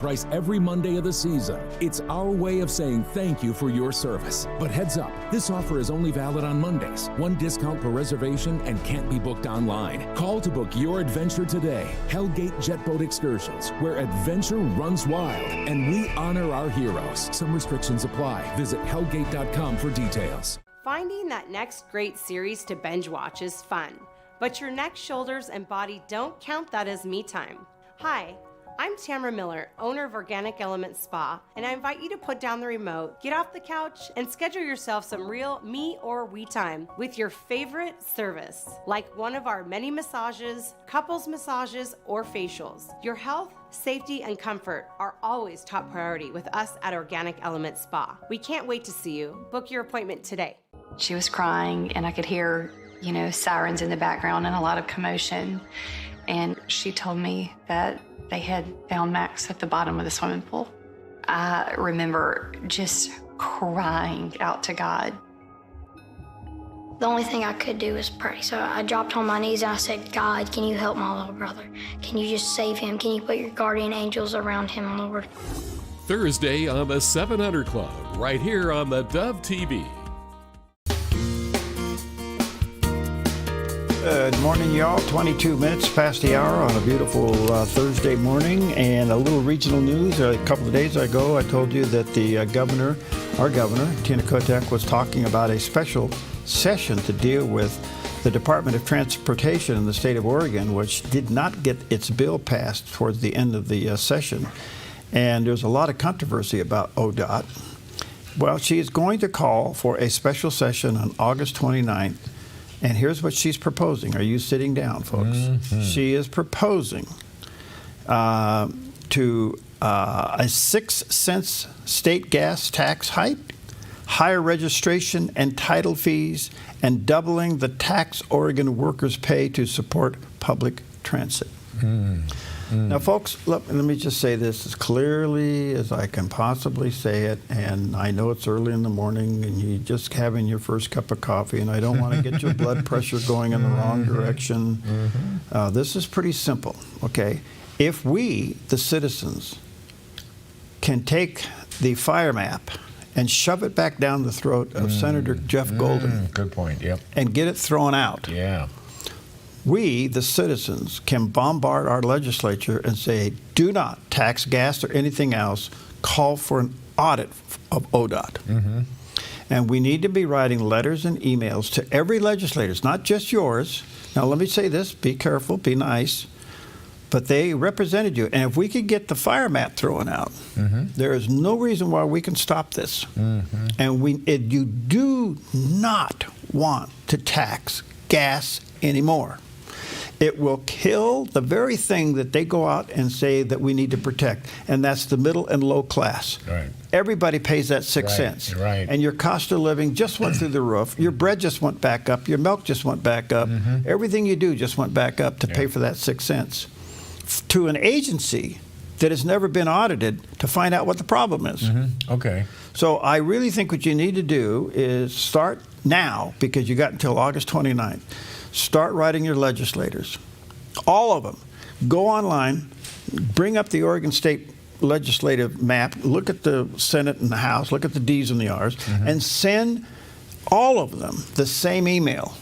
Price every Monday of the season. It's our way of saying thank you for your service. But heads up, this offer is only valid on Mondays. One discount per reservation and can't be booked online. Call to book your adventure today. Hellgate Jet Boat Excursions, where adventure runs wild and we honor our heroes. Some restrictions apply. Visit hellgate.com for details. Finding that next great series to binge watch is fun, but your neck, shoulders, and body don't count that as me time. Hi, I'm Tamara Miller, owner of Organic Element Spa, and I invite you to put down the remote, get off the couch, and schedule yourself some real me or we time with your favorite service, like one of our many massages, couples massages, or facials. Your health, safety, and comfort are always top priority with us at Organic Element Spa. We can't wait to see you. Book your appointment today. She was crying, and I could hear, sirens in the background and a lot of commotion. And she told me that they had found Max at the bottom of the swimming pool. I remember just crying out to God. The only thing I could do was pray. So I dropped on my knees and I said, God, can you help my little brother? Can you just save him? Can you put your guardian angels around him, Lord? Thursday on the 700 Club, right here on the Dove TV. Good morning, y'all. 22 minutes past the hour on a beautiful Thursday morning, and a little regional news. A couple of days ago, I told you that the governor, our governor, Tina Kotek, was talking about a special session to deal with the Department of Transportation in the state of Oregon, which did not get its bill passed towards the end of the session. And there's a lot of controversy about ODOT. Well, she is going to call for a special session on August 29th. And here's what she's proposing. Are you sitting down, folks? Mm-hmm. She is proposing to a 6 cents state gas tax hike, higher registration and title fees, and doubling the tax Oregon workers pay to support public transit. Now, folks, let me just say this as clearly as I can possibly say it, and I know it's early in the morning and you're just having your first cup of coffee, and I don't want to get your blood pressure going in the wrong direction. This is pretty simple, okay? If we, the citizens, can take the fire map and shove it back down the throat of Senator Jeff Golden. Good point, yep. And get it thrown out. Yeah. We, the citizens, can bombard our legislature and say, do not tax gas or anything else. Call for an audit of ODOT. And we need to be writing letters and emails to every legislator, not just yours. Now, let me say this. Be careful. Be nice. But they represented you. And if we could get the fire map thrown out, there is no reason why we can stop this. And you do not want to tax gas anymore. It will kill the very thing that they go out and say that we need to protect, and that's the middle and low class. Right. Everybody pays that 6 cents. Right. And your cost of living just went through the roof. Your bread just went back up. Your milk just went back up. Everything you do just went back up to pay for that 6 cents. To an agency that has never been audited to find out what the problem is. Okay. So I really think what you need to do is start now, because you got until August 29th. Start writing your legislators, all of them. Go online, bring up the Oregon State legislative map, look at the Senate and the House, look at the D's and the R's, and send all of them the same email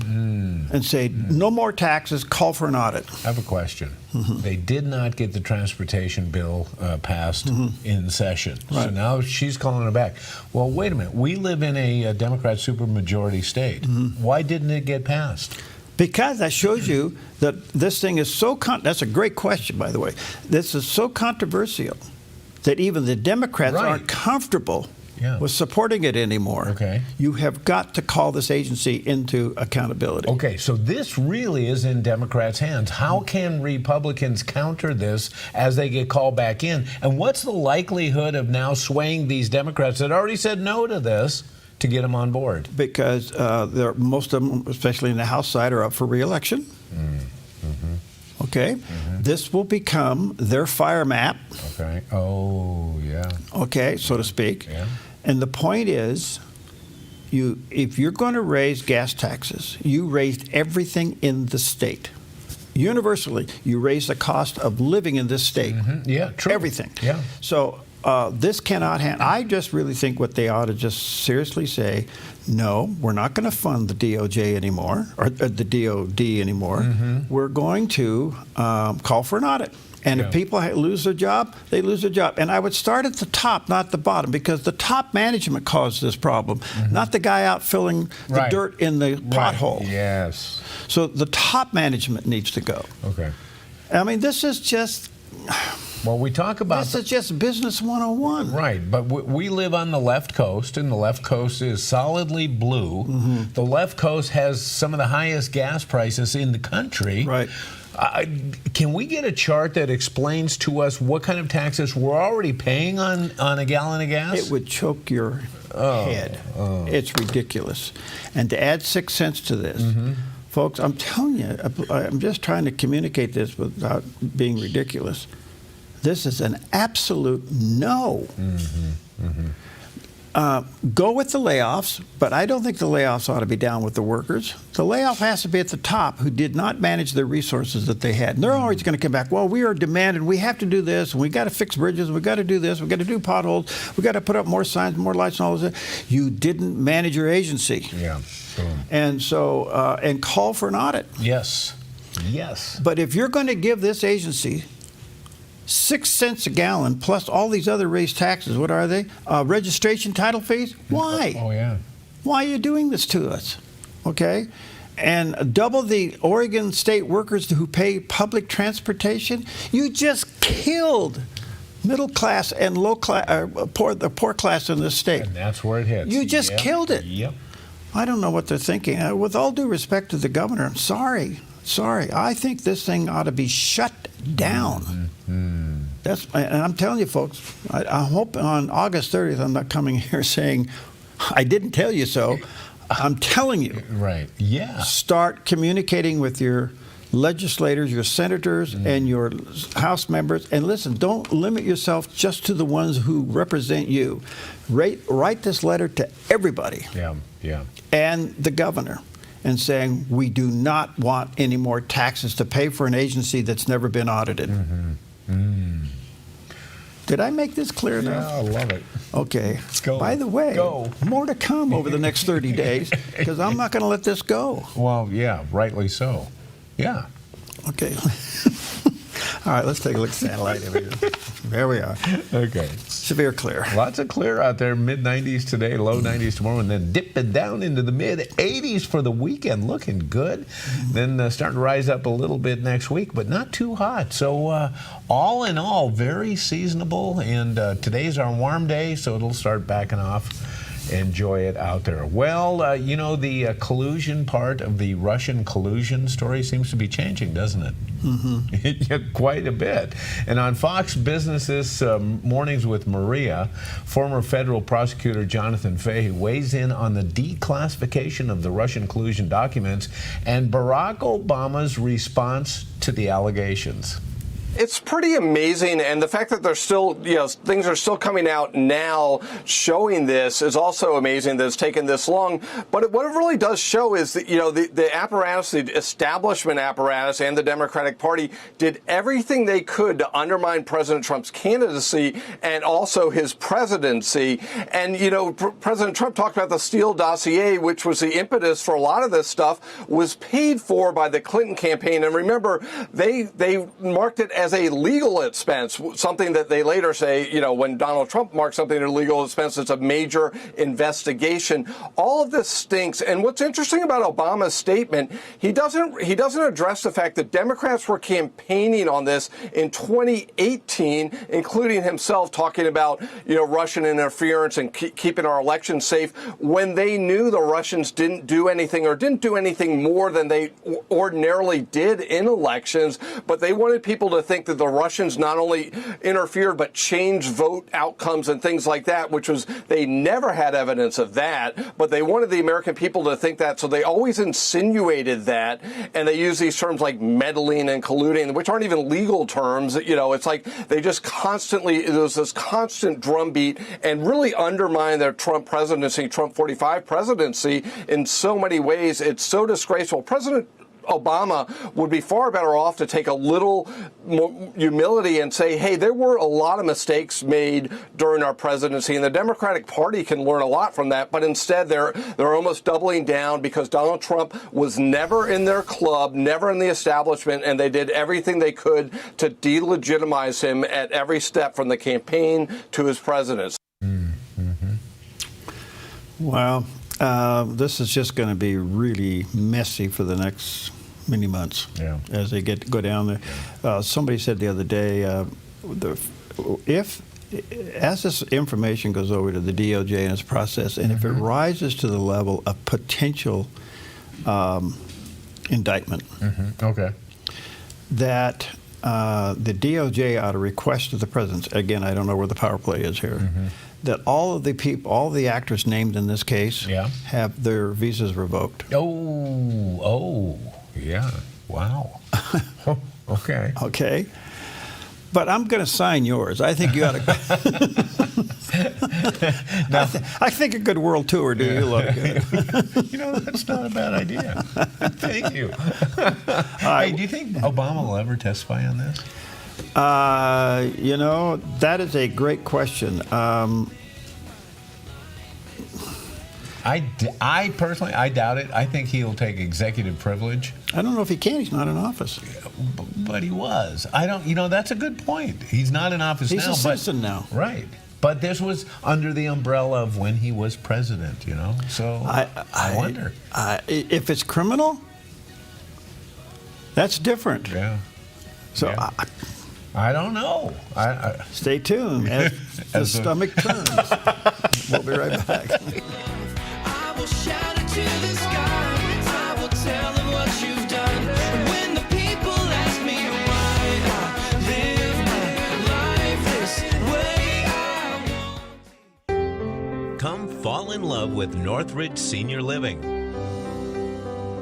and say, no more taxes, call for an audit. I have a question. They did not get the transportation bill passed in session. Right. So now she's calling it back. Well, wait a minute. We live in a Democrat supermajority state. Why didn't it get passed? Because that shows you that this thing is so, that's a great question, by the way. This is so controversial that even the Democrats aren't comfortable with supporting it anymore. Okay. You have got to call this agency into accountability. Okay, so this really is in Democrats' hands. How can Republicans counter this as they get called back in? And what's the likelihood of now swaying these Democrats that already said no to this to get them on board? Because most of them, especially in the House side, are up for re-election. Okay? This will become their fire map. Okay. Oh, yeah. Okay, so to speak. Yeah. And the point is, if you're going to raise gas taxes, you raised everything in the state. universally, you raise the cost of living in this state. Yeah, true. Everything. Yeah. So this cannot happen. I just really think what they ought to just seriously say, no, we're not going to fund the DOJ anymore, or the DOD anymore. We're going to call for an audit. And if people lose their job, they lose their job. And I would start at the top, not the bottom, because the top management caused this problem, not the guy out filling the dirt in the pothole. Yes. So the top management needs to go. Okay. I mean, this is just... Well, we talk about... This is just business 101. Right, but we live on the left coast, and the left coast is solidly blue. The left coast has some of the highest gas prices in the country. Right. Can we get a chart that explains to us what kind of taxes we're already paying on a gallon of gas? It would choke your head. It's ridiculous. And to add 6 cents to this, folks, I'm telling you, I'm just trying to communicate this without being ridiculous. This is an absolute no. Go with the layoffs, but I don't think the layoffs ought to be down with the workers. The layoff has to be at the top, who did not manage their resources that they had. And they're always going to come back, well, we are demanded, we have to do this, and we got to fix bridges, we got to do this, we got to do potholes, we got to put up more signs, more lights, and all this. You didn't manage your agency. Yeah. Boom. And so, and call for an audit. Yes. Yes. But if you're going to give this agency 6 cents a gallon plus all these other raised taxes, what are they? Registration title fees? Why? Oh, yeah. Why are you doing this to us? Okay? And double the Oregon state workers who pay public transportation? You just killed middle class and low class, the poor class in this state. And that's where it hits. You just killed it. Yep. I don't know what they're thinking. With all due respect to the governor, I'm sorry. I think this thing ought to be shut down. And I'm telling you, folks, I hope on August 30th I'm not coming here saying, I didn't tell you so. I'm telling you. Right. Yeah. Start communicating with your legislators, your senators, and your House members. And listen, don't limit yourself just to the ones who represent you. Write this letter to everybody. Yeah. And the governor. And saying, we do not want any more taxes to pay for an agency that's never been audited. Did I make this clear enough? Yeah, I love it. Okay. Go. By the way, Go. more to come over the next 30 days, because I'm not going to let this go. Well, yeah, rightly so. Yeah. Okay. All right, let's take a look at satellite images. There we are. Okay. Severe clear. Lots of clear out there. Mid-90s today, low 90s tomorrow, and then dipping down into the mid-80s for the weekend. Looking good. Then starting to rise up a little bit next week, but not too hot. So all in all, very seasonable. And today's our warm day, so it'll start backing off. Enjoy it out there. Well, the collusion part of the Russian collusion story seems to be changing, doesn't it? Yeah, quite a bit. And on Fox Business' Mornings with Maria, former federal prosecutor Jonathan Fahey weighs in on the declassification of the Russian collusion documents and Barack Obama's response to the allegations. It's pretty amazing, and the fact that there's still, things are still coming out now showing this is also amazing that it's taken this long. But what it really does show is that, the apparatus, the establishment apparatus and the Democratic Party did everything they could to undermine President Trump's candidacy and also his presidency. And, President Trump talked about the Steele dossier, which was the impetus for a lot of this stuff, was paid for by the Clinton campaign. And remember, they marked it as a legal expense, something that they later say, when Donald Trump marks something a legal expense, it's a major investigation. All of this stinks. And what's interesting about Obama's statement, he doesn't address the fact that Democrats were campaigning on this in 2018, including himself talking about, Russian interference and keeping our elections safe, when they knew the Russians didn't do anything more than they ordinarily did in elections, but they wanted people to think that the Russians not only interfered but changed vote outcomes and things like that, which was, they never had evidence of that, but they wanted the American people to think that, so they always insinuated that, and they use these terms like meddling and colluding, which aren't even legal terms. It's like they just constantly, there was this constant drumbeat and really undermined their Trump presidency, Trump 45 presidency in so many ways. It's so disgraceful. President Obama would be far better off to take a little more humility and say, hey, there were a lot of mistakes made during our presidency, and the Democratic Party can learn a lot from that. But instead, they're almost doubling down because Donald Trump was never in their club, never in the establishment, and they did everything they could to delegitimize him at every step from the campaign to his presidency. Well, this is just going to be really messy for the next many months as they go down there. Somebody said the other day, as this information goes over to the DOJ and its process, and if it rises to the level of potential indictment, that the DOJ ought to request to the president, again, I don't know where the power play is here, that all of the people, all of the actors named in this case have their visas revoked. Oh, yeah. Wow. Okay. Okay. But I'm going to sign yours. I think you ought to. I think a good world tour do you look good. That's not a bad idea. Thank you. Hey, do you think Obama will ever testify on this? That is a great question. I personally, I doubt it. I think he'll take executive privilege. I don't know if he can. He's not in office. But he was. I don't. That's a good point. He's not in office now. He's a citizen now. Right. But this was under the umbrella of when he was president. So I wonder if it's criminal. That's different. Yeah. So. Yeah. I don't know. Stay tuned as the stomach turns. We'll be right back. I will shout it to the sky. I will tell them what you've done. And when the people ask me why I live my life this way, I want. Come fall in love with Northridge Senior Living,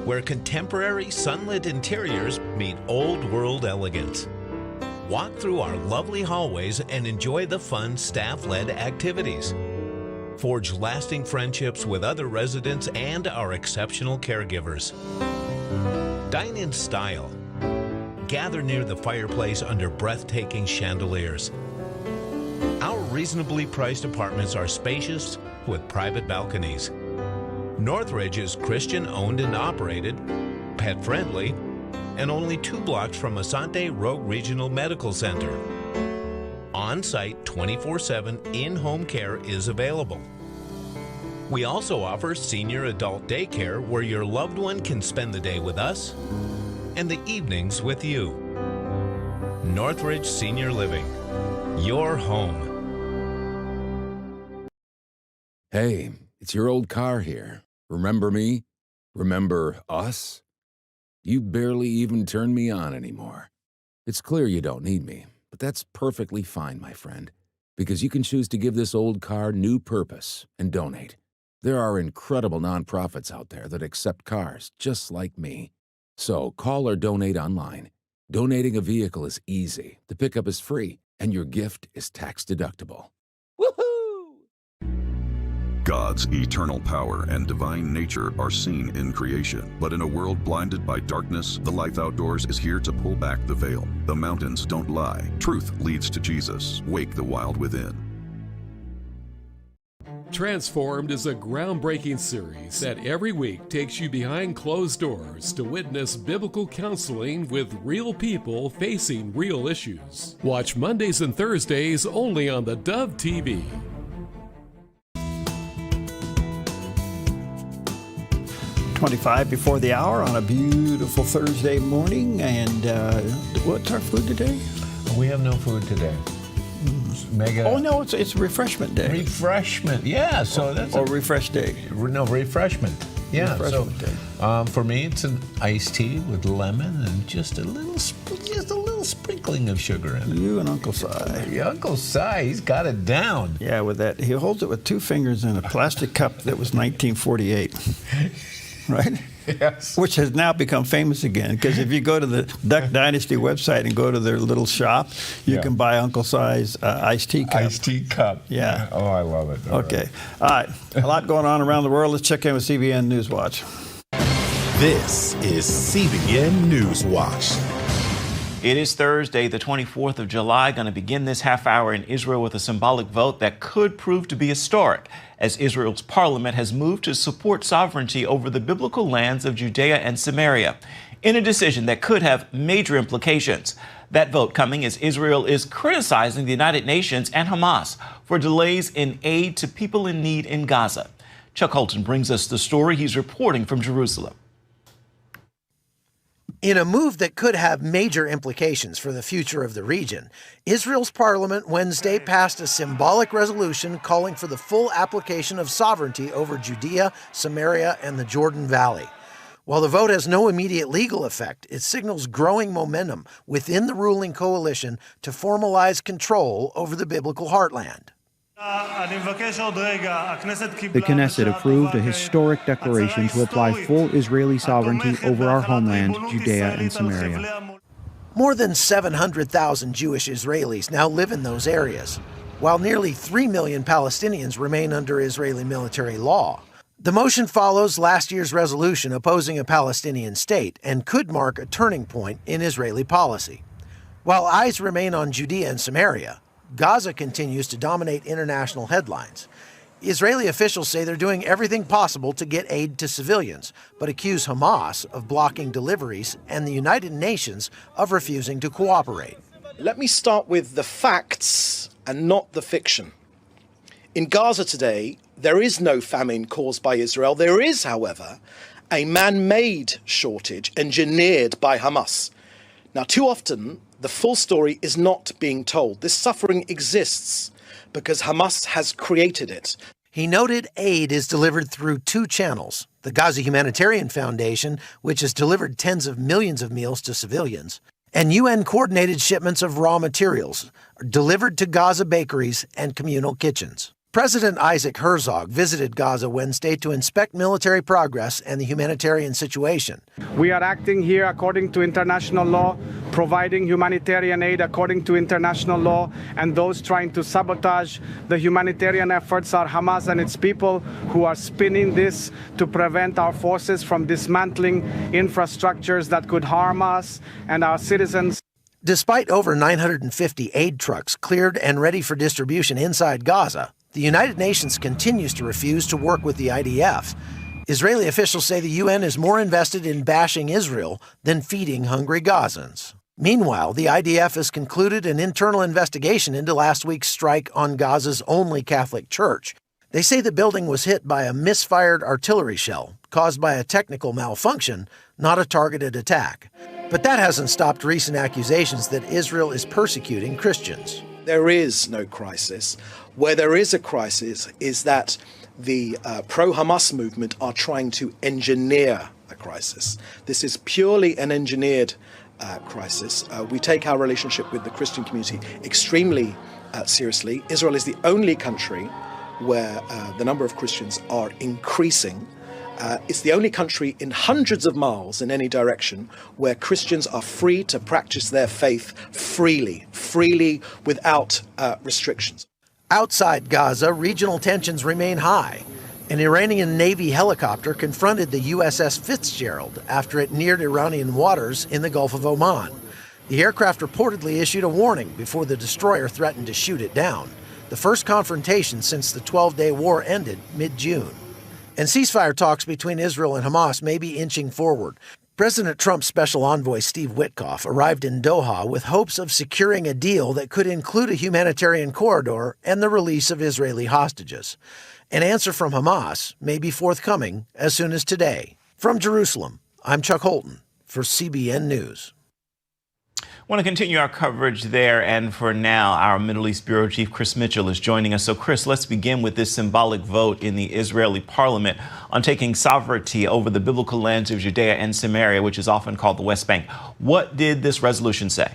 where contemporary sunlit interiors meet old world elegance. Walk through our lovely hallways and enjoy the fun staff-led activities. Forge lasting friendships with other residents and our exceptional caregivers. Dine in style. Gather near the fireplace under breathtaking chandeliers. Our reasonably priced apartments are spacious with private balconies. Northridge is Christian-owned and operated, pet-friendly, and only 2 blocks from Asante Rogue Regional Medical Center. On-site 24/7 in-home care is available. We also offer senior adult daycare where your loved one can spend the day with us and the evenings with you. Northridge Senior Living, your home. Hey, it's your old car here. Remember me? Remember us? You barely even turn me on anymore. It's clear you don't need me, but that's perfectly fine, my friend, because you can choose to give this old car new purpose and donate. There are incredible nonprofits out there that accept cars just like me. So call or donate online. Donating a vehicle is easy, the pickup is free, and your gift is tax deductible. God's eternal power and divine nature are seen in creation. But in a world blinded by darkness, the Life Outdoors is here to pull back the veil. The mountains don't lie. Truth leads to Jesus. Wake the wild within. Transformed is a groundbreaking series that every week takes you behind closed doors to witness biblical counseling with real people facing real issues. Watch Mondays and Thursdays only on the Dove TV. 25 before the hour on a beautiful Thursday morning. And what's our food today? We have no food today. Mega. Oh, no, it's refreshment day. Refreshment, yeah. So that's refresh day. No, refreshment. Yeah. Refreshment day. For me, it's an iced tea with lemon and just a little sprinkling of sugar in it. You and Uncle Si. Uncle Si, he's got it down. Yeah, with that, he holds it with 2 fingers in a plastic cup that was 1948. Right? Yes. Which has now become famous again, because if you go to the Duck Dynasty website and go to their little shop, you can buy Uncle Si's iced tea cup. Iced tea cup. Yeah. Oh, I love it. Okay. All right. A lot going on around the world. Let's check in with CBN News Watch. This is CBN News Watch. It is Thursday, the 24th of July, going to begin this half hour in Israel with a symbolic vote that could prove to be historic, as Israel's parliament has moved to support sovereignty over the biblical lands of Judea and Samaria, in a decision that could have major implications. That vote coming as Israel is criticizing the United Nations and Hamas for delays in aid to people in need in Gaza. Chuck Holton brings us the story. He's reporting from Jerusalem. In a move that could have major implications for the future of the region, Israel's parliament Wednesday passed a symbolic resolution calling for the full application of sovereignty over Judea, Samaria, and the Jordan Valley. While the vote has no immediate legal effect, it signals growing momentum within the ruling coalition to formalize control over the biblical heartland. The Knesset approved a historic declaration to apply full Israeli sovereignty over our homeland, Judea and Samaria. More than 700,000 Jewish Israelis now live in those areas, while nearly 3 million Palestinians remain under Israeli military law. The motion follows last year's resolution opposing a Palestinian state and could mark a turning point in Israeli policy. While eyes remain on Judea and Samaria, Gaza continues to dominate international headlines. Israeli officials say they're doing everything possible to get aid to civilians, but accuse Hamas of blocking deliveries and the United Nations of refusing to cooperate. Let me start with the facts and not the fiction. In Gaza today, there is no famine caused by Israel. There is, however, a man-made shortage engineered by Hamas. Now, too often, the full story is not being told. This suffering exists because Hamas has created it. He noted aid is delivered through two channels: the Gaza Humanitarian Foundation, which has delivered tens of millions of meals to civilians, and UN-coordinated shipments of raw materials delivered to Gaza bakeries and communal kitchens. President Isaac Herzog visited Gaza Wednesday to inspect military progress and the humanitarian situation. We are acting here according to international law, providing humanitarian aid according to international law, and those trying to sabotage the humanitarian efforts are Hamas and its people who are spinning this to prevent our forces from dismantling infrastructures that could harm us and our citizens. Despite over 950 aid trucks cleared and ready for distribution inside Gaza, the United Nations continues to refuse to work with the IDF. Israeli officials say the UN is more invested in bashing Israel than feeding hungry Gazans. Meanwhile, the IDF has concluded an internal investigation into last week's strike on Gaza's only Catholic church. They say the building was hit by a misfired artillery shell caused by a technical malfunction, not a targeted attack. But that hasn't stopped recent accusations that Israel is persecuting Christians. There is no crisis. Where there is a crisis is that the pro-Hamas movement are trying to engineer a crisis. This is purely an engineered crisis. We take our relationship with the Christian community extremely seriously. Israel is the only country where the number of Christians are increasing. It's the only country in hundreds of miles in any direction where Christians are free to practice their faith freely without restrictions. Outside Gaza, regional tensions remain high. An Iranian Navy helicopter confronted the USS Fitzgerald after it neared Iranian waters in the Gulf of Oman. The aircraft reportedly issued a warning before the destroyer threatened to shoot it down, the first confrontation since the 12-day war ended mid-June. And ceasefire talks between Israel and Hamas may be inching forward. President Trump's special envoy Steve Witkoff arrived in Doha with hopes of securing a deal that could include a humanitarian corridor and the release of Israeli hostages. An answer from Hamas may be forthcoming as soon as today. From Jerusalem, I'm Chuck Holton for CBN News. I want to continue our coverage there, and for now, our Middle East Bureau Chief Chris Mitchell is joining us. So, Chris, let's begin with this symbolic vote in the Israeli parliament on taking sovereignty over the biblical lands of Judea and Samaria, which is often called the West Bank. What did this resolution say?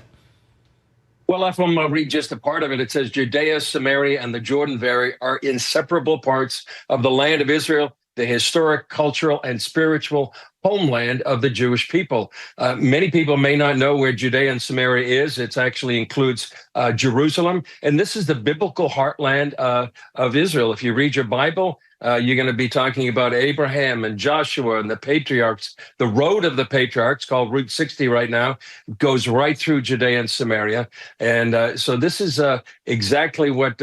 Well, if I'm going to read just a part of it, it says Judea, Samaria, and the Jordan Valley are inseparable parts of the land of Israel. the historic, cultural, and spiritual homeland of the Jewish people. Many people may not know where Judea and Samaria is. It actually includes Jerusalem, and this is the biblical heartland of Israel. If you read your Bible, you're going to be talking about Abraham and Joshua and the patriarchs. The road of the patriarchs, called Route 60 right now, goes right through Judea and Samaria. And so this is exactly what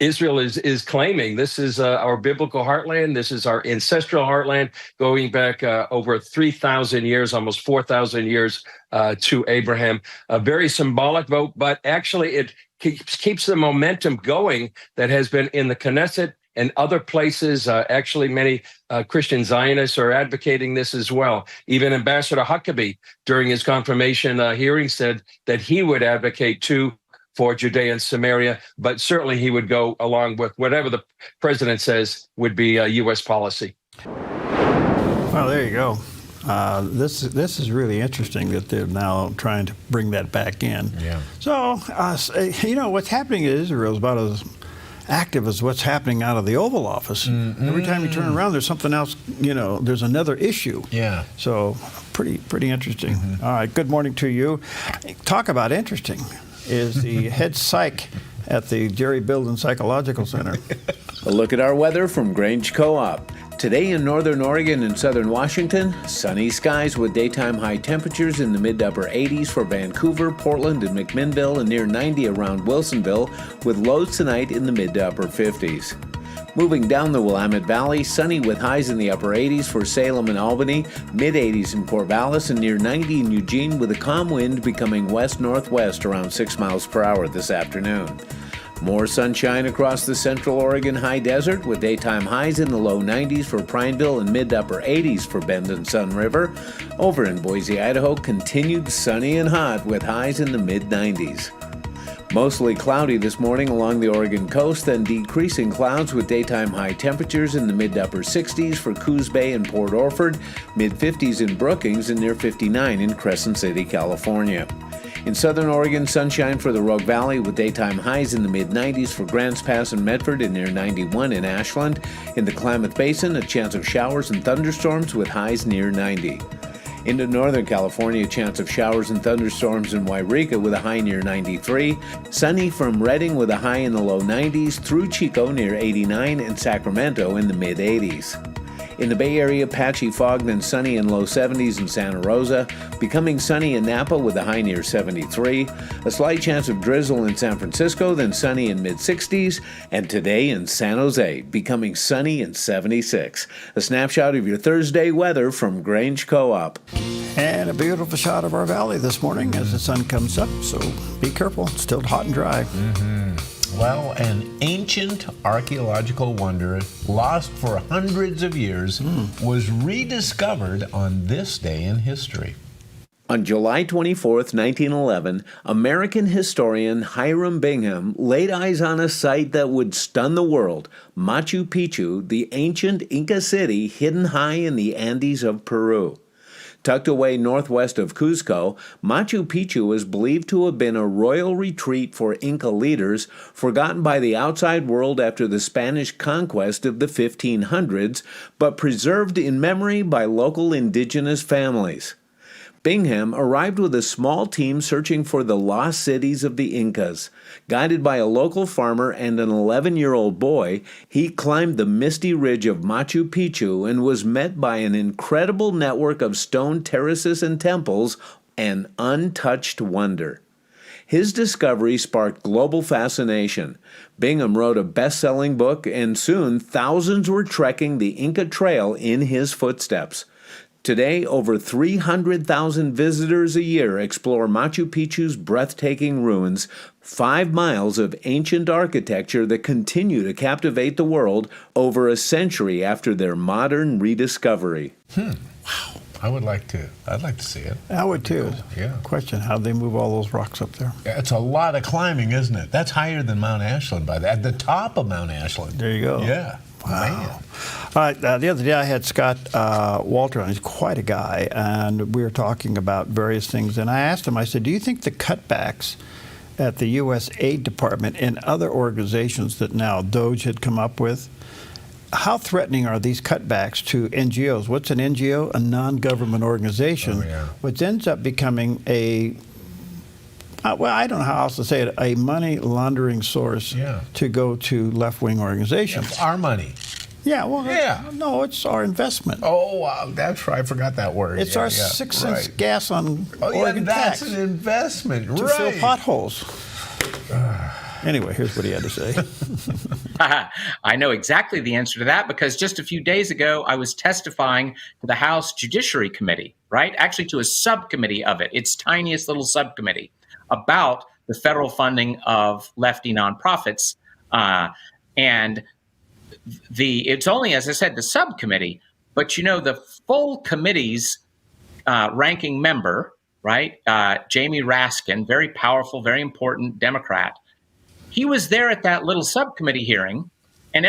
Israel is claiming. This is our biblical heartland. This is our ancestral heartland, going back over 3,000 years, almost 4,000 years to Abraham. A very symbolic vote, but actually it keeps the momentum going that has been in the Knesset and other places. Actually, many Christian Zionists are advocating this as well. Even Ambassador Huckabee, during his confirmation hearing, said that he would advocate too for Judea and Samaria, but certainly he would go along with whatever the president says would be U.S. policy. Well, there you go. This is really interesting that they're now trying to bring that back in. Yeah. So, you know, what's happening in Israel is about as active as what's happening out of the Oval Office. Every time you turn around, there's something else, you know, there's another issue. Yeah. So, pretty interesting. All right, good morning to you. Talk about interesting is the head psych at the Jerry Bilden Psychological Center. A look at our weather from Grange Co-op. Today in northern Oregon and southern Washington, sunny skies with daytime high temperatures in the mid to upper 80s for Vancouver, Portland, and McMinnville, and near 90 around Wilsonville, with lows tonight in the mid to upper 50s. Moving down the Willamette Valley, sunny with highs in the upper 80s for Salem and Albany, mid 80s in Corvallis, and near 90 in Eugene, with a calm wind becoming west-northwest around 6 miles per hour this afternoon. More sunshine across the central Oregon high desert, with daytime highs in the low 90s for Prineville and mid to upper 80s for Bend and Sun River. Over in Boise, Idaho, continued sunny and hot with highs in the mid 90s. Mostly cloudy this morning along the Oregon coast, then decreasing clouds with daytime high temperatures in the mid to upper 60s for Coos Bay and Port Orford, mid 50s in Brookings, and near 59 in Crescent City, California. In southern Oregon, sunshine for the Rogue Valley with daytime highs in the mid 90s for Grants Pass and Medford, and near 91 in Ashland. In the Klamath Basin, a chance of showers and thunderstorms with highs near 90. Into Northern California, a chance of showers and thunderstorms in Wairika with a high near 93. Sunny from Redding with a high in the low 90s through Chico near 89, and Sacramento in the mid 80s. In the Bay Area, patchy fog, then sunny in low 70s in Santa Rosa, becoming sunny in Napa with a high near 73, a slight chance of drizzle in San Francisco, then sunny in mid-60s, and today in San Jose, becoming sunny in 76. A snapshot of your Thursday weather from Grange Co-op. And a beautiful shot of our valley this morning as the sun comes up, so be careful, it's still hot and dry. Well, an ancient archaeological wonder lost for hundreds of years was rediscovered on this day in history. On July 24, 1911, American historian Hiram Bingham laid eyes on a site that would stun the world, Machu Picchu, the ancient Inca city hidden high in the Andes of Peru. Tucked away northwest of Cuzco, Machu Picchu is believed to have been a royal retreat for Inca leaders, forgotten by the outside world after the Spanish conquest of the 1500s, but preserved in memory by local indigenous families. Bingham arrived with a small team searching for the lost cities of the Incas. Guided by a local farmer and an 11-year-old boy, he climbed the misty ridge of Machu Picchu and was met by an incredible network of stone terraces and temples, an untouched wonder. His discovery sparked global fascination. Bingham wrote a best-selling book, and soon thousands were trekking the Inca Trail in his footsteps. Today, over 300,000 visitors a year explore Machu Picchu's breathtaking ruins, 5 miles of ancient architecture that continue to captivate the world over a century after their modern rediscovery. Wow. I'd like to see it. I would too. Yeah. Question, how'd they move all those rocks up there? It's a lot of climbing, isn't it? That's higher than Mount Ashland at the top of Mount Ashland. There you go. Yeah. Wow. Man. All right, the other day I had Scott Walter on. He's quite a guy, and we were talking about various things. And I asked him, I said, do you think the cutbacks at the U.S. Aid Department and other organizations that now DOGE had come up with, how threatening are these cutbacks to NGOs? What's an NGO? A non-government organization, which ends up becoming a, well, I don't know how else to say it, a money laundering source to go to left-wing organizations. It's our money. Yeah, well, no, it's our investment. Oh, wow, that's right. I forgot that word. It's our 6 cents gas on Oregon that's tax. an investment, to fill potholes. Anyway, here's what he had to say. I know exactly the answer to that because just a few days ago, I was testifying to the House Judiciary Committee, right? Actually, to a subcommittee of it, its tiniest little subcommittee, about the federal funding of lefty nonprofits. And it's only, as I said, the subcommittee, but the full committee's ranking member, right? Jamie Raskin, very powerful, very important Democrat. He was there at that little subcommittee hearing, and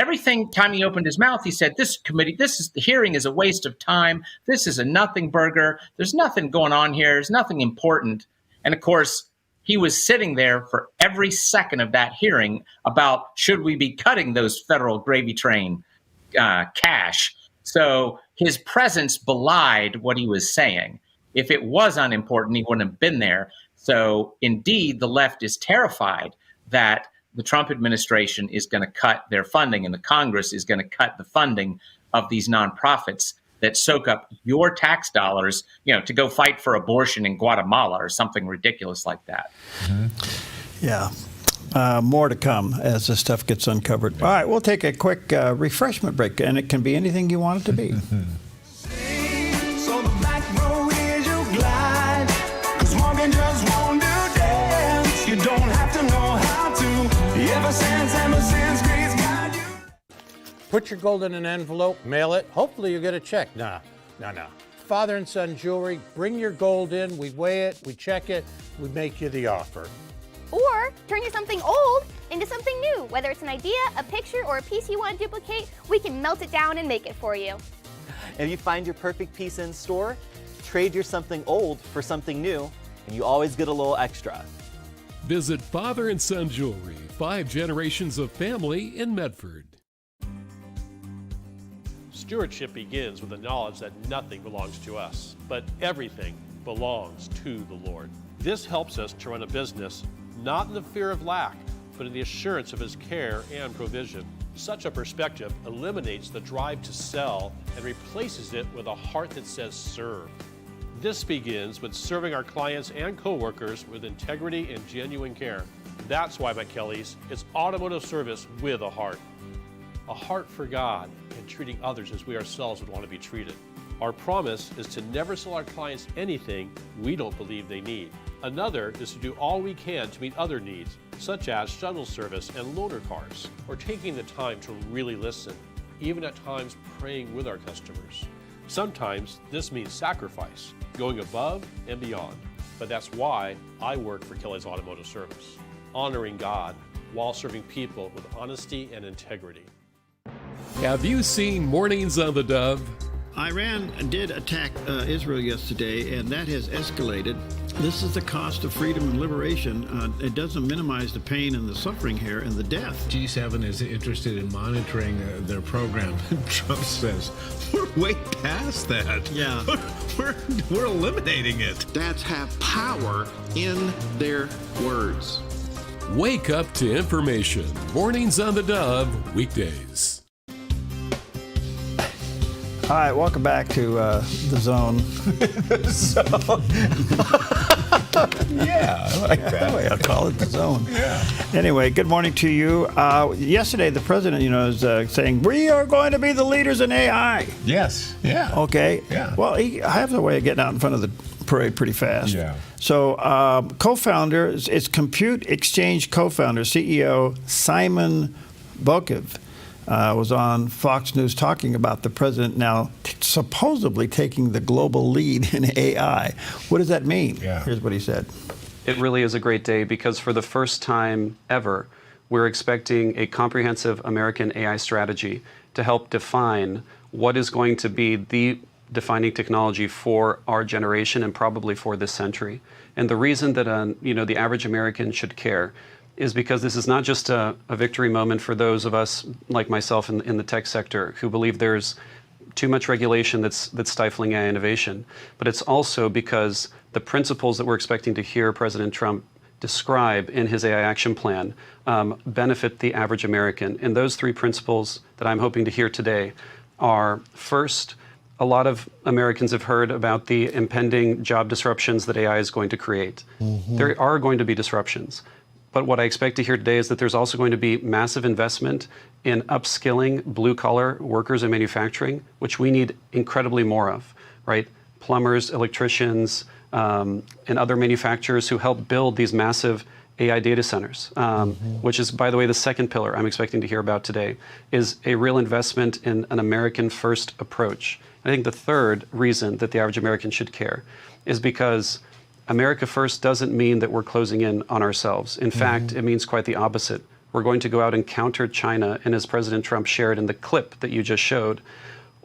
time he opened his mouth, he said, the hearing is a waste of time. This is a nothing burger. There's nothing going on here. There's nothing important. And of course, he was sitting there for every second of that hearing about should we be cutting those federal gravy train cash. So his presence belied what he was saying. If it was unimportant, he wouldn't have been there. So indeed, the left is terrified that the Trump administration is going to cut their funding and the Congress is going to cut the funding of these nonprofits that soak up your tax dollars, to go fight for abortion in Guatemala or something ridiculous like that. Yeah. More to come as this stuff gets uncovered. All right, we'll take a quick refreshment break, and it can be anything you want it to be. So the back row is your glide. 'Cause Morgan just won't do dance. You don't have to know how to. Ever since Grace got you. Put your gold in an envelope, mail it. Hopefully you get a check. No. Father and son jewelry, bring your gold in. We weigh it, we check it, we make you the offer. Or turn your something old into something new. Whether it's an idea, a picture, or a piece you want to duplicate, we can melt it down and make it for you. If you find your perfect piece in store, trade your something old for something new, and you always get a little extra. Visit Father and Son Jewelry, 5 generations of family in Medford. Stewardship begins with the knowledge that nothing belongs to us, but everything belongs to the Lord. This helps us to run a business not in the fear of lack, but in the assurance of His care and provision. Such a perspective eliminates the drive to sell and replaces it with a heart that says serve. This begins with serving our clients and coworkers with integrity and genuine care. That's why at Kelly's, it's automotive service with a heart for God, and treating others as we ourselves would want to be treated. Our promise is to never sell our clients anything we don't believe they need. Another is to do all we can to meet other needs, such as shuttle service and loaner cars, or taking the time to really listen, even at times praying with our customers. Sometimes this means sacrifice, going above and beyond. But that's why I work for Kelly's Automotive Service, honoring God while serving people with honesty and integrity. Have you seen Mornings on the Dove? Iran did attack Israel yesterday, and that has escalated. This is the cost of freedom and liberation. It doesn't minimize the pain and the suffering here and the death. G7 is interested in monitoring their program. Trump says, we're way past that. Yeah. We're eliminating it. Dads have power in their words. Wake up to information. Mornings on the Dove, weekdays. All right, welcome back to The Zone. The Zone. Yeah, I like that. I'll call it The Zone. Yeah. Anyway, good morning to you. Yesterday, the president, is saying, we are going to be the leaders in AI. Yes, yeah. Okay. Yeah. Well, he has a way of getting out in front of the parade pretty fast. Yeah. So co-founder, it's Compute Exchange co-founder, CEO Simon Bokev, was on Fox News talking about the president now supposedly taking the global lead in AI. What does that mean? Yeah. Here's what he said. It really is a great day because for the first time ever, we're expecting a comprehensive American AI strategy to help define what is going to be the defining technology for our generation and probably for this century. And the reason that the average American should care is because this is not just a victory moment for those of us like myself in the tech sector who believe there's too much regulation that's stifling AI innovation, but it's also because the principles that we're expecting to hear President Trump describe in his AI action plan benefit the average American. And those three principles that I'm hoping to hear today are, first, a lot of Americans have heard about the impending job disruptions that AI is going to create. There are going to be disruptions. But what I expect to hear today is that there's also going to be massive investment in upskilling blue-collar workers in manufacturing, which we need incredibly more of, right? Plumbers, electricians, and other manufacturers who help build these massive AI data centers, which is, by the way, the second pillar I'm expecting to hear about today, is a real investment in an American-first approach. I think the third reason that the average American should care is because America First doesn't mean that we're closing in on ourselves. In fact, it means quite the opposite. We're going to go out and counter China, and as President Trump shared in the clip that you just showed,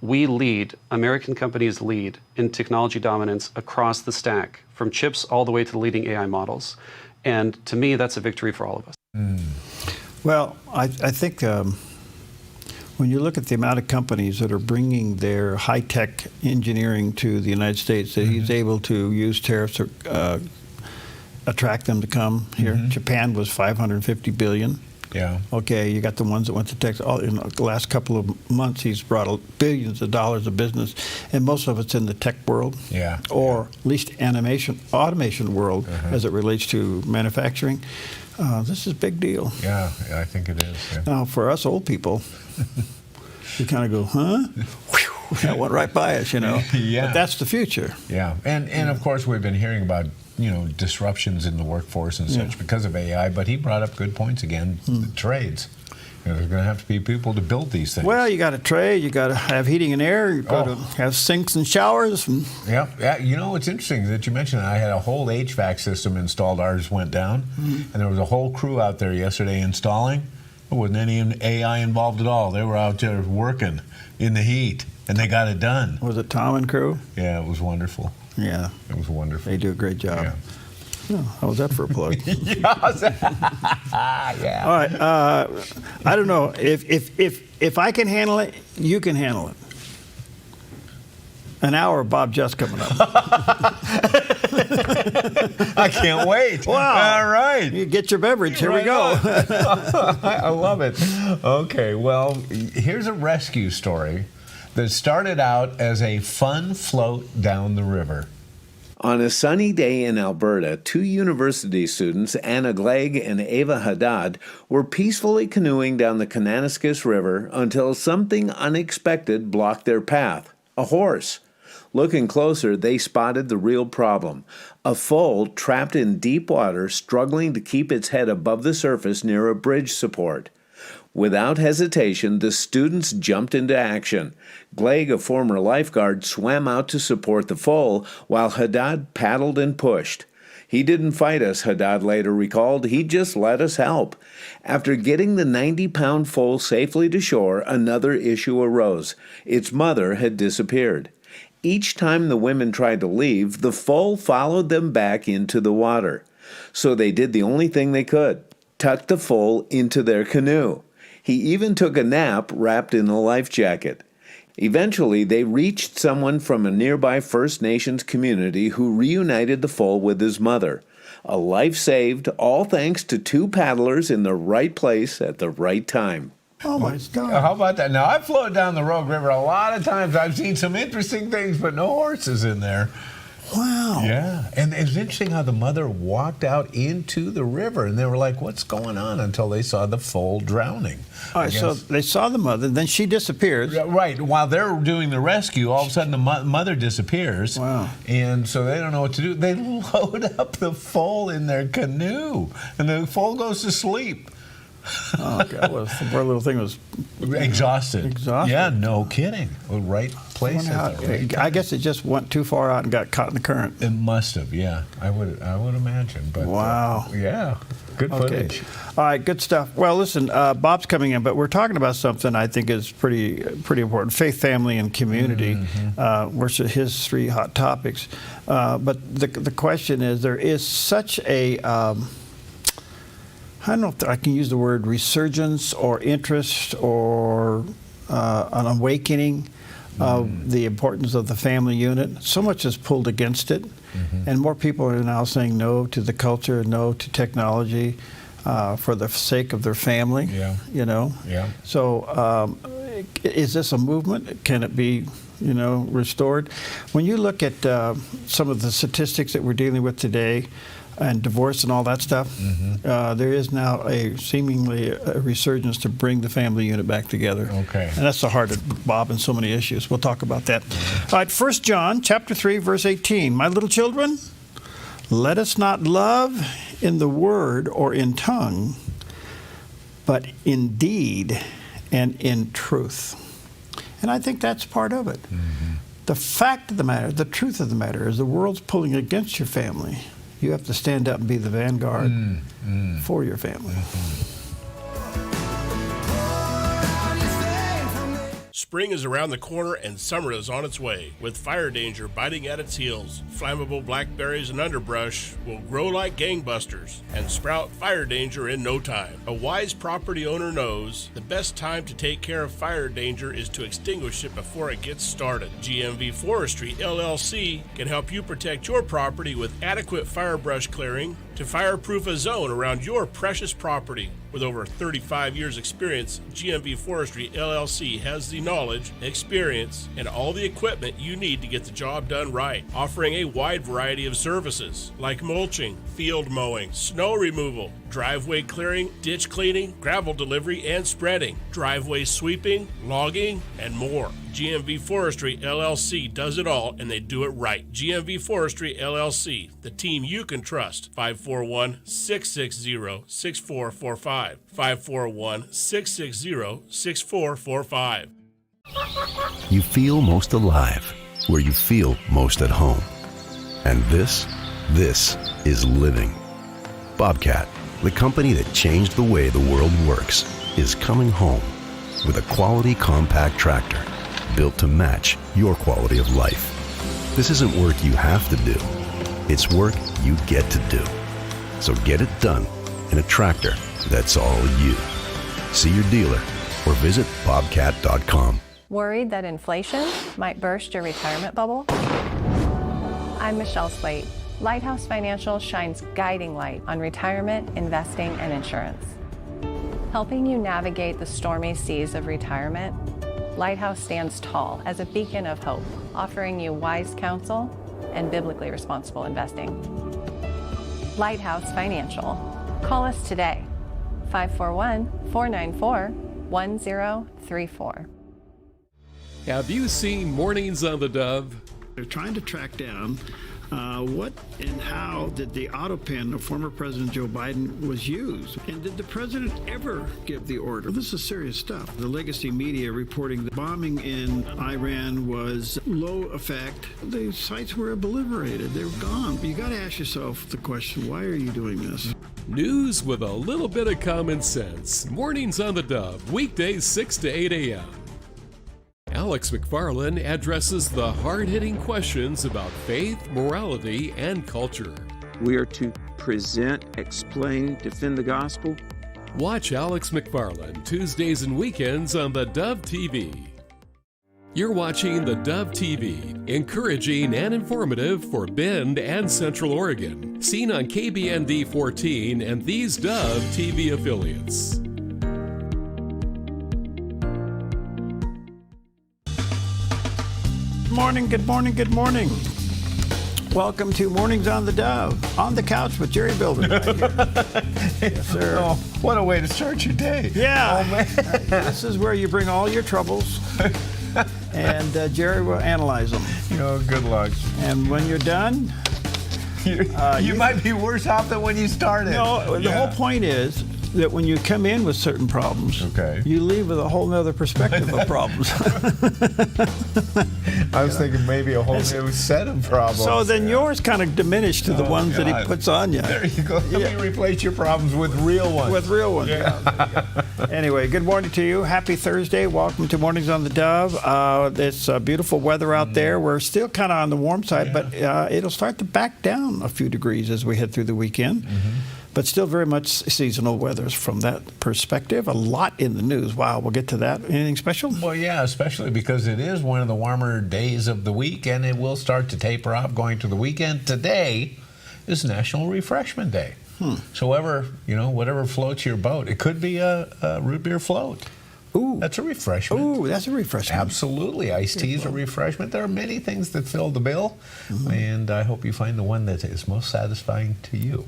we lead, American companies lead in technology dominance across the stack, from chips all the way to the leading AI models. And to me, that's a victory for all of us. Well, I think when you look at the amount of companies that are bringing their high-tech engineering to the United States, that he's able to use tariffs to attract them to come here. Japan was $550 billion. Yeah. Okay, you got the ones that went to Texas. In the last couple of months, he's brought billions of dollars of business, and most of it's in the tech world, or at least automation world, as it relates to manufacturing. This is a big deal. Yeah, I think it is. Yeah. Now, for us old people, we kind of go, huh? Whew, that went right by us, you know. Yeah. But that's the future. Yeah, and of course we've been hearing about disruptions in the workforce and such because of AI. But he brought up good points again. The trades. There's going to have to be people to build these things. Well, you got to trade. You got to have heating and air. You got to have sinks and showers. Yeah. It's interesting that you mentioned that. I had a whole HVAC system installed. Ours went down, and there was a whole crew out there yesterday installing. There wasn't any AI involved at all. They were out there working in the heat, and they got it done. Was it Tom and crew? Yeah, it was wonderful. Yeah. It was wonderful. They do a great job. Yeah. Oh, how was that for a plug? Yeah. All right. I don't know. If I can handle it, you can handle it. An hour of Bob Just coming up. I can't wait. Wow. All right. You get your beverage. Here we go. I love it. Okay, well, here's a rescue story that started out as a fun float down the river. On a sunny day in Alberta, two university students, Anna Glegg and Ava Haddad, were peacefully canoeing down the Kananaskis River until something unexpected blocked their path: a horse. Looking closer, they spotted the real problem: a foal trapped in deep water, struggling to keep its head above the surface near a bridge support. Without hesitation, the students jumped into action. Glegg, a former lifeguard, swam out to support the foal, while Haddad paddled and pushed. He didn't fight us, Haddad later recalled. He just let us help. After getting the 90-pound foal safely to shore, another issue arose. Its mother had disappeared. Each time the women tried to leave, the foal followed them back into the water. So they did the only thing they could: tuck the foal into their canoe. He even took a nap wrapped in a life jacket. Eventually, they reached someone from a nearby First Nations community who reunited the foal with his mother. A life saved, all thanks to two paddlers in the right place at the right time. Oh, my God. How about that? Now, I've floated down the Rogue River a lot of times. I've seen some interesting things, but no horses in there. Wow. Yeah. And it was interesting how the mother walked out into the river, and they were like, what's going on? Until they saw the foal drowning. All right, so they saw the mother, then she disappears. Right. While they're doing the rescue, all of a sudden the mother disappears. Wow. And so they don't know what to do. They load up the foal in their canoe, and the foal goes to sleep. Oh, God. Well, the poor little thing was exhausted. Yeah, no kidding. Right place. I guess it just went too far out and got caught in the current. It must have, yeah. I would imagine. But wow. Yeah. Good footage. All right, good stuff. Well, listen, Bob's coming in, but we're talking about something I think is pretty important: faith, family, and community. Which are his three hot topics. But the question is, there is such a I don't know if I can use the word resurgence or interest or an awakening of the importance of the family unit. So much is pulled against it, and more people are now saying no to the culture, no to technology for the sake of their family. You know. So, is this a movement? Can it be, restored? When you look at some of the statistics that we're dealing with today, and divorce and all that stuff, there is now seemingly a resurgence to bring the family unit back together. Okay. And that's the heart of Bob and so many issues. We'll talk about that. All right, 1 John chapter 3, verse 18. My little children, let us not love in the word or in tongue, but in deed and in truth. And I think that's part of it. The fact of the matter, the truth of the matter is the world's pulling against your family. You have to stand up and be the vanguard for your family. Spring is around the corner and summer is on its way. With fire danger biting at its heels, flammable blackberries and underbrush will grow like gangbusters and sprout fire danger in no time. A wise property owner knows the best time to take care of fire danger is to extinguish it before it gets started. GMV Forestry, LLC can help you protect your property with adequate fire brush clearing to fireproof a zone around your precious property. With over 35 years experience, GMV Forestry LLC has the knowledge, experience, and all the equipment you need to get the job done right, offering a wide variety of services like mulching, field mowing, snow removal, driveway clearing, ditch cleaning, gravel delivery and spreading, driveway sweeping, logging, and more. GMV Forestry LLC does it all, and they do it right. GMV Forestry LLC, the team you can trust. 541-660-6445. 541-660-6445. You feel most alive where you feel most at home. And this is living. Bobcat, the company that changed the way the world works, is coming home with a quality compact tractor built to match your quality of life. This isn't work you have to do. It's work you get to do. So get it done in a tractor that's all you. See your dealer or visit bobcat.com. Worried that inflation might burst your retirement bubble? I'm Michelle Slate. Lighthouse Financial shines guiding light on retirement, investing, and insurance. Helping you navigate the stormy seas of retirement, Lighthouse stands tall as a beacon of hope, offering you wise counsel and biblically responsible investing. Lighthouse Financial. Call us today, 541-494-1034. Have you seen Mornings on the Dove? They're trying to track down what and how did the auto pen of former President Joe Biden was used? And did the president ever give the order? This is serious stuff. The legacy media reporting the bombing in Iran was low effect. The sites were obliterated. They were gone. You got to ask yourself the question, why are you doing this? News with a little bit of common sense. Mornings on the Dove, weekdays 6 to 8 a.m. Alex McFarland addresses the hard-hitting questions about faith, morality, and culture. We are to present, explain, defend the gospel. Watch Alex McFarland Tuesdays and weekends on the Dove TV. You're watching the Dove TV, encouraging and informative for Bend and Central Oregon. Seen on KBND 14 and these Dove TV affiliates. Good morning. Welcome to Mornings on the Dove, on the couch with Jerry Bilden. Right here. Yes, sir. Oh, what a way to start your day. Yeah. Oh, man. This is where you bring all your troubles, and Jerry will analyze them. Good luck. And when you're done, you might be worse off than when you started. No, the whole point is that when you come in with certain problems, you leave with a whole nother perspective of problems. I was thinking maybe a whole new set of problems. So then yours kind of diminished to the ones that he puts on you. There you go. Let me replace your problems with real ones. With real ones. Yeah. Anyway, good morning to you. Happy Thursday. Welcome to Mornings on the Dove. It's beautiful weather out there. We're still kind of on the warm side, but it'll start to back down a few degrees as we head through the weekend. but still very much seasonal weather from that perspective. A lot in the news. Wow, we'll get to that. Anything special? Well, yeah, especially because it is one of the warmer days of the week, and it will start to taper off going to the weekend. Today is National Refreshment Day. So whatever floats your boat. It could be a root beer float. Ooh. That's a refreshment. Ooh, that's a refreshment. Absolutely. Iced tea is a refreshment. There are many things that fill the bill, and I hope you find the one that is most satisfying to you.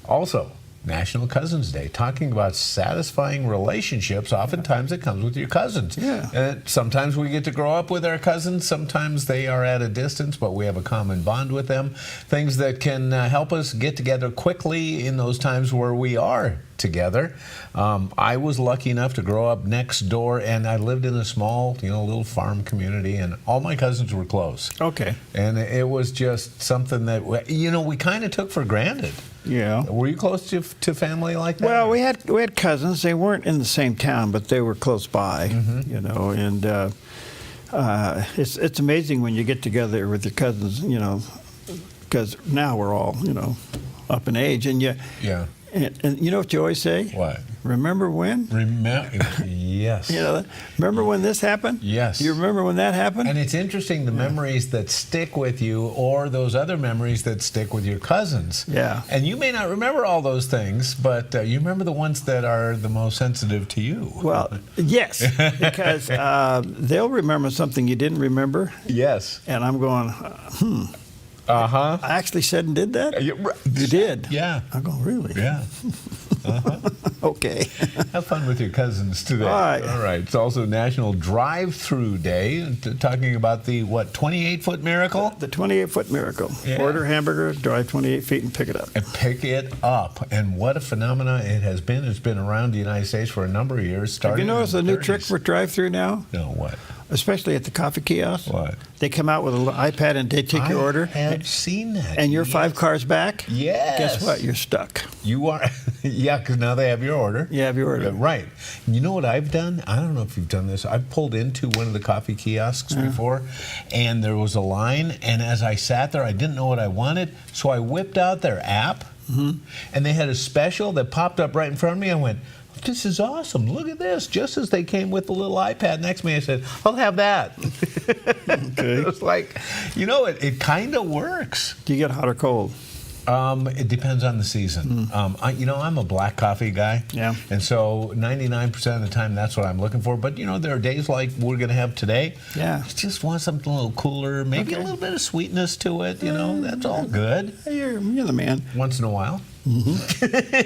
Also, National Cousins Day, talking about satisfying relationships. Oftentimes it comes with your cousins. Yeah. Sometimes we get to grow up with our cousins. Sometimes they are at a distance, but we have a common bond with them. Things that can help us get together quickly in those times where we are together. I was lucky enough to grow up next door, and I lived in a small, little farm community, and all my cousins were close. Okay. And it was just something that, we kind of took for granted. Yeah. Were you close to family like that? Well, we had cousins. They weren't in the same town, but they were close by. And it's amazing when you get together with your cousins. Because now we're all up in age, and yeah. And you know what you always say? What? Remember when? Yes. Remember when this happened? Yes. Do you remember when that happened? And it's interesting, the memories that stick with you, or those other memories that stick with your cousins. Yeah. And you may not remember all those things, but you remember the ones that are the most sensitive to you. Well, yes, because they'll remember something you didn't remember. Yes. And I'm going, I actually said and did that? You did? Yeah. I'm going, really? Yeah. Okay. Have fun with your cousins today. All right. All right. It's also National Drive-Through Day, talking about the, 28-foot miracle? The 28-foot miracle. Yeah. Order hamburger, drive 28 feet, and pick it up. And pick it up. And what a phenomenon it has been. It's been around the United States for a number of years. Have you noticed a new trick for drive-through now? No, what? Especially at the coffee kiosk. What? They come out with an iPad and they take your order. I have seen that. And you're 5 cars back. Yes. Guess what? You're stuck. You are. Yeah, because now they have your order. You have your order. Right. You know what I've done? I don't know if you've done this. I've pulled into one of the coffee kiosks before, and there was a line, and as I sat there, I didn't know what I wanted, so I whipped out their app, and they had a special that popped up right in front of me. I went, this is awesome. Look at this. Just as they came with the little iPad next to me, I said, I'll have that. Okay. It was like, it kind of works. Do you get hot or cold? It depends on the season. I'm a black coffee guy. Yeah. And so 99% of the time, that's what I'm looking for. But, there are days like we're going to have today. Yeah. You just want something a little cooler, maybe a little bit of sweetness to it. That's all good. You're the man. Once in a while.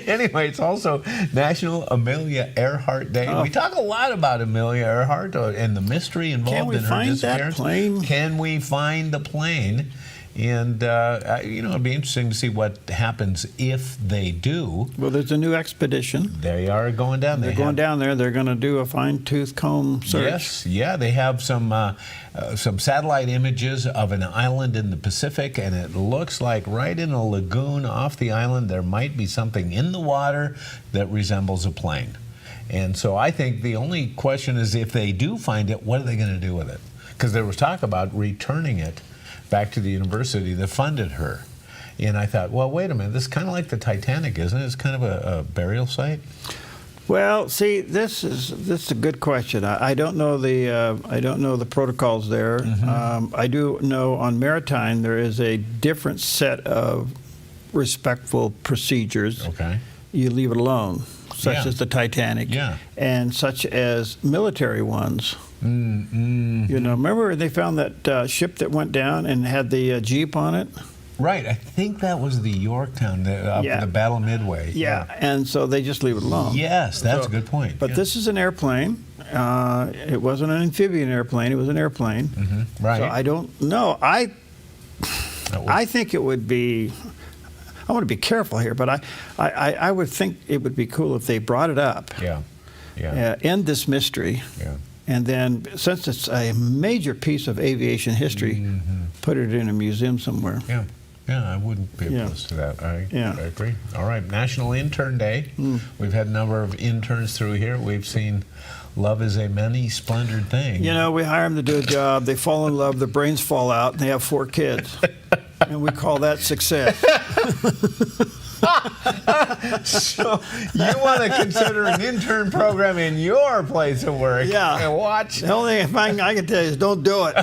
Anyway, it's also National Amelia Earhart Day. We talk a lot about Amelia Earhart and the mystery involved in her disappearance. Can we find the plane? And, it'd be interesting to see what happens if they do. Well, there's a new expedition. They are going down there. They're going down there. They're going to do a fine-tooth comb search. Yes, yeah. They have some satellite images of an island in the Pacific, and it looks like right in a lagoon off the island, there might be something in the water that resembles a plane. And so I think the only question is, if they do find it, what are they going to do with it? Because there was talk about returning it back to the university that funded her. And I thought, well, wait a minute, this is kind of like the Titanic, isn't it? It's kind of a burial site. Well, see, this is a good question. I don't know the protocols there. I do know on maritime there is a different set of respectful procedures. Okay. You leave it alone, such as the Titanic, and such as military ones. Remember they found that ship that went down and had the Jeep on it? Right. I think that was the Yorktown, the Battle of Midway. Yeah, and so they just leave it alone. Yes, that's a good point. But this is an airplane. It wasn't an amphibian airplane. It was an airplane. Right. So I don't know. I think it would be... I want to be careful here, but I would think it would be cool if they brought it up. End this mystery. Yeah. And then, since it's a major piece of aviation history, put it in a museum somewhere. Yeah, I wouldn't be opposed to that. I agree. All right, National Intern Day. We've had a number of interns through here. We've seen love is a many splendored thing. We hire them to do a job. They fall in love, their brains fall out, and they have 4 kids. And we call that success. So you want to consider an intern program in your place of work? Yeah. And watch. The only thing I can tell you is don't do it.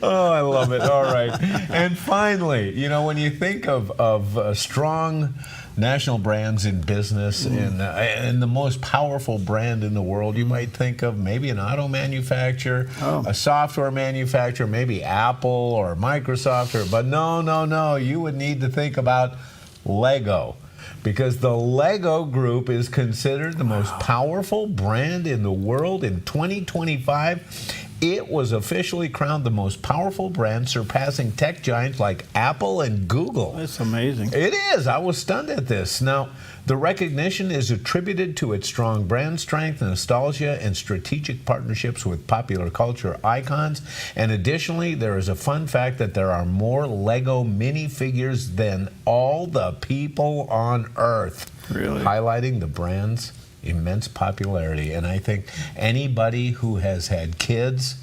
Oh, I love it. All right. And finally, when you think of strong national brands in business and the most powerful brand in the world, you might think of maybe an auto manufacturer, a software manufacturer, maybe Apple or Microsoft, but no, you would need to think about Lego. Because the Lego Group is considered the most powerful brand in the world in 2025. It was officially crowned the most powerful brand, surpassing tech giants like Apple and Google. That's amazing. It is. I was stunned at this. Now, the recognition is attributed to its strong brand strength, nostalgia, and strategic partnerships with popular culture icons. And additionally, there is a fun fact that there are more Lego minifigures than all the people on Earth. Really? Highlighting the brand's immense popularity. And I think anybody who has had kids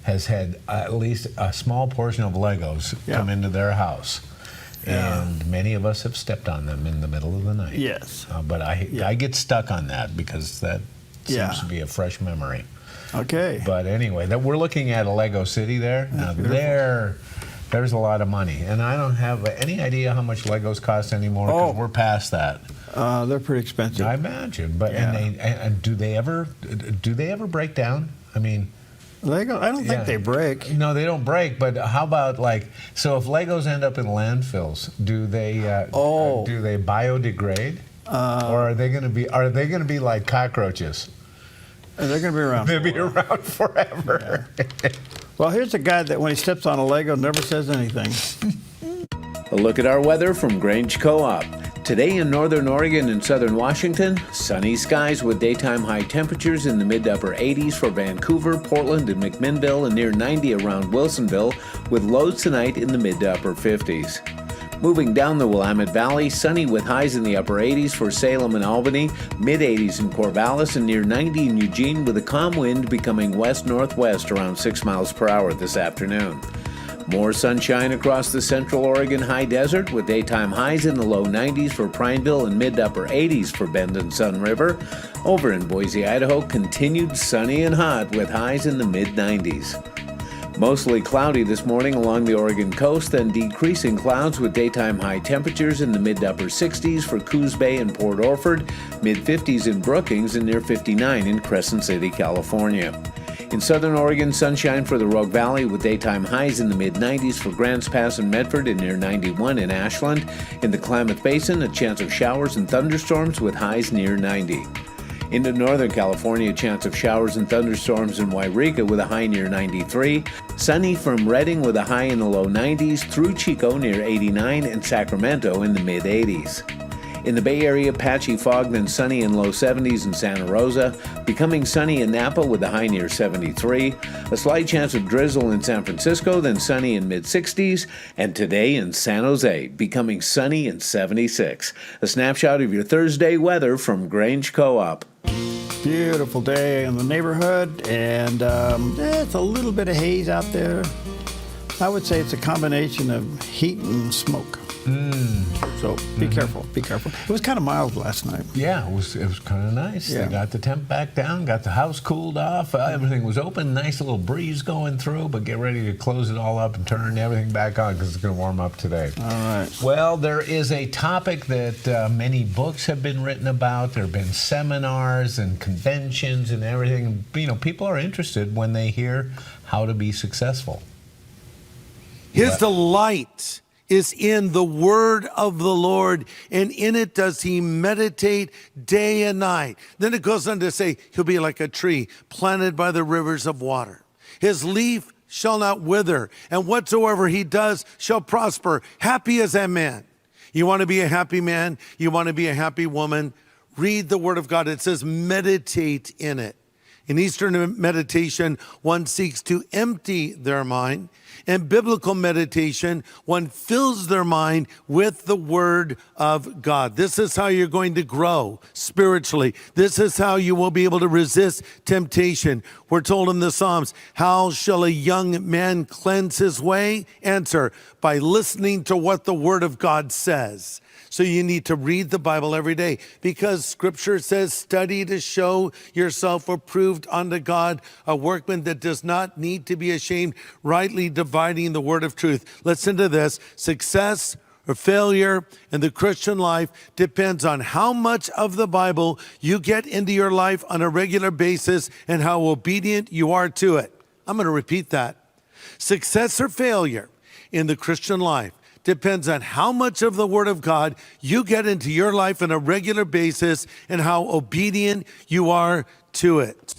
has had at least a small portion of Legos come into their house. And many of us have stepped on them in the middle of the night. Yes. But I get stuck on that because that seems to be a fresh memory. Okay. But anyway, we're looking at a Lego City there. Now there's a lot of money. And I don't have any idea how much Legos cost anymore because we're past that. They're pretty expensive. I imagine. But and do they ever break down? I mean, Lego? I don't think they break. No, they don't break. But how about so if Legos end up in landfills, do they biodegrade, or are they going to be like cockroaches? They're going to be around. They'll be around forever. Yeah. Well, here's a guy that when he steps on a Lego never says anything. A look at our weather from Grange Co-op. Today in northern Oregon and southern Washington, sunny skies with daytime high temperatures in the mid to upper 80s for Vancouver, Portland, and McMinnville, and near 90 around Wilsonville, with lows tonight in the mid to upper 50s. Moving down the Willamette Valley, sunny with highs in the upper 80s for Salem and Albany, mid 80s in Corvallis, and near 90 in Eugene, with a calm wind becoming west-northwest around 6 miles per hour this afternoon. More sunshine across the central Oregon high desert with daytime highs in the low 90s for Prineville and mid to upper 80s for Bend and Sun River. Over in Boise, Idaho, continued sunny and hot with highs in the mid 90s. Mostly cloudy this morning along the Oregon coast, then decreasing clouds with daytime high temperatures in the mid to upper 60s for Coos Bay and Port Orford, mid 50s in Brookings, and near 59 in Crescent City, California. In southern Oregon, sunshine for the Rogue Valley with daytime highs in the mid-90s for Grants Pass and Medford and near 91 in Ashland. In the Klamath Basin, a chance of showers and thunderstorms with highs near 90. Into northern California, a chance of showers and thunderstorms in Wairika with a high near 93. Sunny from Redding with a high in the low 90s through Chico near 89 and Sacramento in the mid-80s. In the Bay Area, patchy fog, then sunny in low 70s in Santa Rosa, becoming sunny in Napa with a high near 73, a slight chance of drizzle in San Francisco, then sunny in mid-60s, and today in San Jose, becoming sunny in 76. A snapshot of your Thursday weather from Grange Co-op. Beautiful day in the neighborhood, and it's a little bit of haze out there. I would say it's a combination of heat and smoke. So be careful, be careful. It was kind of mild last night. Yeah, it was kind of nice. Yeah. They got the temp back down, got the house cooled off, everything was open, nice little breeze going through, but get ready to close it all up and turn everything back on because it's going to warm up today. All right. Well, there is a topic that many books have been written about. There have been seminars and conventions and everything. People are interested when they hear how to be successful. His delight is in the word of the Lord, and in it does he meditate day and night. Then it goes on to say, he'll be like a tree planted by the rivers of water. His leaf shall not wither, and whatsoever he does shall prosper. Happy is that man. You want to be a happy man? You want to be a happy woman? Read the word of God. It says meditate in it. In Eastern meditation, one seeks to empty their mind. In biblical meditation, one fills their mind with the Word of God. This is how you're going to grow spiritually. This is how you will be able to resist temptation. We're told in the Psalms, how shall a young man cleanse his way? Answer, by listening to what the Word of God says. So you need to read the Bible every day because Scripture says, study to show yourself approved unto God, a workman that does not need to be ashamed, rightly dividing the word of truth. Listen to this. Success or failure in the Christian life depends on how much of the Bible you get into your life on a regular basis and how obedient you are to it. I'm going to repeat that. Success or failure in the Christian life depends on how much of the Word of God you get into your life on a regular basis and how obedient you are to it.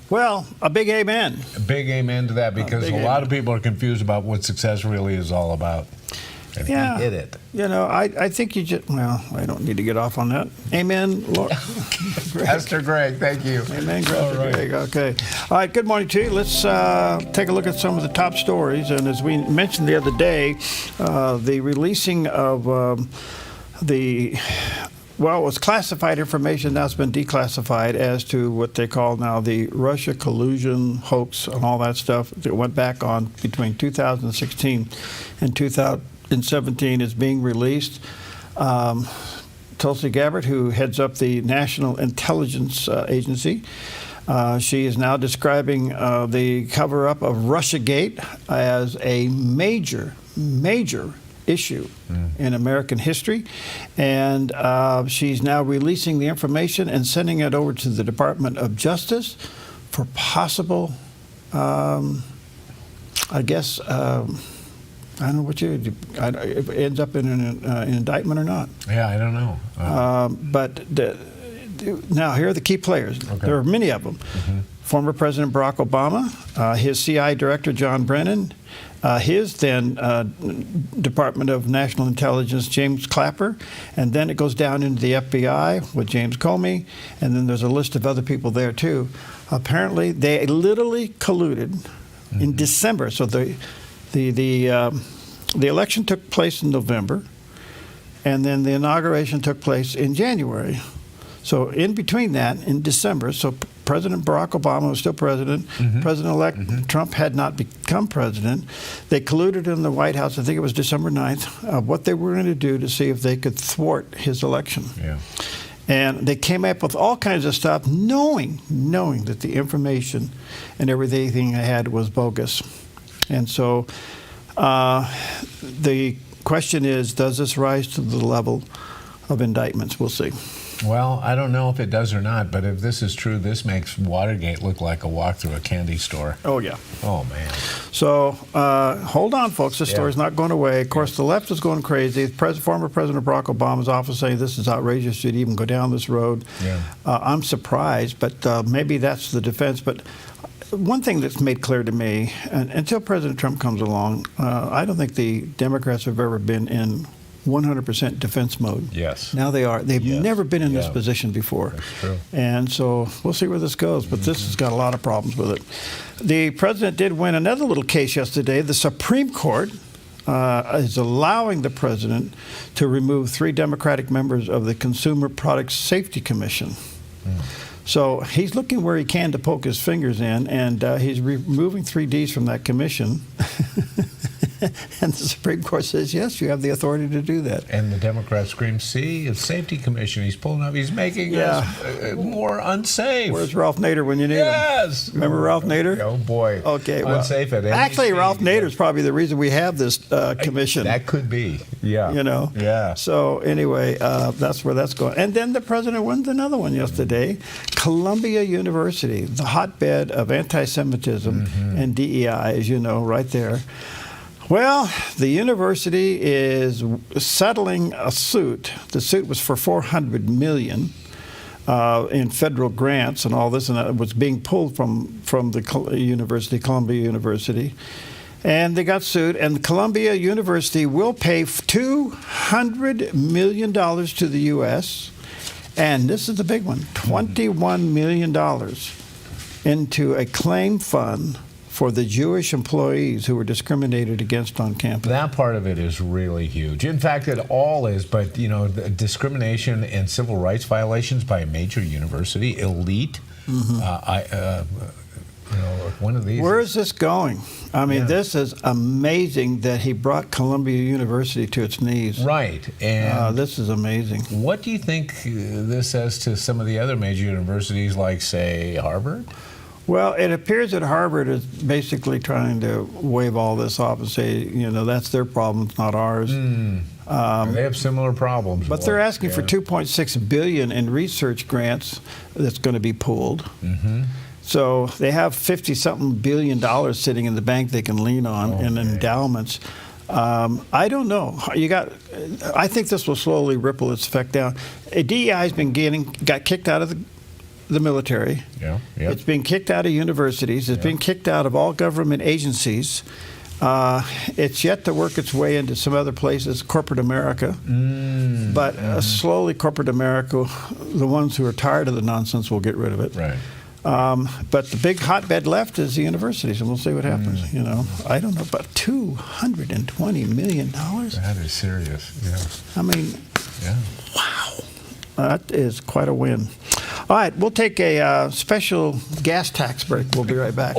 Well, a big amen. A big amen to that, because a lot of people are confused about what success really is all about. And he hit it. You know, I think you just, well, I don't need to get off on that. Amen, Lord. Pastor Greg, thank you. Amen, Greg. Okay. All right, good morning to you. Let's take a look at some of the top stories. And as we mentioned the other day, the releasing of it was classified information, now it's been declassified as to what they call now the Russia collusion hoax and all that stuff that went back on between 2016 and 2017 is being released. Tulsi Gabbard, who heads up the National Intelligence Agency, she is now describing the cover-up of Russiagate as a major issue in American history, and she's now releasing the information and sending it over to the Department of Justice for possible, I don't know what it ends up in an indictment or not. Yeah, I don't know. Now, here are the key players. Okay. There are many of them. Former President Barack Obama, his CI Director John Brennan, his then Department of National Intelligence James Clapper, and then it goes down into the FBI with James Comey, and then there's a list of other people there too. Apparently, they literally colluded in December. So the election took place in November, and then the inauguration took place in January. So in between that, in December, so President Barack Obama was still president. President-elect Trump had not become president. They colluded in the White House, I think it was December 9th, what they were going to do to see if they could thwart his election. Yeah. And they came up with all kinds of stuff, knowing that the information and everything they had was bogus. And so the question is, does this rise to the level of indictments? We'll see. Well, I don't know if it does or not, but if this is true, this makes Watergate look like a walk through a candy store. Oh, yeah. Oh, man. So hold on, folks. This story's not going away. Of course, the left is going crazy. Former President Barack Obama's office saying this is outrageous. You'd even go down this road. Yeah. I'm surprised, but maybe that's the defense. But one thing that's made clear to me, and until President Trump comes along, I don't think the Democrats have ever been in 100% defense mode. Yes. Now they are. They've never been in this position before. That's true. And so we'll see where this goes, but this has got a lot of problems with it. The president did win another little case yesterday. The Supreme Court is allowing the president to remove 3 Democratic members of the Consumer Product Safety Commission. So he's looking where he can to poke his fingers in, and he's removing 3 Ds from that commission. And the Supreme Court says, yes, you have the authority to do that. And the Democrats scream, see, it's Safety Commission. He's pulling up. He's making us more unsafe. Where's Ralph Nader when you need him? Yes. Remember Ralph Nader? Oh, boy. Okay. Well, unsafe at actually, Ralph Nader is probably the reason we have this commission. That could be. Yeah. You know? Yeah. So anyway, that's where that's going. And then the president wins another one yesterday. Columbia University, the hotbed of anti-Semitism and DEI, as you know, right there. Well, the university is settling a suit. The suit was for $400 million in federal grants and all this, and it was being pulled from the university, Columbia University. And they got sued, and Columbia University will pay $200 million to the U.S., and this is the big one, $21 million into a claim fund for the Jewish employees who were discriminated against on campus. That part of it is really huge. In fact, it all is, but you know, the discrimination and civil rights violations by a major university, elite. You know, one of these. Where is this going? I mean, this is amazing that he brought Columbia University to its knees. Right, and this is amazing. What do you think this says to some of the other major universities, like, say, Harvard? Well, it appears that Harvard is basically trying to wave all this off and say, you know, that's their problem, it's not ours. They have similar problems. But they're asking for $2.6 billion in research grants that's going to be pulled. So they have $50-something billion sitting in the bank they can lean on in endowments. I don't know. I think this will slowly ripple its effect down. DEI has got kicked out of the military. It's being kicked out of universities. It's being kicked out of all government agencies. It's yet to work its way into some other places, corporate America. But slowly, corporate America, the ones who are tired of the nonsense, will get rid of it. Right. But the big hotbed left is the universities, and we'll see what happens. You know, I don't know, about $220 million. That is serious. Yeah. I mean, wow, that is quite a win. All right, we'll take a special gas tax break. We'll be right back.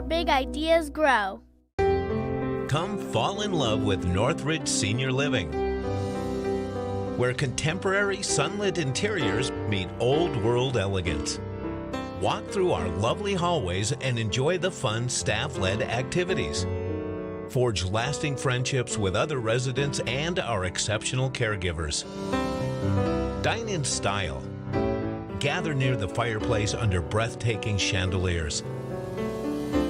Big ideas grow. Come fall in love with Northridge Senior Living, where contemporary sunlit interiors meet old world elegance. Walk through our lovely hallways and enjoy the fun staff-led activities. Forge lasting friendships with other residents and our exceptional caregivers. Dine in style. Gather near the fireplace under breathtaking chandeliers.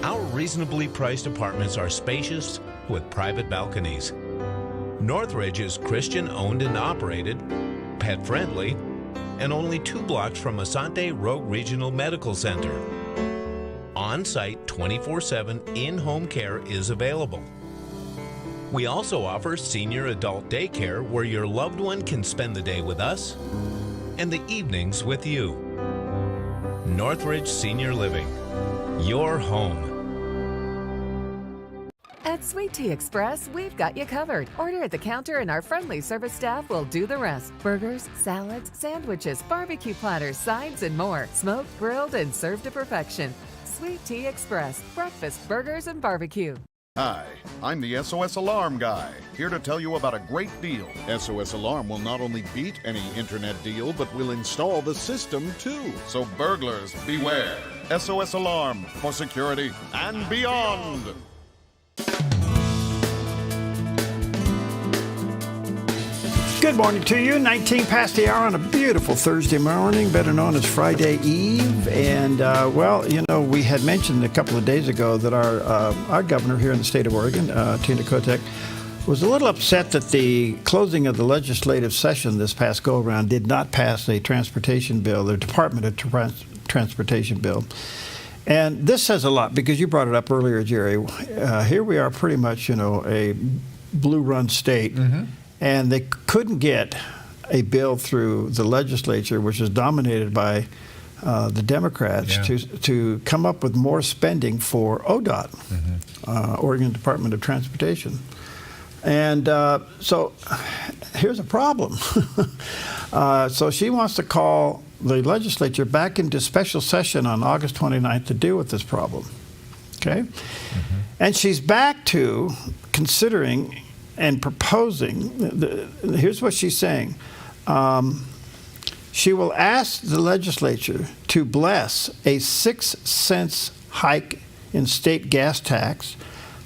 Our reasonably priced apartments are spacious with private balconies. Northridge is Christian-owned and operated, pet-friendly, and only 2 blocks from Asante Rogue Regional Medical Center. On-site 24/7 in-home care is available. We also offer senior adult daycare where your loved one can spend the day with us and the evenings with you. Northridge Senior Living, your home. At Sweet Tea Express, we've got you covered. Order at the counter and our friendly service staff will do the rest. Burgers, salads, sandwiches, barbecue platters, sides, and more. Smoked, grilled, and served to perfection. Sweet Tea Express, breakfast, burgers, and barbecue. Hi, I'm the SOS Alarm guy, here to tell you about a great deal. SOS Alarm will not only beat any internet deal, but will install the system too. So burglars, beware. SOS Alarm for security and beyond. Good morning to you. 19 past the hour on a beautiful Thursday morning, better known as Friday Eve. And, well, you know, we had mentioned a couple of days ago that our governor here in the state of Oregon, Tina Kotek, was a little upset that the closing of the legislative session this past go-around did not pass a transportation bill, the Department of Transportation bill. And this says a lot because you brought it up earlier, Jerry. Here we are pretty much, you know, a blue-run state. And they couldn't get a bill through the legislature, which is dominated by the Democrats, to come up with more spending for ODOT, Oregon Department of Transportation. And so here's a problem. So she wants to call the legislature back into special session on August 29th to deal with this problem. Okay? And she's back to considering and proposing, here's what she's saying. She will ask the legislature to bless a 6 cents hike in state gas tax,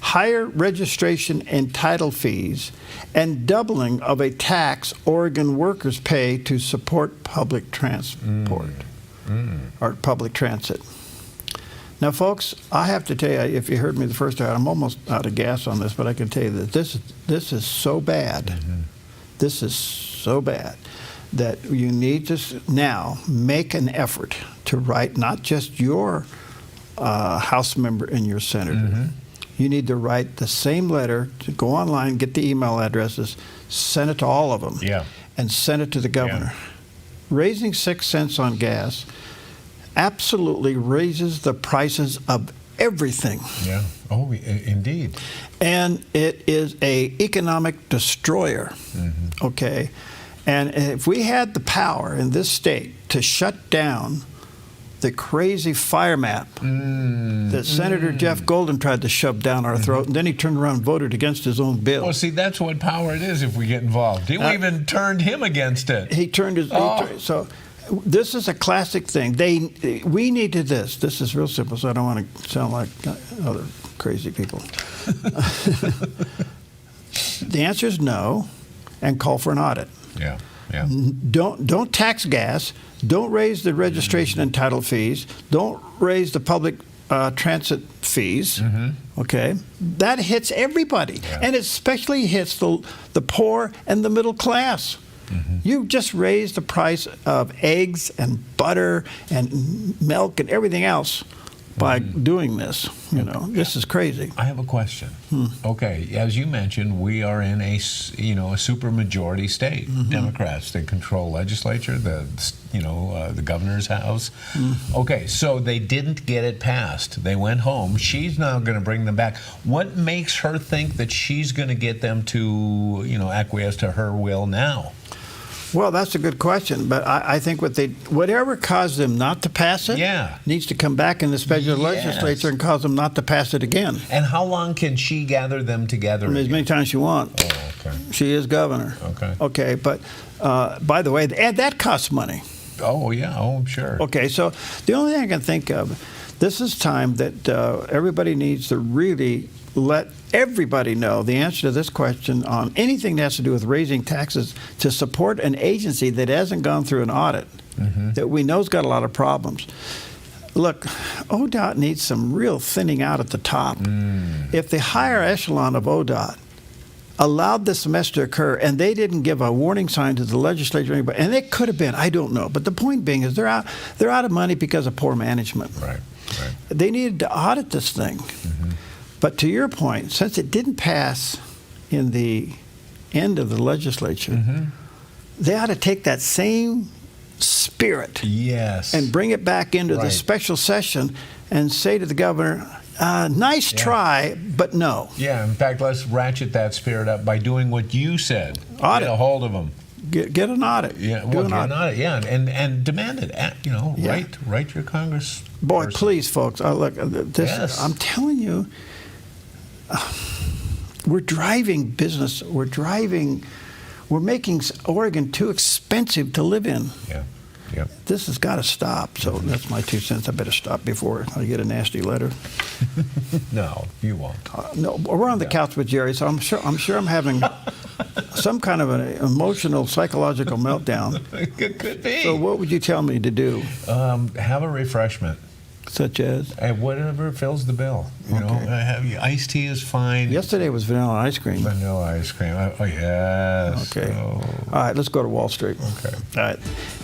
higher registration and title fees, and doubling of a tax Oregon workers pay to support public transport or public transit. Now, folks, I have to tell you, if you heard me the first time, I'm almost out of gas on this, but I can tell you that this is so bad. This is so bad that you need to now make an effort to write not just your House member and your senator. You need to write the same letter, to go online, get the email addresses, send it to all of them, and send it to the governor. Raising 6 cents on gas absolutely raises the prices of everything. Yeah. Oh, indeed. And it is a economic destroyer. Okay. And if we had the power in this state to shut down the crazy fire map that Senator Jeff Golden tried to shove down our throat, and then he turned around and voted against his own bill. Well, see, that's what power it is if we get involved. He even turned him against it. He turned his... So this is a classic thing. We needed this. This is real simple, so I don't want to sound like other crazy people. The answer is no, and call for an audit. Yeah. Don't tax gas. Don't raise the registration and title fees. Don't raise the public transit fees. Okay, that hits everybody, and it especially hits the poor and the middle class. You just raised the price of eggs and butter and milk and everything else by doing this. You know, this is crazy. I have a question. Okay, as you mentioned, we are in a super majority state. Democrats, they control legislature, the governor's house. Okay, so they didn't get it passed. They went home. She's now going to bring them back. What makes her think that she's going to get them to acquiesce to her will now? Well, that's a good question, but I think whatever caused them not to pass it needs to come back in the special legislature and cause them not to pass it again. And how long can she gather them together? As many times as she wants. Oh, okay. She is governor. Okay, but by the way, and that costs money. Oh, yeah. Oh, I'm sure. Okay, so the only thing I can think of, this is time that everybody needs to really let everybody know the answer to this question on anything that has to do with raising taxes to support an agency that hasn't gone through an audit, that we know's got a lot of problems. Look, ODOT needs some real thinning out at the top. If the higher echelon of ODOT allowed this mess to occur and they didn't give a warning sign to the legislature or anybody, and it could have been, I don't know, but the point being is they're out of money because of poor management. Right. They needed to audit this thing. But to your point, since it didn't pass in the end of the legislature, they ought to take that same spirit and bring it back into the special session and say to the governor, nice try, but no. Yeah, in fact, let's ratchet that spirit up by doing what you said. Audit. Get a hold of them. Get an audit. Yeah, well, get an audit, and demand it. Write your Congress. Boy, please, folks. Look, this. I'm telling you, we're driving business. We're making Oregon too expensive to live in. This has got to stop. So that's my 2 cents. I better stop before I get a nasty letter. No, you won't. No, we're on the couch with Jerry, so I'm sure I'm having some kind of an emotional, psychological meltdown. It could be. So what would you tell me to do? Have a refreshment. Such as? Whatever fills the bill. You know, iced tea is fine. Yesterday was vanilla ice cream. Vanilla ice cream. Oh, yes. Okay. Oh. All right, let's go to Wall Street. Okay. All right.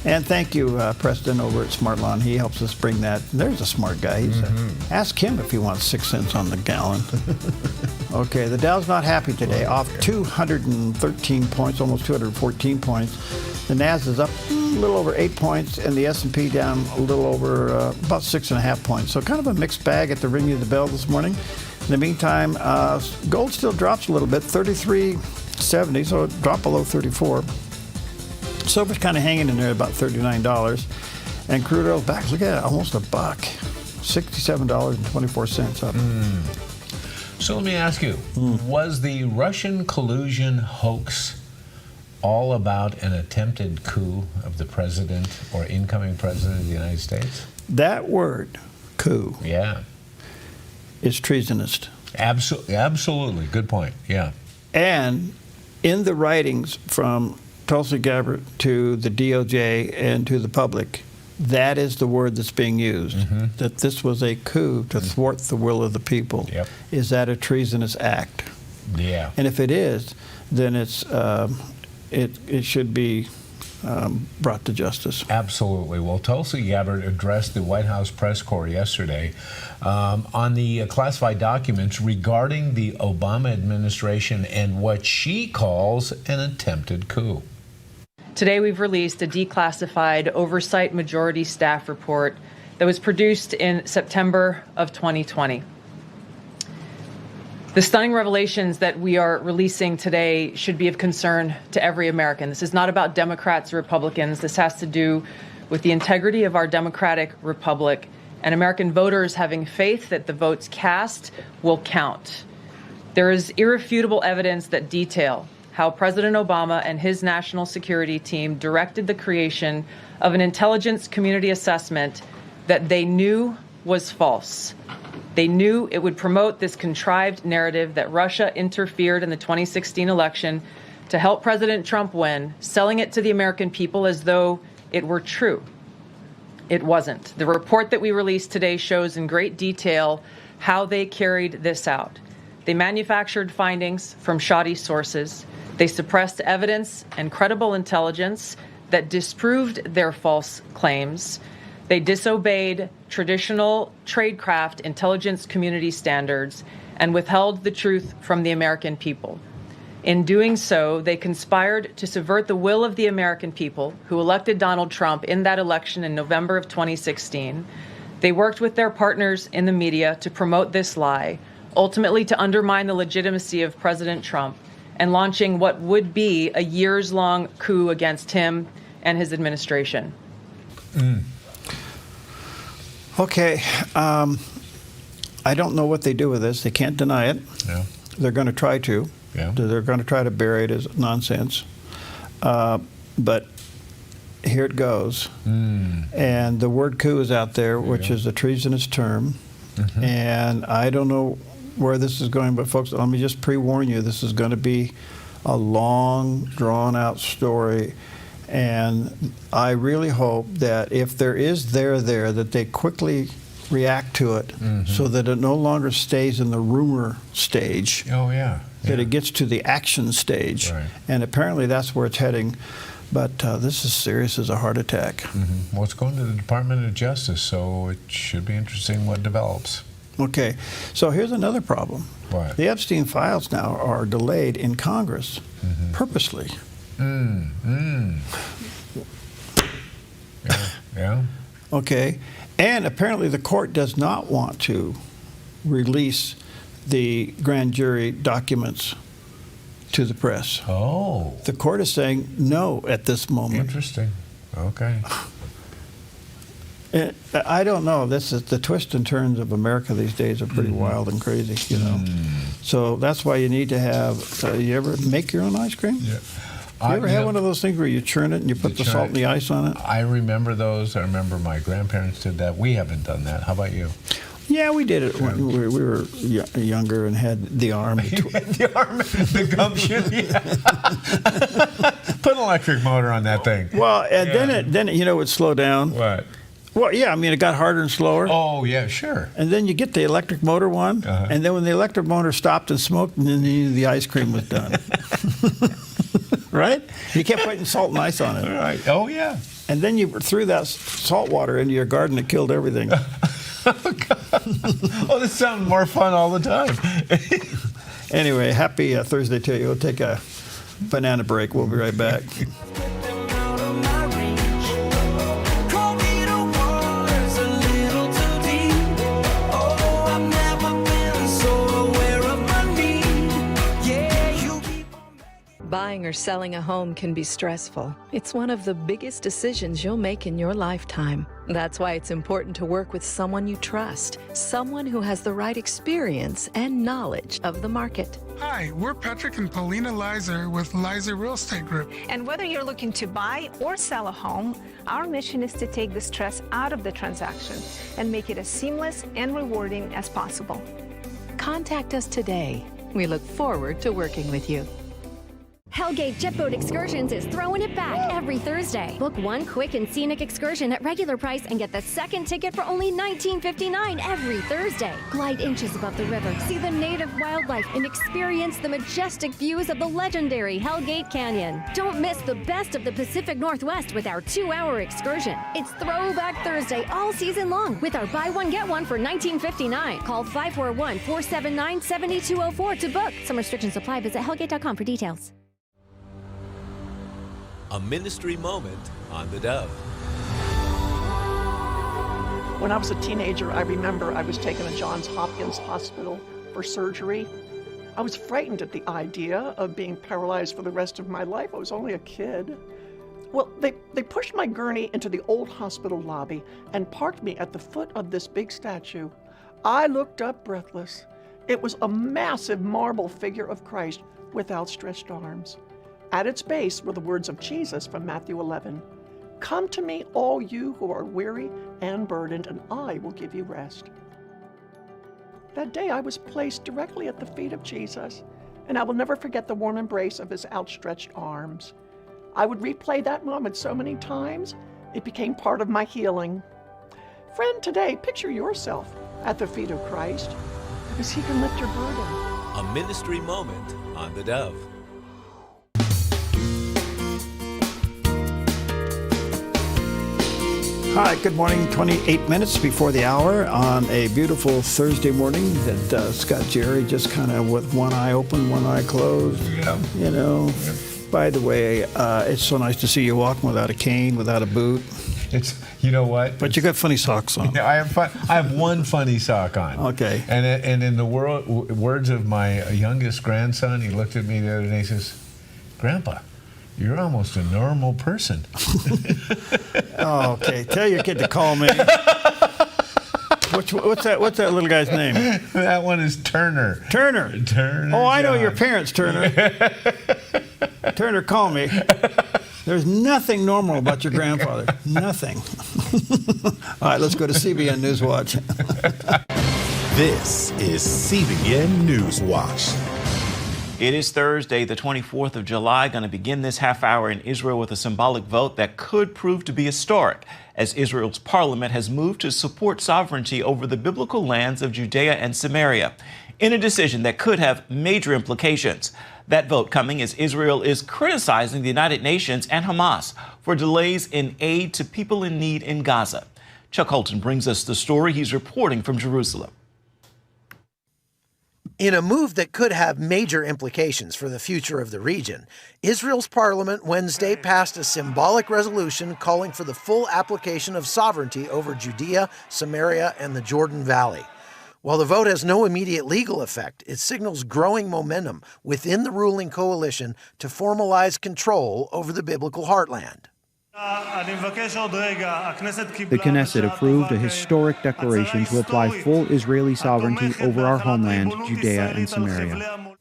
And thank you, Preston, over at Smart Lawn. He helps us bring that. There's a smart guy. He's ask him if he wants 6 cents on the gallon. Okay, the Dow's not happy today. Off 213 points, almost 214 points. The Nasdaq is up a little over 8 points, and the S&P down a little over about 6.5 points. So kind of a mixed bag at the ringing of the bell this morning. In the meantime, gold still drops a little bit, 33.70, so it dropped below 34. Silver's kind of hanging in there at about $39, and crude oil's back. Look at it, almost $1, $67.24 up. So let me ask you: was the Russian collusion hoax all about an attempted coup of the president or incoming president of the United States? That word, coup. Yeah. is treasonous. Absolutely. Good point. Yeah. And in the writings from Tulsi Gabbard to the DOJ and to the public, that is the word that's being used, that this was a coup to thwart the will of the people. Yep. Is that a treasonous act? Yeah. And if it is, then it should be brought to justice. Absolutely. Well, Tulsi Gabbard addressed the White House press corps yesterday on the classified documents regarding the Obama administration and what she calls an attempted coup. Today we've released a declassified oversight majority staff report that was produced in September of 2020. The stunning revelations that we are releasing today should be of concern to every American. This is not about Democrats or Republicans. This has to do with the integrity of our democratic republic and American voters having faith that the votes cast will count. There is irrefutable evidence that detail how President Obama and his national security team directed the creation of an intelligence community assessment that they knew was false. They knew it would promote this contrived narrative that Russia interfered in the 2016 election to help President Trump win, selling it to the American people as though it were true. It wasn't. The report that we released today shows in great detail how they carried this out. They manufactured findings from shoddy sources. They suppressed evidence and credible intelligence that disproved their false claims. They disobeyed traditional tradecraft intelligence community standards and withheld the truth from the American people. In doing so, they conspired to subvert the will of the American people who elected Donald Trump in that election in November of 2016. They worked with their partners in the media to promote this lie, ultimately to undermine the legitimacy of President Trump and launching what would be a years-long coup against him and his administration. Okay, I don't know what they do with this. They can't deny it. Yeah. They're going to try to. Yeah. They're going to try to bury it as nonsense. But here it goes. And the word coup is out there, which is a treasonous term. And I don't know where this is going, but folks, let me just pre-warn you, this is going to be a long, drawn-out story. And I really hope that if there is there, that they quickly react to it so that it no longer stays in the rumor stage. Oh, yeah. That it gets to the action stage. Right. And apparently that's where it's heading. But this is serious as a heart attack. Well, it's going to the Department of Justice, so it should be interesting what develops. Okay, so here's another problem. What? The Epstein files now are delayed in Congress purposely. Yeah. Okay, and apparently the court does not want to release the grand jury documents to the press. Oh. The court is saying no at this moment. Interesting. Okay. I don't know. This is the twists and turns of America these days are pretty wild and crazy, you know. So that's why you need to have. You ever make your own ice cream? Yeah. You ever have one of those things where you churn it and you put the salt and the ice on it? I remember those. I remember my grandparents did that. We haven't done that. How about you? Yeah, we did it when we were younger and had the arm. The arm, the gumption. Yeah. Put an electric motor on that thing. Well, and then it would slow down. What? Well, yeah, I mean, it got harder and slower. Oh, yeah, sure. And then you get the electric motor one, and then when the electric motor stopped and smoked, and then the ice cream was done. Right? You kept putting salt and ice on it. Right. Oh, yeah. And then you threw that salt water into your garden and killed everything. Oh, this sounds more fun all the time. Anyway, happy Thursday to you. We'll take a banana break. We'll be right back. Buying or selling a home can be stressful. It's one of the biggest decisions you'll make in your lifetime. That's why it's important to work with someone you trust, someone who has the right experience and knowledge of the market. Hi, we're Patrick and Paulina Leiser with Leiser Real Estate Group. And whether you're looking to buy or sell a home, our mission is to take the stress out of the transaction and make it as seamless and rewarding as possible. Contact us today. We look forward to working with you. Hellgate Jetboat Excursions is throwing it back every Thursday. Book one quick and scenic excursion at regular price and get the second ticket for only $19.59 every Thursday. Glide inches above the river, see the native wildlife, and experience the majestic views of the legendary Hellgate Canyon. Don't miss the best of the Pacific Northwest with our 2-hour excursion. It's Throwback Thursday all season long with our buy one, get one for $19.59. Call 541-479-7204 to book. Some restrictions apply. Visit hellgate.com for details. A ministry moment on the Dove. When I was a teenager, I remember I was taken to Johns Hopkins Hospital for surgery. I was frightened at the idea of being paralyzed for the rest of my life. I was only a kid. Well, they pushed my gurney into the old hospital lobby and parked me at the foot of this big statue. I looked up breathless. It was a massive marble figure of Christ with outstretched arms. At its base were the words of Jesus from Matthew 11. Come to me, all you who are weary and burdened, and I will give you rest. That day I was placed directly at the feet of Jesus, and I will never forget the warm embrace of his outstretched arms. I would replay that moment so many times, it became part of my healing. Friend, today, picture yourself at the feet of Christ, because he can lift your burden. A ministry moment on the Dove. Hi, good morning. 28 minutes before the hour on a beautiful Thursday morning that Scott Jerry just kind of with one eye open, one eye closed. Yeah. You know. Yeah. By the way, it's so nice to see you walking without a cane, without a boot. It's, you know what? But you got funny socks on. Yeah, I have one funny sock on. Okay. And in the words of my youngest grandson, he looked at me the other day and he says, Grandpa, you're almost a normal person. Oh, okay. Tell your kid to call me. What's that little guy's name? That one is Turner. Turner. Oh, I know your parents, Turner. Turner, call me. There's nothing normal about your grandfather. Nothing. All right, let's go to CBN News Watch. This is CBN News Watch. It is Thursday, the 24th of July, going to begin this half hour in Israel with a symbolic vote that could prove to be historic, as Israel's parliament has moved to support sovereignty over the biblical lands of Judea and Samaria, in a decision that could have major implications. That vote coming as Israel is criticizing the United Nations and Hamas for delays in aid to people in need in Gaza. Chuck Holton brings us the story. He's reporting from Jerusalem. In a move that could have major implications for the future of the region, Israel's parliament Wednesday passed a symbolic resolution calling for the full application of sovereignty over Judea, Samaria, and the Jordan Valley. While the vote has no immediate legal effect, it signals growing momentum within the ruling coalition to formalize control over the biblical heartland. The Knesset approved a historic declaration to apply full Israeli sovereignty over our homeland, Judea and Samaria.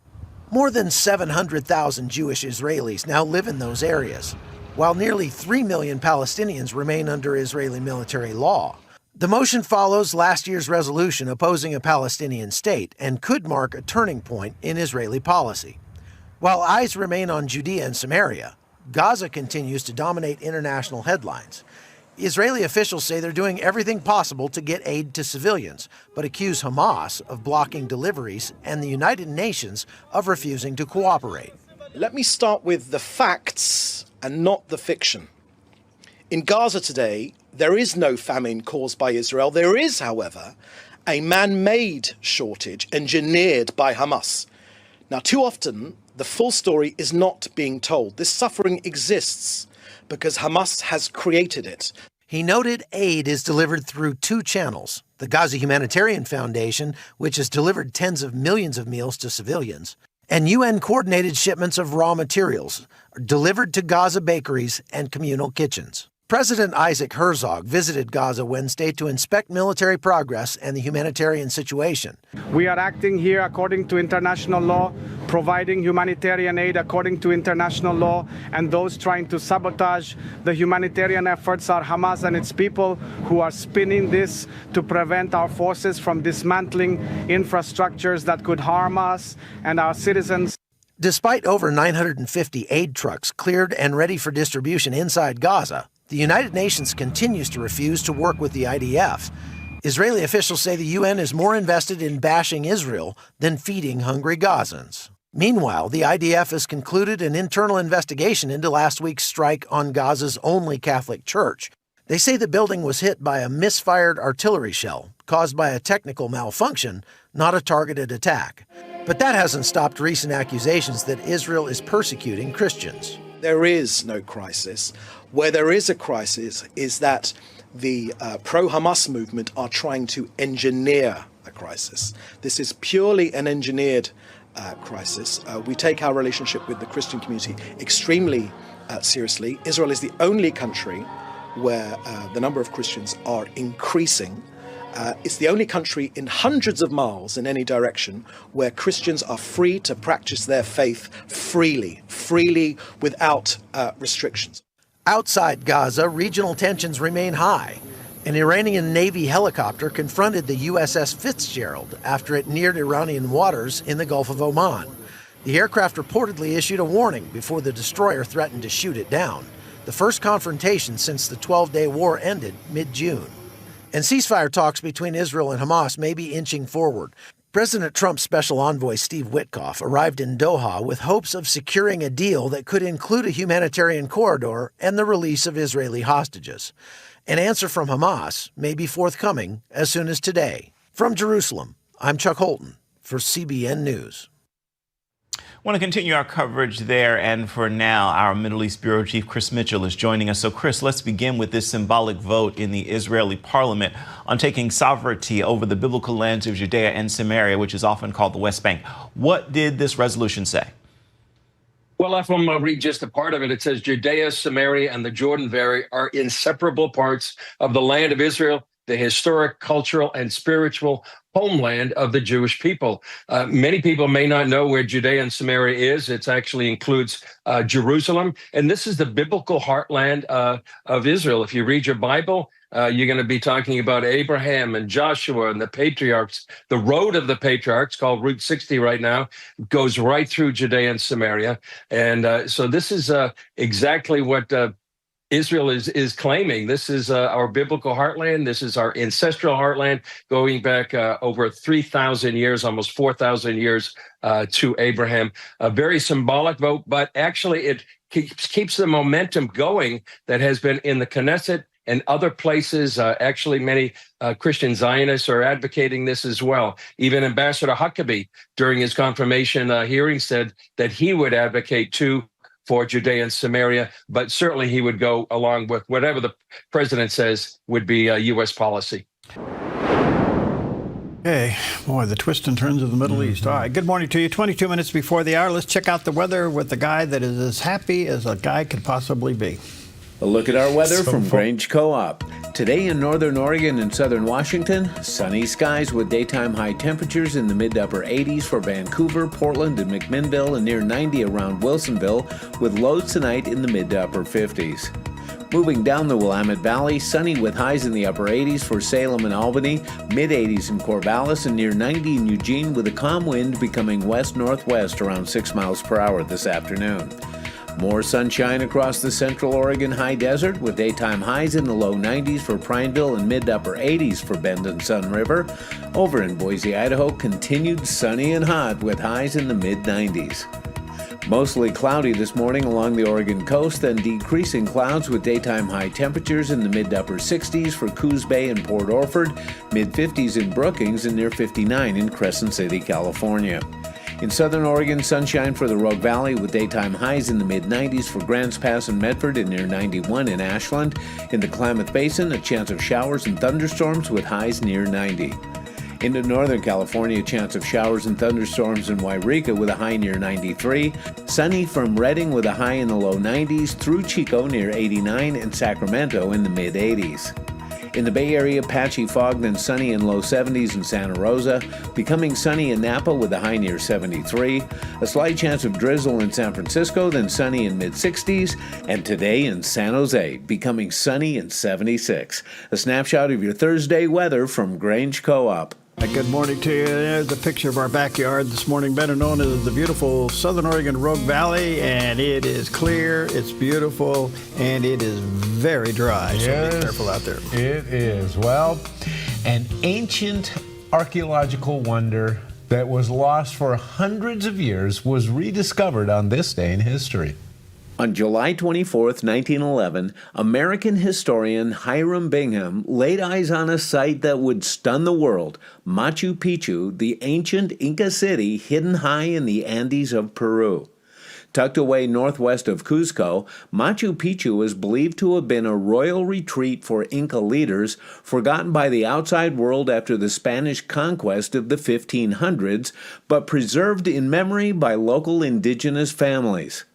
More than 700,000 Jewish Israelis now live in those areas, while nearly 3 million Palestinians remain under Israeli military law. The motion follows last year's resolution opposing a Palestinian state and could mark a turning point in Israeli policy. While eyes remain on Judea and Samaria, Gaza continues to dominate international headlines. Israeli officials say they're doing everything possible to get aid to civilians, but accuse Hamas of blocking deliveries and the United Nations of refusing to cooperate. Let me start with the facts and not the fiction. In Gaza today, there is no famine caused by Israel. There is, however, a man-made shortage engineered by Hamas. Now, too often, the full story is not being told. This suffering exists because Hamas has created it. He noted aid is delivered through two channels: the Gaza Humanitarian Foundation, which has delivered tens of millions of meals to civilians, and UN-coordinated shipments of raw materials delivered to Gaza bakeries and communal kitchens. President Isaac Herzog visited Gaza Wednesday to inspect military progress and the humanitarian situation. We are acting here according to international law, providing humanitarian aid according to international law, and those trying to sabotage the humanitarian efforts are Hamas and its people, who are spinning this to prevent our forces from dismantling infrastructures that could harm us and our citizens. Despite over 950 aid trucks cleared and ready for distribution inside Gaza, the United Nations continues to refuse to work with the IDF. Israeli officials say the UN is more invested in bashing Israel than feeding hungry Gazans. Meanwhile, the IDF has concluded an internal investigation into last week's strike on Gaza's only Catholic church. They say the building was hit by a misfired artillery shell caused by a technical malfunction, not a targeted attack. But that hasn't stopped recent accusations that Israel is persecuting Christians. There is no crisis. Where there is a crisis is that the pro-Hamas movement are trying to engineer a crisis. This is purely an engineered crisis. We take our relationship with the Christian community extremely seriously. Israel is the only country where the number of Christians are increasing. It's the only country in hundreds of miles in any direction where Christians are free to practice their faith freely without restrictions. Outside Gaza, regional tensions remain high. An Iranian Navy helicopter confronted the USS Fitzgerald after it neared Iranian waters in the Gulf of Oman. The aircraft reportedly issued a warning before the destroyer threatened to shoot it down, the first confrontation since the 12-day war ended mid-June. And ceasefire talks between Israel and Hamas may be inching forward. President Trump's special envoy Steve Witkoff arrived in Doha with hopes of securing a deal that could include a humanitarian corridor and the release of Israeli hostages. An answer from Hamas may be forthcoming as soon as today. From Jerusalem, I'm Chuck Holton for CBN News. Want to continue our coverage there, and for now, our Middle East Bureau Chief Chris Mitchell is joining us. So, Chris, let's begin with this symbolic vote in the Israeli parliament on taking sovereignty over the biblical lands of Judea and Samaria, which is often called the West Bank. What did this resolution say? Well, if I'm going to read just a part of it, it says Judea, Samaria, and the Jordan Valley are inseparable parts of the land of Israel, the historic, cultural, and spiritual homeland of the Jewish people. Many people may not know where Judea and Samaria is. It actually includes Jerusalem, and this is the biblical heartland of Israel. If you read your Bible, you're going to be talking about Abraham and Joshua and the patriarchs. The road of the patriarchs, called Route 60 right now, goes right through Judea and Samaria. And so this is exactly what Israel is claiming. This is our biblical heartland. This is our ancestral heartland, going back over 3,000 years, almost 4,000 years to Abraham. A very symbolic vote, but actually it keeps the momentum going that has been in the Knesset and other places. Actually, many Christian Zionists are advocating this as well. Even Ambassador Huckabee, during his confirmation hearing, said that he would advocate too for Judea and Samaria, but certainly he would go along with whatever the president says would be U.S. policy. Hey, boy, the twists and turns of the Middle East. All right, good morning to you. 22 minutes before the hour. Let's check out the weather with the guy that is as happy as a guy could possibly be. A look at our weather from Grange Co-op. Today in northern Oregon and southern Washington, sunny skies with daytime high temperatures in the mid to upper 80s for Vancouver, Portland, and McMinnville, and near 90 around Wilsonville, with lows tonight in the mid to upper 50s. Moving down the Willamette Valley, sunny with highs in the upper 80s for Salem and Albany, mid 80s in Corvallis, and near 90 in Eugene, with a calm wind becoming west-northwest around 6 miles per hour this afternoon. More sunshine across the central Oregon high desert, with daytime highs in the low 90s for Prineville and mid to upper 80s for Bend and Sun River. Over in Boise, Idaho, continued sunny and hot with highs in the mid 90s. Mostly cloudy this morning along the Oregon coast, then decreasing clouds with daytime high temperatures in the mid to upper 60s for Coos Bay and Port Orford, mid 50s in Brookings, and near 59 in Crescent City, California. In southern Oregon, sunshine for the Rogue Valley with daytime highs in the mid-90s for Grants Pass and Medford, and near 91 in Ashland. In the Klamath Basin, a chance of showers and thunderstorms with highs near 90. Into northern California, a chance of showers and thunderstorms in Wairika with a high near 93. Sunny from Redding with a high in the low 90s through Chico near 89, and Sacramento in the mid-80s. In the Bay Area, patchy fog, then sunny and low 70s in Santa Rosa. Becoming sunny in Napa with a high near 73. A slight chance of drizzle in San Francisco, then sunny in mid-60s. And today in San Jose, becoming sunny in 76. A snapshot of your Thursday weather from Grange Co-op. Good morning to you. There's a picture of our backyard this morning, better known as the beautiful Southern Oregon Rogue Valley, and it is clear, it's beautiful, and it is very dry, so be careful out there. It is. Well, an ancient archaeological wonder that was lost for hundreds of years was rediscovered on this day in history. On July 24, 1911, American historian Hiram Bingham laid eyes on a site that would stun the world, Machu Picchu, the ancient Inca city hidden high in the Andes of Peru. Tucked away northwest of Cuzco, Machu Picchu is believed to have been a royal retreat for Inca leaders, forgotten by the outside world after the Spanish conquest of the 1500s, but preserved in memory by local indigenous families.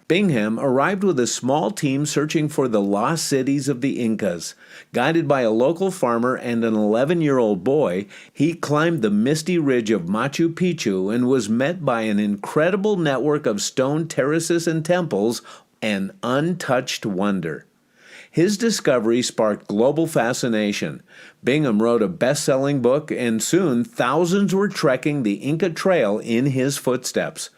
Bingham arrived with a small team searching for the lost cities of the Incas. Guided by a local farmer and an 11-year-old boy, he climbed the misty ridge of Machu Picchu and was met by an incredible network of stone terraces and temples, an untouched wonder. His discovery sparked global fascination. Bingham wrote a best-selling book, and soon thousands were trekking the Inca Trail in his footsteps.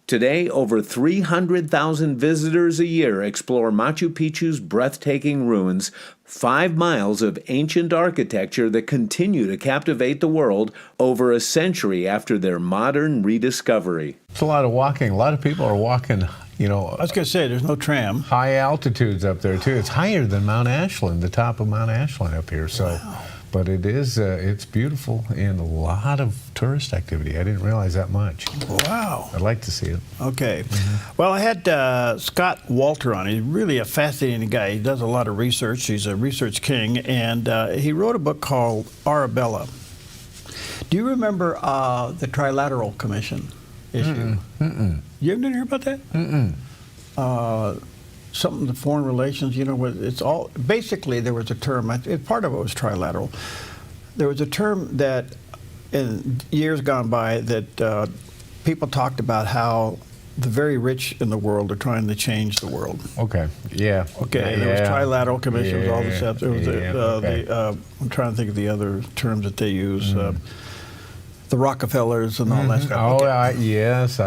Today, over 300,000 visitors a year explore Machu Picchu's breathtaking ruins, 5 miles of ancient architecture that continue to captivate the world over a century after their modern rediscovery. It's a lot of walking. A lot of people are walking, you know. I was going to say, there's no tram. High altitudes up there, too. It's higher than Mount Ashland, the top of Mount Ashland up here. So. Wow. But it is, it's beautiful and a lot of tourist activity. I didn't realize that much. Wow. I'd like to see it. Okay. Well, I had Scott Walter on. He's really a fascinating guy. He does a lot of research. He's a research king. And he wrote a book called Arabella. Do you remember the Trilateral Commission issue? You didn't hear about that? Something to foreign relations, you know, it's all, basically there was a term, part of it was trilateral. There was a term that in years gone by that people talked about how the very rich in the world are trying to change the world. Okay, yeah. Okay, yeah. There was trilateral commissions, all this stuff. There was okay. I'm trying to think of the other terms that they use. The Rockefellers and all that stuff. Oh, okay. Yes.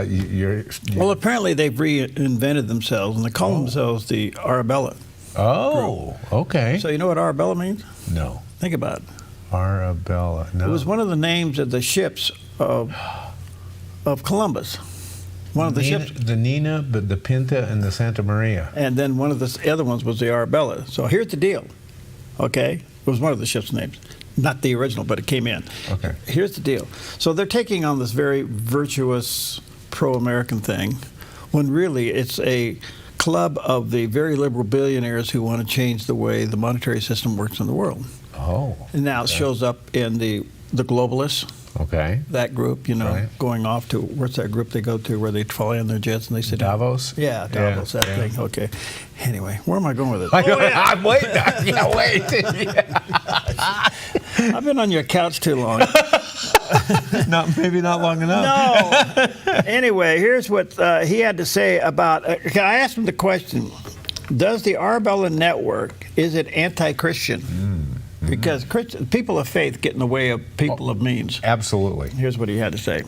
Well, apparently they've reinvented themselves, and they call themselves the Arabella. Oh, group. Okay. So you know what Arabella means? No. Think about it. Arabella, no. It was one of the names of the ships of Columbus. One of the ships. The Nina, the Pinta, and the Santa Maria. And then one of the other ones was the Arabella. So here's the deal, okay? It was one of the ship's names. Not the original, but it came in. Okay. Here's the deal. So they're taking on this very virtuous pro-American thing, when really it's a club of the very liberal billionaires who want to change the way the monetary system works in the world. Oh. And now it shows up in the globalists. Okay. That group, you know, going off to, what's that group they go to where they fly in their jets and they sit Davos? down? Yeah, Davos, that thing. Okay. Anyway, where am I going with it? I'm waiting. Yeah, wait. I've been on your couch too long. Maybe not long enough. No. Anyway, here's what he had to say about, I asked him the question, does the Arabella Network, is it anti-Christian? Because people of faith get in the way of people of means. Absolutely. Here's what he had to say.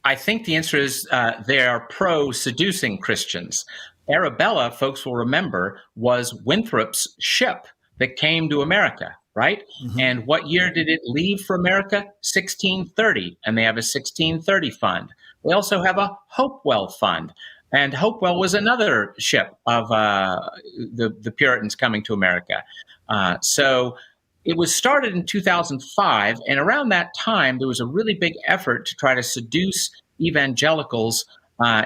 I think the answer is they are pro-seducing Christians. Arabella, folks will remember, was Winthrop's ship that came to America, right? And what year did it leave for America? 1630. And they have a 1630 fund. They also have a Hopewell fund. And Hopewell was another ship of the Puritans coming to America. So it was started in 2005, and around that time, there was a really big effort to try to seduce evangelicals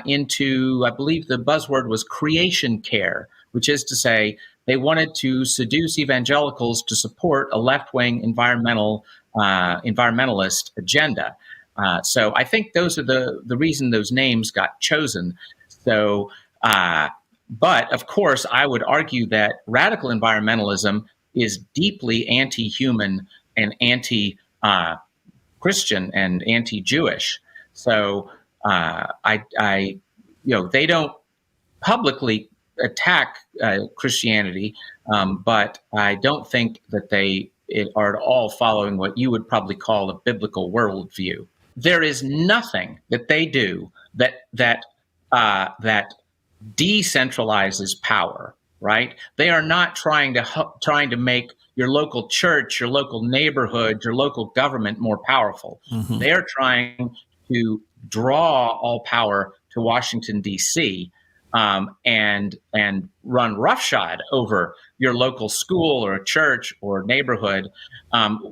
into, I believe the buzzword was creation care, which is to say they wanted to seduce evangelicals to support a left-wing environmentalist agenda. So I think those are the reason those names got chosen. So, but of course, I would argue that radical environmentalism is deeply anti-human and anti-Christian and anti-Jewish. So they don't publicly attack Christianity, but I don't think that they are at all following what you would probably call a biblical worldview. There is nothing that they do that decentralizes power. Right? They are not trying to make your local church, your local neighborhood, your local government more powerful. Mm-hmm. They are trying to draw all power to Washington, D.C., and run roughshod over your local school or a church or neighborhood.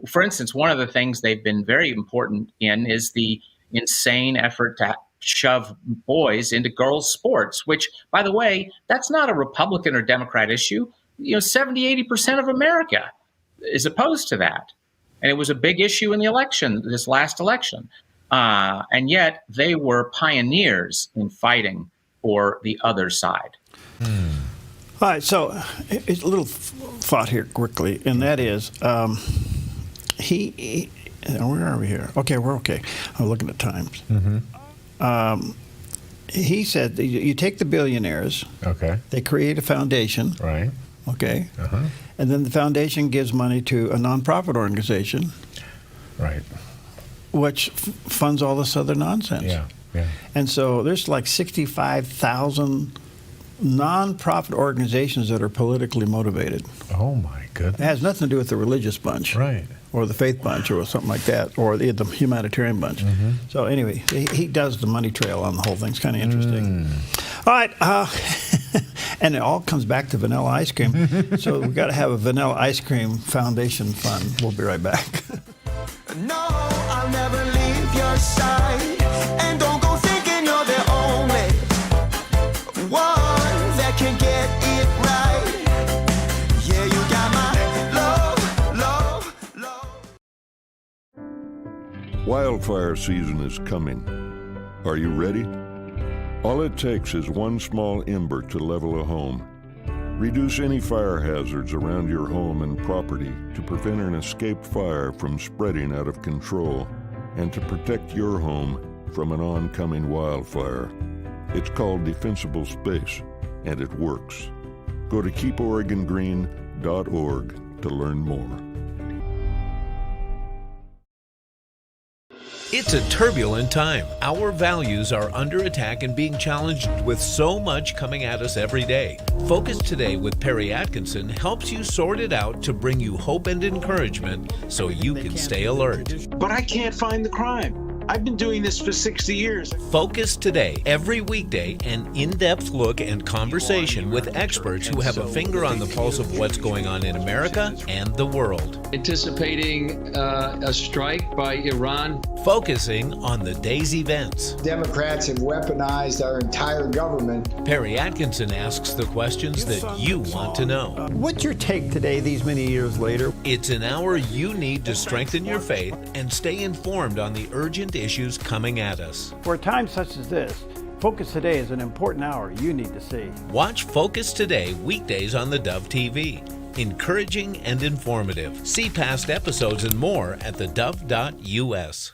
For instance, one of the things they've been very important in is the insane effort to shove boys into girls' sports, which, by the way, that's not a Republican or Democrat issue. 70-80% of America is opposed to that. And it was a big issue in the election, this last election. And yet they were pioneers in fighting for the other side. All right, so it's a little thought here quickly, and that is, where are we here? Okay, we're okay. I'm looking at times. Mm-hmm. He said that you take the billionaires, okay, they create a foundation, right, okay, uh-huh, and then the foundation gives money to a nonprofit organization, right, which funds all this other nonsense. Yeah. And so there's like 65,000 nonprofit organizations that are politically motivated. Oh my goodness! It has nothing to do with the religious bunch, right, or the faith bunch, or something like that, or the humanitarian bunch. Mm-hmm. So anyway, he does the money trail on the whole thing. It's kind of interesting. All right, and it all comes back to vanilla ice cream. So we've got to have a vanilla ice cream foundation fund. We'll be right back. No, I'll never leave your side, and don't go thinking you're the only one that can get it right. Yeah, you got my love. Wildfire season is coming. Are you ready? All it takes is one small ember to level a home. Reduce any fire hazards around your home and property to prevent an escaped fire from spreading out of control and to protect your home from an oncoming wildfire. It's called Defensible Space, and it works. Go to keeporegongreen.org to learn more. It's a turbulent time. Our values are under attack and being challenged with so much coming at us every day. Focus Today with Perry Atkinson helps you sort it out to bring you hope and encouragement so you can stay alert. But I can't find the crime. I've been doing this for 60 years. Focus Today, every weekday, an in-depth look and conversation with experts who have a finger on the pulse of what's going on in America and the world. Anticipating a strike by Iran. Focusing on the day's events. Democrats have weaponized our entire government. Perry Atkinson asks the questions that you want to know. What's your take today, these many years later? It's an hour you need to strengthen your faith and stay informed on the urgent issues coming at us. For a time such as this, Focus Today is an important hour you need to see. Watch Focus Today weekdays on theDove TV. Encouraging and informative. See past episodes and more at thedove.us.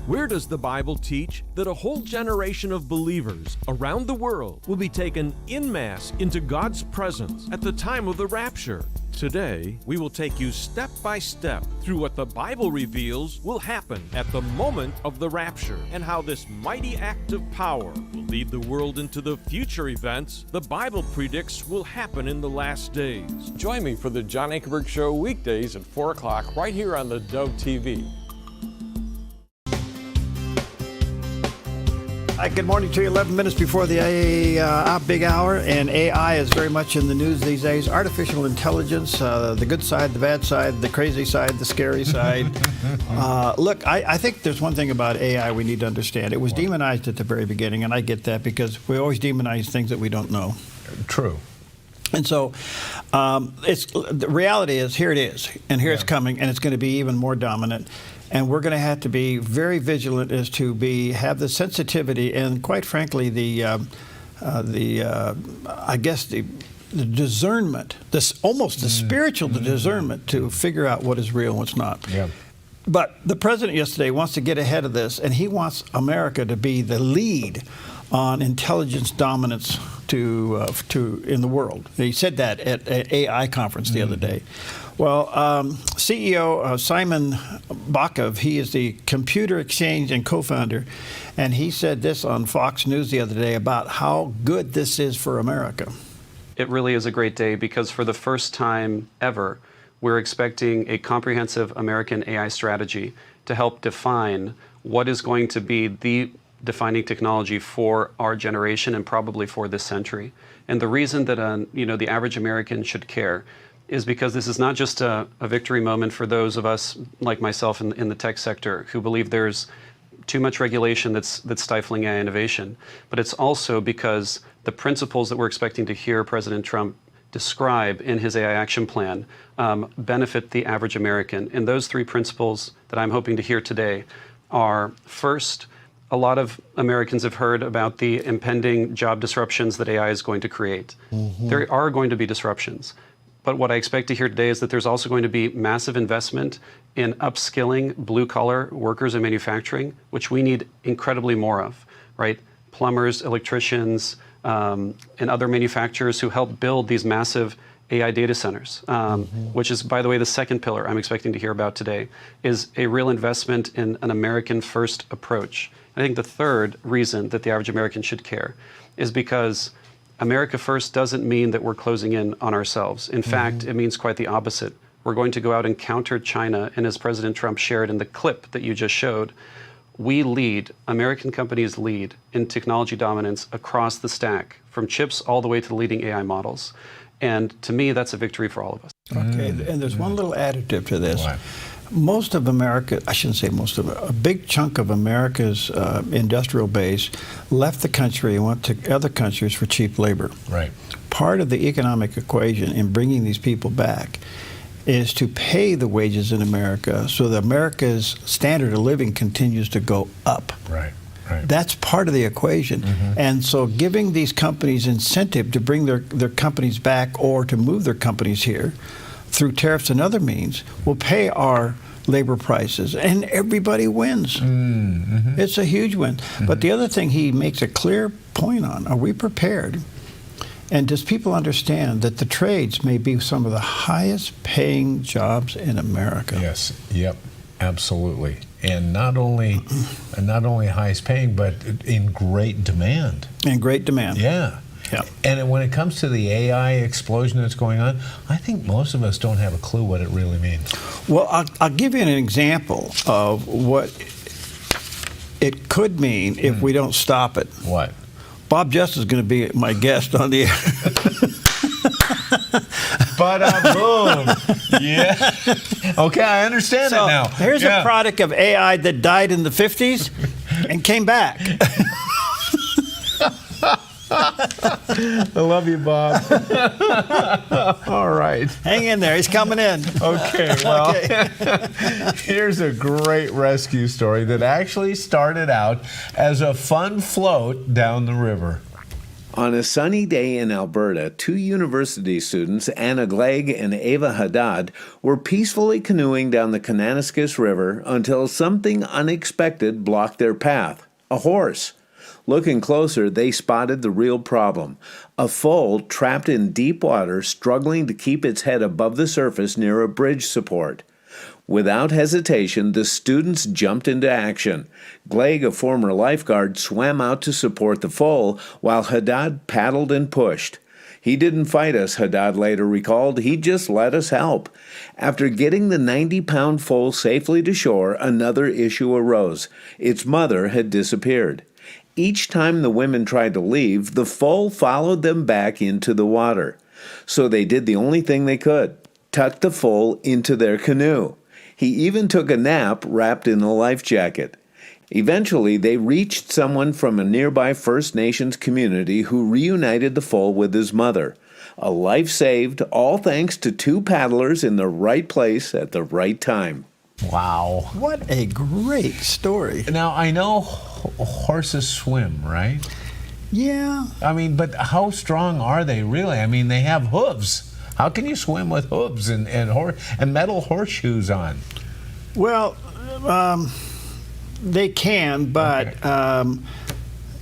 Where does the Bible teach that a whole generation of believers around the world will be taken en masse into God's presence at the time of the rapture? Today, we will take you step by step through what the Bible reveals will happen at the moment of the rapture and how this mighty act of power will lead the world into the future events the Bible predicts will happen in the last days. Join me for the John Ankerberg Show weekdays at 4 o'clock right here on theDove TV. Hi, good morning to you. 11 minutes before the big hour, and AI is very much in the news these days. Artificial intelligence, the good side, the bad side, the crazy side, the scary side. Look, I think there's one thing about AI we need to understand. It was demonized at the very beginning, and I get that because we always demonize things that we don't know. True. And so the reality is, here it is, and here it's coming, and it's going to be even more dominant. And we're going to have to be very vigilant as to have the sensitivity and, quite frankly, I guess the the discernment, almost the spiritual discernment to figure out what is real and what's not. Yeah. But the president yesterday wants to get ahead of this, and he wants America to be the lead on intelligence dominance in the world. He said that at an AI conference the other day. Well, CEO Simon Bakov, he is the Computer Exchange and co-founder, and he said this on Fox News the other day about how good this is for America. It really is a great day because for the first time ever, we're expecting a comprehensive American AI strategy to help define what is going to be the defining technology for our generation and probably for this century. And the reason that the average American should care is because this is not just a victory moment for those of us like myself in the tech sector who believe there's too much regulation that's stifling AI innovation, but it's also because the principles that we're expecting to hear President Trump describe in his AI action plan benefit the average American. And those three principles that I'm hoping to hear today are, first, a lot of Americans have heard about the impending job disruptions that AI is going to create. There are going to be disruptions. But what I expect to hear today is that there's also going to be massive investment in upskilling blue-collar workers in manufacturing, which we need incredibly more of, right? Plumbers, electricians, and other manufacturers who help build these massive AI data centers, which is, by the way, the second pillar I'm expecting to hear about today, is a real investment in an American-first approach. I think the third reason that the average American should care is because America first doesn't mean that we're closing in on ourselves. In fact, it means quite the opposite. We're going to go out and counter China, and as President Trump shared in the clip that you just showed, we lead, American companies lead in technology dominance across the stack, from chips all the way to the leading AI models. And to me, that's a victory for all of us. Okay, and there's one little additive to this. What? Most of America, I shouldn't say most of it, a big chunk of America's industrial base left the country and went to other countries for cheap labor. Right. Part of the economic equation in bringing these people back is to pay the wages in America so that America's standard of living continues to go up. Right. Right. That's part of the equation. And so giving these companies incentive to bring their companies back or to move their companies here through tariffs and other means will pay our labor prices, and everybody wins. It's a huge win. But the other thing he makes a clear point on, are we prepared? And does people understand that the trades may be some of the highest paying jobs in America? Yes, yep, absolutely. And not only highest paying, but in great demand. In great demand. Yeah. Yeah. And when it comes to the AI explosion that's going on, I think most of us don't have a clue what it really means. Well, I'll give you an example of what it could mean if we don't stop it. What? Bob Justice is going to be my guest on the Bada boom. Yeah. Okay, I understand it now. Here's a product of AI that died in the 50s and came back. I love you, Bob. All right. Hang in there. He's coming in. Okay, well, here's a great rescue story that actually started out as a fun float down the river. On a sunny day in Alberta, two university students, Anna Glegg and Ava Haddad, were peacefully canoeing down the Kananaskis River until something unexpected blocked their path: a horse. Looking closer, they spotted the real problem: a foal trapped in deep water, struggling to keep its head above the surface near a bridge support. Without hesitation, the students jumped into action. Glegg, a former lifeguard, swam out to support the foal, while Haddad paddled and pushed. He didn't fight us, Haddad later recalled. He just let us help. After getting the 90-pound foal safely to shore, another issue arose. Its mother had disappeared. Each time the women tried to leave, the foal followed them back into the water. So they did the only thing they could: tuck the foal into their canoe. He even took a nap wrapped in a life jacket. Eventually, they reached someone from a nearby First Nations community who reunited the foal with his mother. A life saved, all thanks to two paddlers in the right place at the right time. Wow. What a great story. Now, I know horses swim, right? Yeah. I mean, but how strong are they really? I mean, they have hooves. How can you swim with hooves and metal horseshoes on? Well, they can, but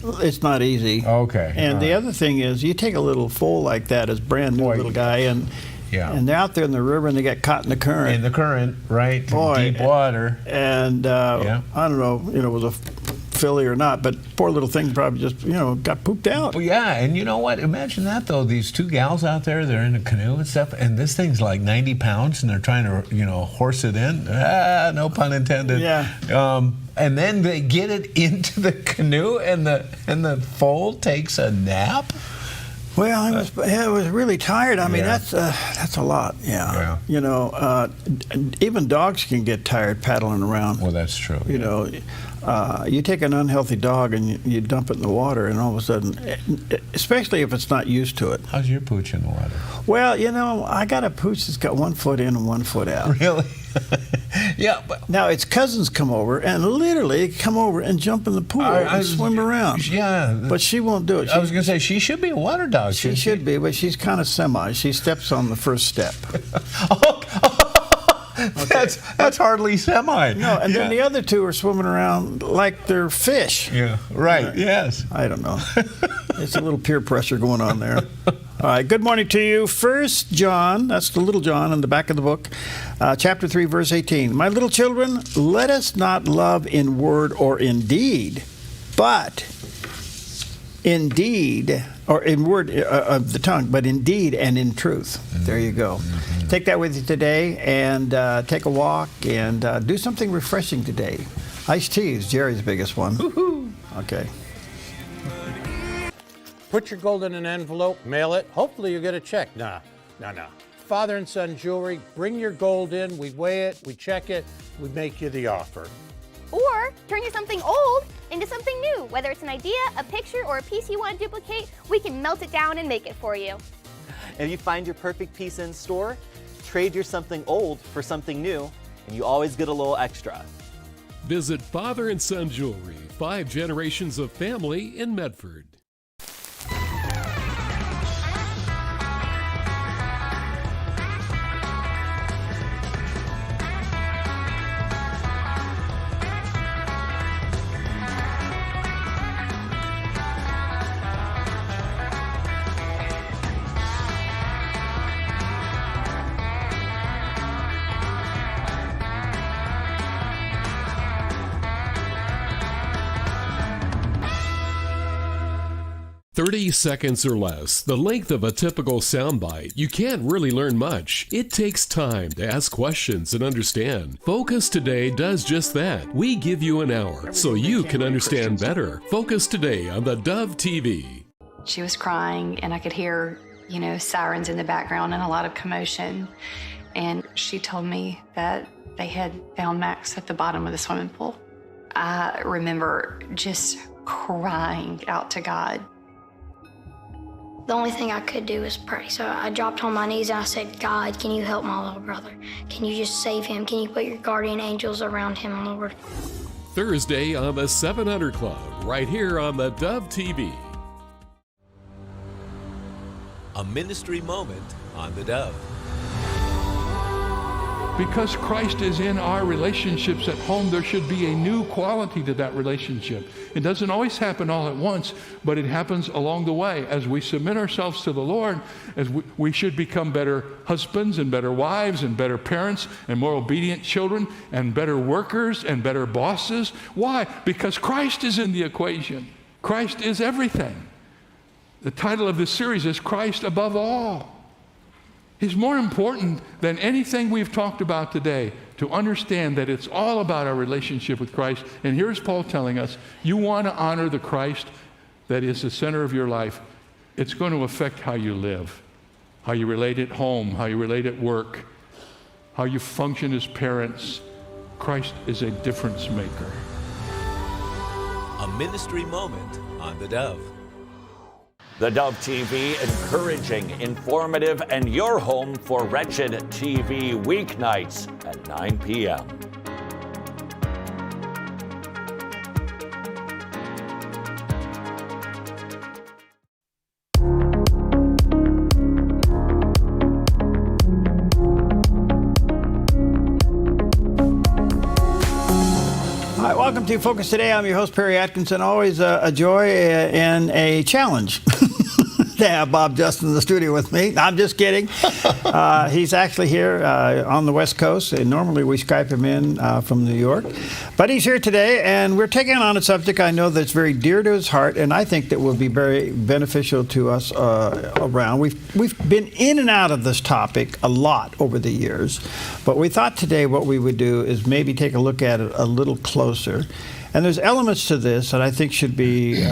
it's not easy. Okay. And the other thing is, you take a little foal like that, as brand new little guy, and they're out there in the river and they get caught in the current. In the current, right? Boy, deep water. And I don't know, was a filly or not, but poor little thing probably just, got pooped out. Well, yeah, and you know what? Imagine that, though. These two gals out there, they're in a canoe and stuff, and this thing's like 90 pounds, and they're trying to, horse it in. No pun intended. Yeah. And then they get it into the canoe, and the foal takes a nap. Well, I was really tired. I mean, that's a lot. Yeah. Even dogs can get tired paddling around. Well, that's true. You take an unhealthy dog and you dump it in the water, and all of a sudden, especially if it's not used to it. How's your pooch in the water? Well, I got a pooch that's got 1 foot in and 1 foot out. Really? Yeah. But now its cousins come over and literally come over and jump in the pool and swim around. Yeah. But she won't do it. I was going to say, she should be a water dog. She should be, but she's kind of semi. She steps on the first step. That's hardly semi. No, and then the other two are swimming around like they're fish. Yeah, right, yes. I don't know. It's a little peer pressure going on there. All right, good morning to you. 1 John, that's the little John in the back of the book, chapter 3, verse 18. My little children, let us not love in word or in deed, but in deed, or in word of the tongue, but in deed and in truth. There you go. Take that with you today and take a walk and do something refreshing today. Iced tea is Jerry's biggest one. Woo-hoo. Okay. Put your gold in an envelope, mail it. Hopefully you get a check. Nah. Father and son jewelry, bring your gold in, we weigh it, we check it, we make you the offer. Or turn your something old into something new. Whether it's an idea, a picture, or a piece you want to duplicate, we can melt it down and make it for you. If you find your perfect piece in store, trade your something old for something new, and you always get a little extra. Visit Father and Son Jewelry, 5 generations of family in Medford. "30 seconds or less, the length of a typical soundbite. You can't really learn much. It takes time to ask questions and understand. Focus Today does just that. We give you an hour so you can understand better. Focus Today on the Dove TV. She was crying, and I could hear, sirens in the background and a lot of commotion. And she told me that they had found Max at the bottom of the swimming pool. I remember just crying out to God. The only thing I could do was pray. So I dropped on my knees and I said, God, can you help my little brother? Can you just save him? Can you put your guardian angels around him, Lord? Thursday on the 700 Club, right here on the Dove TV. A ministry moment on the Dove. Because Christ is in our relationships at home, there should be a new quality to that relationship. It doesn't always happen all at once, but it happens along the way. As we submit ourselves to the Lord, as we should become better husbands and better wives and better parents and more obedient children and better workers and better bosses. Why? Because Christ is in the equation. Christ is everything. The title of this series is Christ Above All. He's more important than anything we've talked about today, to understand that it's all about our relationship with Christ. And here's Paul telling us, you want to honor the Christ that is the center of your life. It's going to affect how you live, how you relate at home, how you relate at work, how you function as parents. Christ is a difference maker. A ministry moment on the Dove. The Dove TV, encouraging, informative, and your home for Wretched TV weeknights at 9 p.m. to Focus Today. I'm your host, Perry Atkinson. Always a joy and a challenge to have Bob Justin in the studio with me. I'm just kidding. He's actually here on the West Coast. And normally we Skype him in from New York. But he's here today, and we're taking on a subject I know that's very dear to his heart, and I think that will be very beneficial to us around. We've been in and out of this topic a lot over the years, but we thought today what we would do is maybe take a look at it a little closer. And there's elements to this that I think should be,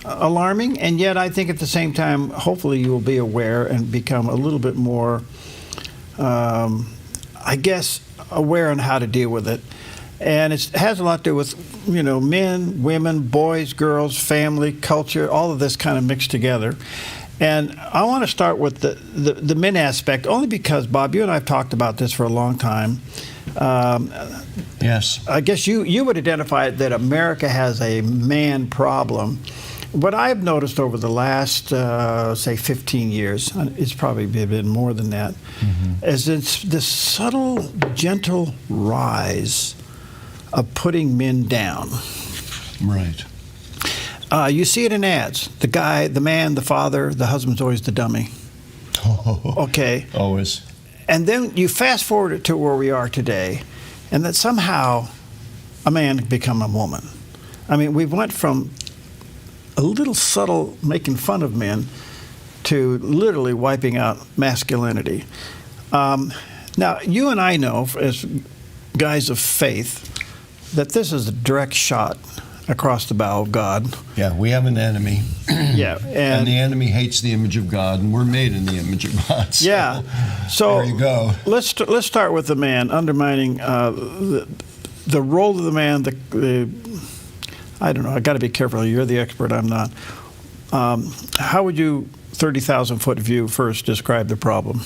alarming, and yet I think at the same time, hopefully you will be aware and become a little bit more, aware on how to deal with it. And it has a lot to do with, men, women, boys, girls, family, culture, all of this kind of mixed together. And I want to start with the men aspect, only because, Bob, you and I have talked about this for a long time. Yes. I guess you would identify that America has a man problem. What I've noticed over the last, say, 15 years, it's probably been more than that, is it's this subtle, gentle rise of putting men down. Right. You see it in ads. The guy, the man, the father, the husband's always the dummy. Okay. Always. And then you fast forward it to where we are today, and that somehow a man can become a woman. I mean, we went from a little subtle making fun of men to literally wiping out masculinity. Now, you and I know, as guys of faith, that this is a direct shot across the bow of God. Yeah, we have an enemy. Yeah, and the enemy hates the image of God, and we're made in the image of God. So, yeah, so there you go. Let's start with the man undermining the role of the man. I don't know. I got to be careful. You're the expert. I'm not. How would you, 30,000-foot view, first describe the problem?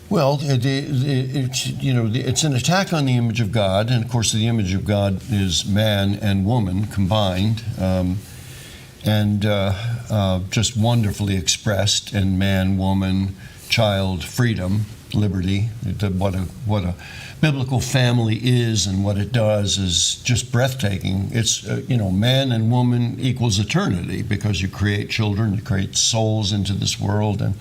Well, it's an attack on the image of God, and of course, the image of God is man and woman combined, and just wonderfully expressed in man, woman, child, freedom, liberty. What a biblical family is and what it does is just breathtaking. It's man and woman equals eternity, because you create children, you create souls into this world, and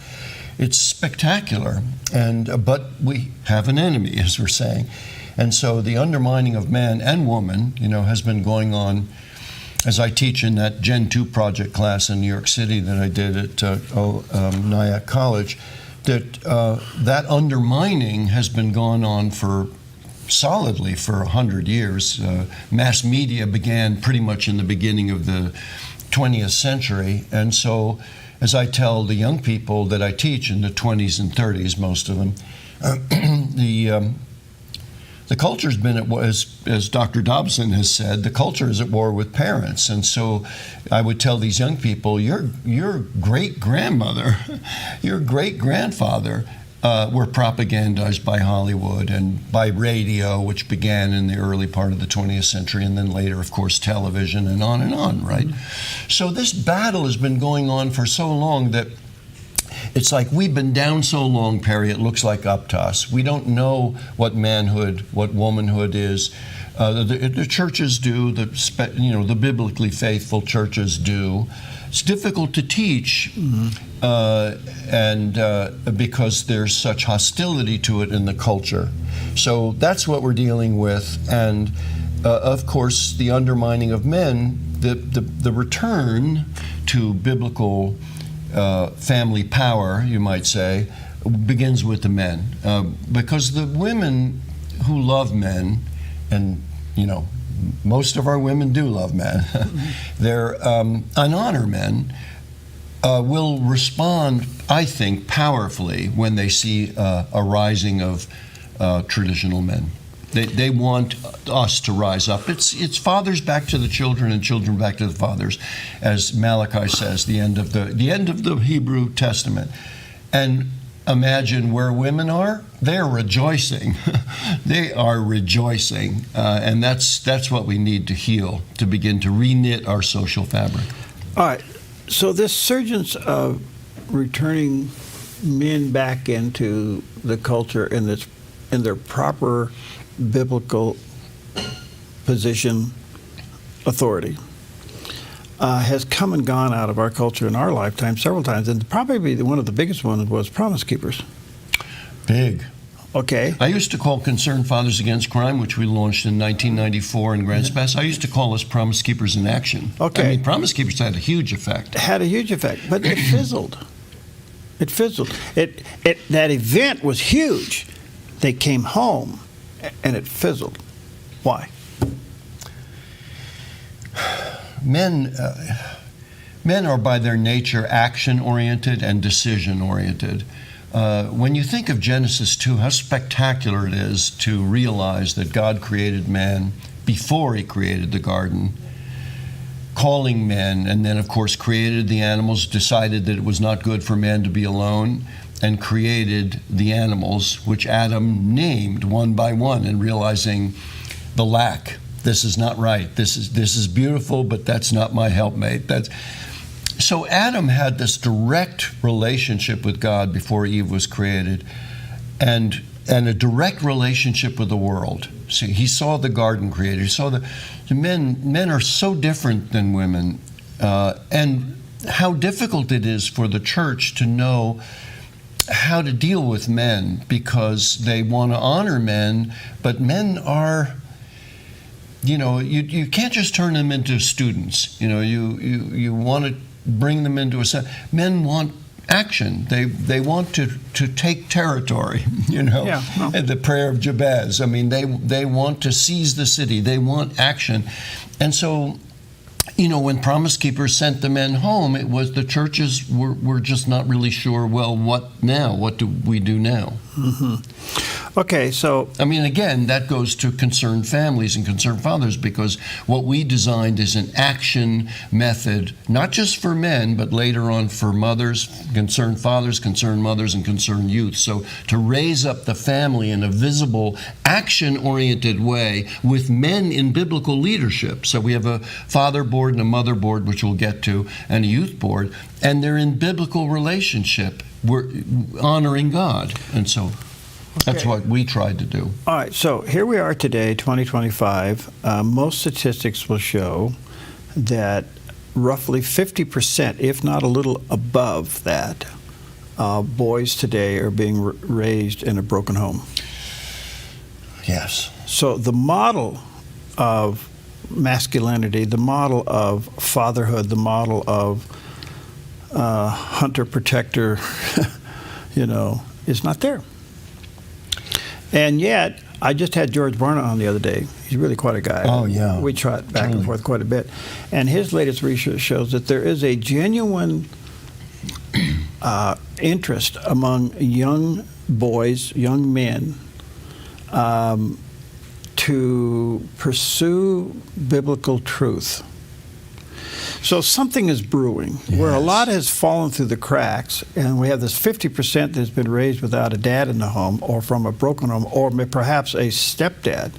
it's spectacular. And but we have an enemy, as we're saying, and so the undermining of man and woman, has been going on. As I teach in that Gen 2 project class in New York City that I did at Nyack College, that undermining has been going on solidly for 100 years. Mass media began pretty much in the beginning of the 20th century, and so as I tell the young people that I teach in the 20s and 30s, most of them, the culture's been at war, as Dr. Dobson has said, the culture is at war with parents. And so I would tell these young people, your great-grandmother, your great-grandfather were propagandized by Hollywood and by radio, which began in the early part of the 20th century, and then later, of course, television, and on, right? So this battle has been going on for so long that it's like we've been down so long, Perry, it looks like up to us. We don't know what manhood, what womanhood is. The churches do, the biblically faithful churches do. It's difficult to teach, and because there's such hostility to it in the culture. So that's what we're dealing with, and of course, the undermining of men, the return to biblical family power, you might say, begins with the men, because the women who love men, and most of our women do love men, and honor men, will respond, I think, powerfully when they see a rising of traditional men. They want us to rise up. It's fathers back to the children and children back to the fathers, as Malachi says, the end of the Hebrew Testament. And imagine where women are. They're rejoicing. They are rejoicing, and that's what we need to heal, to begin to reknit our social fabric. All right. So this surgence of returning men back into the culture in their proper biblical position, authority, has come and gone out of our culture in our lifetime several times. And probably one of the biggest ones was Promise Keepers. Big. Okay. I used to call Concerned Fathers Against Crime, which we launched in 1994 in Grants Pass, I used to call us Promise Keepers in Action. Okay. I mean, Promise Keepers had a huge effect. Had a huge effect, but it fizzled. It fizzled. That event was huge. They came home, and it fizzled. Why? Men are by their nature action-oriented and decision-oriented. When you think of Genesis 2, how spectacular it is to realize that God created man before he created the garden, calling men, and then of course created the animals, decided that it was not good for man to be alone, and created the animals, which Adam named one by one, and realizing the lack. This is not right. This is beautiful, but that's not my helpmate. So Adam had this direct relationship with God before Eve was created, and a direct relationship with the world. See, he saw the garden created. He saw the men are so different than women, and how difficult it is for the church to know how to deal with men, because they want to honor men, but men are, you can't just turn them into students. You want to bring them into men want action. They want to take territory, Yeah, no. The prayer of Jabez. I mean, they want to seize the city. They want action. And so, when Promise Keepers sent the men home, it was the churches were just not really sure, well, what now? What do we do now? Mm-hmm. Okay, so... I mean, again, that goes to concerned families and concerned fathers, because what we designed is an action method, not just for men, but later on for mothers, concerned fathers, concerned mothers, and concerned youth. So to raise up the family in a visible, action-oriented way with men in biblical leadership. So we have a father board and a mother board, which we'll get to, and a youth board, and they're in biblical relationship. We're honoring God. And so... That's what we tried to do. All right, so here we are today, 2025. Most statistics will show that roughly 50%, if not a little above that, boys today are being raised in a broken home. Yes. So the model of masculinity, the model of fatherhood, the model of hunter-protector, is not there. And yet, I just had George Barna on the other day. He's really quite a guy. Oh, yeah. We trot back and forth quite a bit. And his latest research shows that there is a genuine interest among young boys, young men, to pursue biblical truth. So something is brewing, where a lot has fallen through the cracks, and we have this 50% that's been raised without a dad in the home, or from a broken home, or perhaps a stepdad.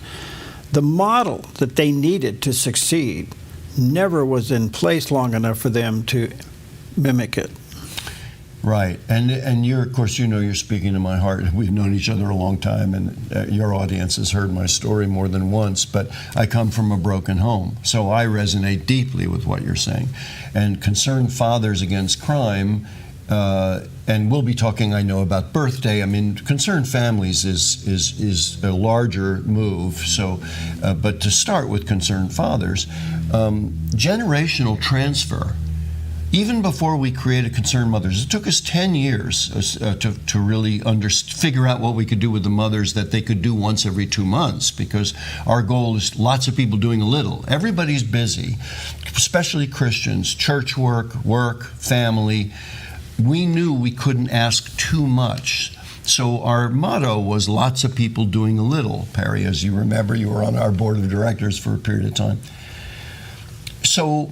The model that they needed to succeed never was in place long enough for them to mimic it. Right, and you're, of course, you're speaking to my heart. We've known each other a long time, and your audience has heard my story more than once, but I come from a broken home, so I resonate deeply with what you're saying. And Concerned Fathers Against Crime, and we'll be talking, I know, about birthday. I mean, Concerned Families is a larger move, so, but to start with Concerned Fathers, generational transfer. Even before we created Concerned Mothers, it took us 10 years to really figure out what we could do with the mothers that they could do once every 2 months, because our goal is lots of people doing a little. Everybody's busy, especially Christians, church work, family. We knew we couldn't ask too much. So our motto was lots of people doing a little. Perry, as you remember, you were on our board of directors for a period of time. So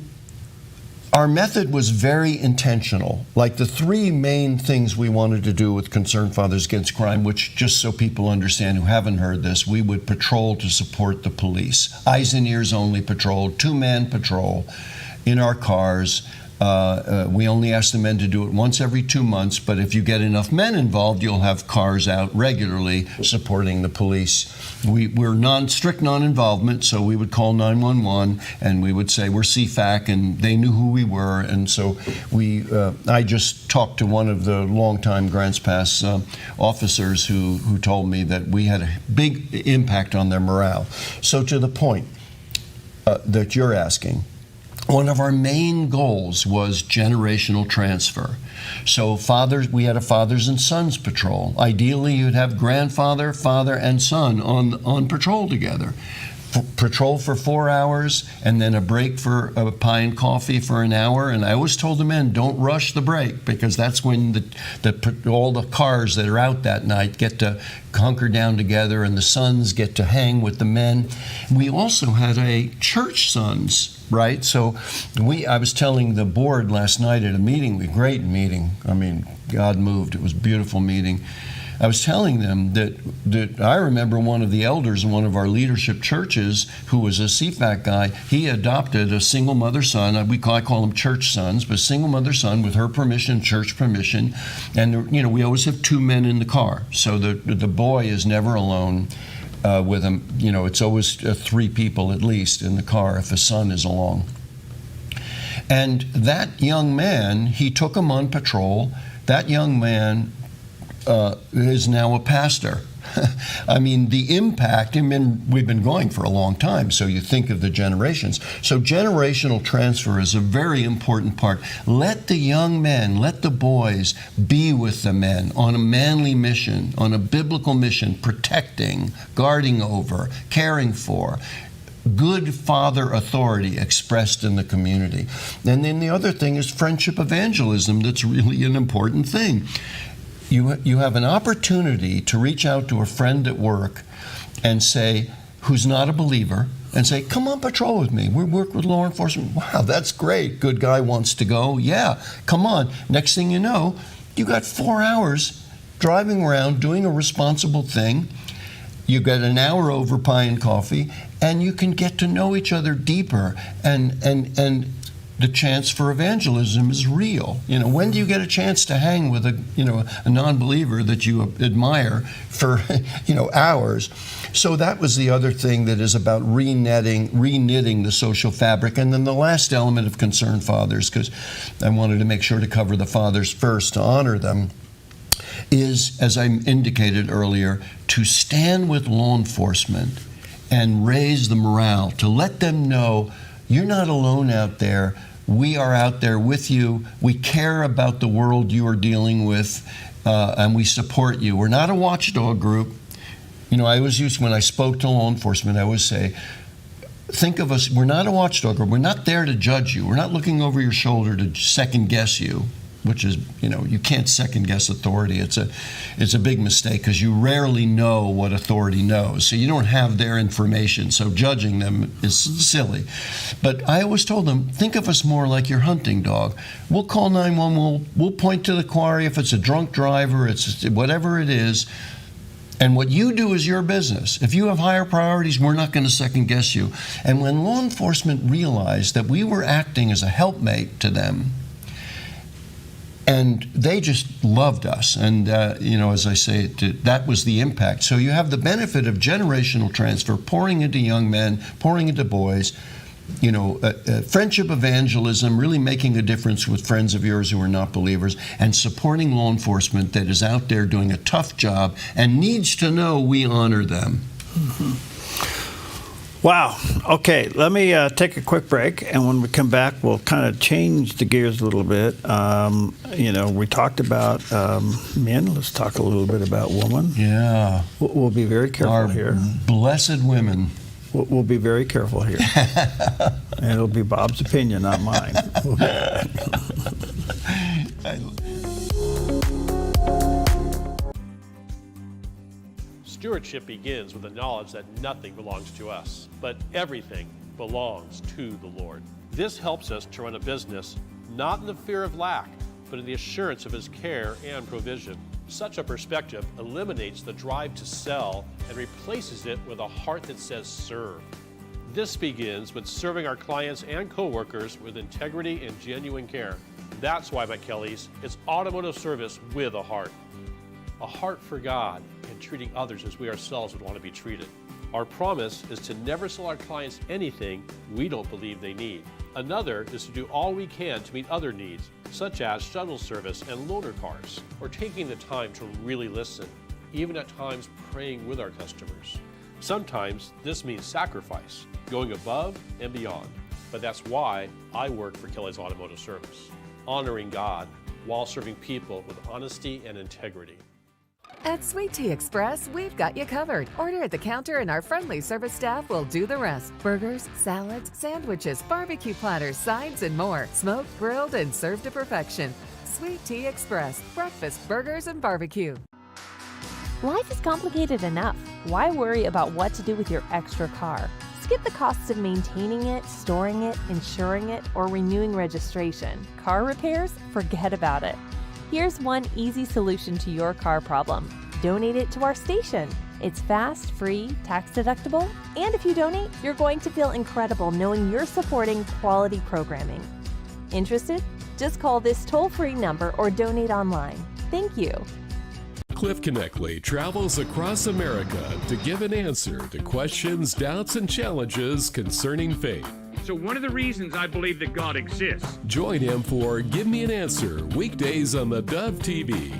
our method was very intentional. Like the three main things we wanted to do with Concerned Fathers Against Crime, which, just so people understand who haven't heard this, we would patrol to support the police. Eyes and ears only patrol, 2-man patrol in our cars, We only ask the men to do it once every 2 months, but if you get enough men involved, you'll have cars out regularly supporting the police. We're strict non-involvement, so we would call 911 and we would say we're CFAC, and they knew who we were. And so I just talked to one of the longtime Grants Pass officers who told me that we had a big impact on their morale. So to the point that you're asking, one of our main goals was generational transfer. So we had a fathers and sons patrol. Ideally, you'd have grandfather, father, and son on patrol together. Patrol for 4 hours, and then a break for a pie and coffee for an hour. And I always told the men, don't rush the break, because that's when all the cars that are out that night get to hunker down together, and the sons get to hang with the men. We also had a church sons, right? So I was telling the board last night at a meeting, a great meeting. I mean, God moved. It was a beautiful meeting. I was telling them that I remember one of the elders in one of our leadership churches who was a CFAC guy. He adopted a single mother son. I call them church sons, but single mother son with her permission, church permission. And we always have 2 men in the car, so the boy is never alone with him. It's always 3 people at least in the car if a son is along. And that young man, he took him on patrol. That young man is now a pastor. I mean, the impact, we've been going for a long time, so you think of the generations. So generational transfer is a very important part. Let the young men, let the boys be with the men on a manly mission, on a biblical mission, protecting, guarding over, caring for. Good father authority expressed in the community. And then the other thing is friendship evangelism. That's really an important thing. You have an opportunity to reach out to a friend at work and say, who's not a believer, and say, come on patrol with me. We work with law enforcement. Wow, that's great. Good guy wants to go. Yeah, come on. Next thing you know, you got 4 hours driving around doing a responsible thing. You get an hour over pie and coffee, and you can get to know each other deeper, and the chance for evangelism is real. When do you get a chance to hang with a non-believer that you admire for hours? So that was the other thing that is about reknitting the social fabric. And then the last element of concerned fathers, because I wanted to make sure to cover the fathers first to honor them, is, as I indicated earlier, to stand with law enforcement and raise the morale, to let them know you're not alone out there. We are out there with you. We care about the world you are dealing with, and we support you. We're not a watchdog group. I always use, when I spoke to law enforcement, I always say, think of us, we're not a watchdog group. We're not there to judge you. We're not looking over your shoulder to second guess you, which is, you can't second guess authority. It's a big mistake, because you rarely know what authority knows. So you don't have their information. So judging them is silly. But I always told them, think of us more like your hunting dog. We'll call 911. We'll point to the quarry if it's a drunk driver, it's whatever it is. And what you do is your business. If you have higher priorities, we're not going to second guess you. And when law enforcement realized that we were acting as a helpmate to them, and they just loved us. And, as I say, that was the impact. So you have the benefit of generational transfer, pouring into young men, pouring into boys, friendship evangelism, really making a difference with friends of yours who are not believers, and supporting law enforcement that is out there doing a tough job and needs to know we honor them. Mm-hmm. Wow. Okay, let me take a quick break, and when we come back, we'll kind of change the gears a little bit. We talked about men. Let's talk a little bit about women. Yeah. We'll be very careful here. Blessed women. We'll be very careful here. And it'll be Bob's opinion, not mine. Stewardship begins with the knowledge that nothing belongs to us, but everything belongs to the Lord. This helps us to run a business not in the fear of lack, but in the assurance of His care and provision. Such a perspective eliminates the drive to sell and replaces it with a heart that says serve. This begins with serving our clients and coworkers with integrity and genuine care. That's why at Kelly's, it's automotive service with a heart for God and treating others as we ourselves would want to be treated. Our promise is to never sell our clients anything we don't believe they need. Another is to do all we can to meet other needs, such as shuttle service and loaner cars, or taking the time to really listen, even at times praying with our customers. Sometimes this means sacrifice, going above and beyond. But that's why I work for Kelly's Automotive Service, honoring God while serving people with honesty and integrity. At Sweet Tea Express, we've got you covered. Order at the counter and our friendly service staff will do the rest. Burgers, salads, sandwiches, barbecue platters, sides, and more. Smoked, grilled, and served to perfection. Sweet Tea Express, breakfast, burgers, and barbecue. Life is complicated enough. Why worry about what to do with your extra car? Skip the costs of maintaining it, storing it, insuring it, or renewing registration. Car repairs? Forget about it. Here's one easy solution to your car problem. Donate it to our station. It's fast, free, tax deductible, and if you donate, you're going to feel incredible knowing you're supporting quality programming. Interested? Just call this toll-free number or donate online. Thank you. Cliff Connectley travels across America to give an answer to questions, doubts, and challenges concerning faith. So one of the reasons I believe that God exists. Join him for Give Me an Answer, weekdays on the Dove TV.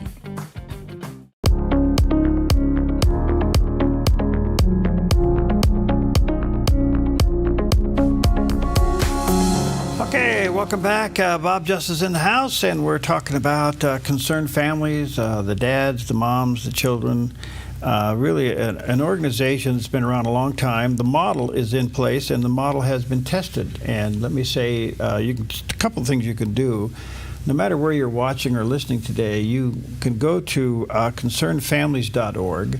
Okay, welcome back. Bob Just is in the house, and we're talking about concerned families, the dads, the moms, the children. Really an organization that's been around a long time. The model is in place, and the model has been tested. And let me say, a couple of things you can do. No matter where you're watching or listening today, you can go to concernedfamilies.org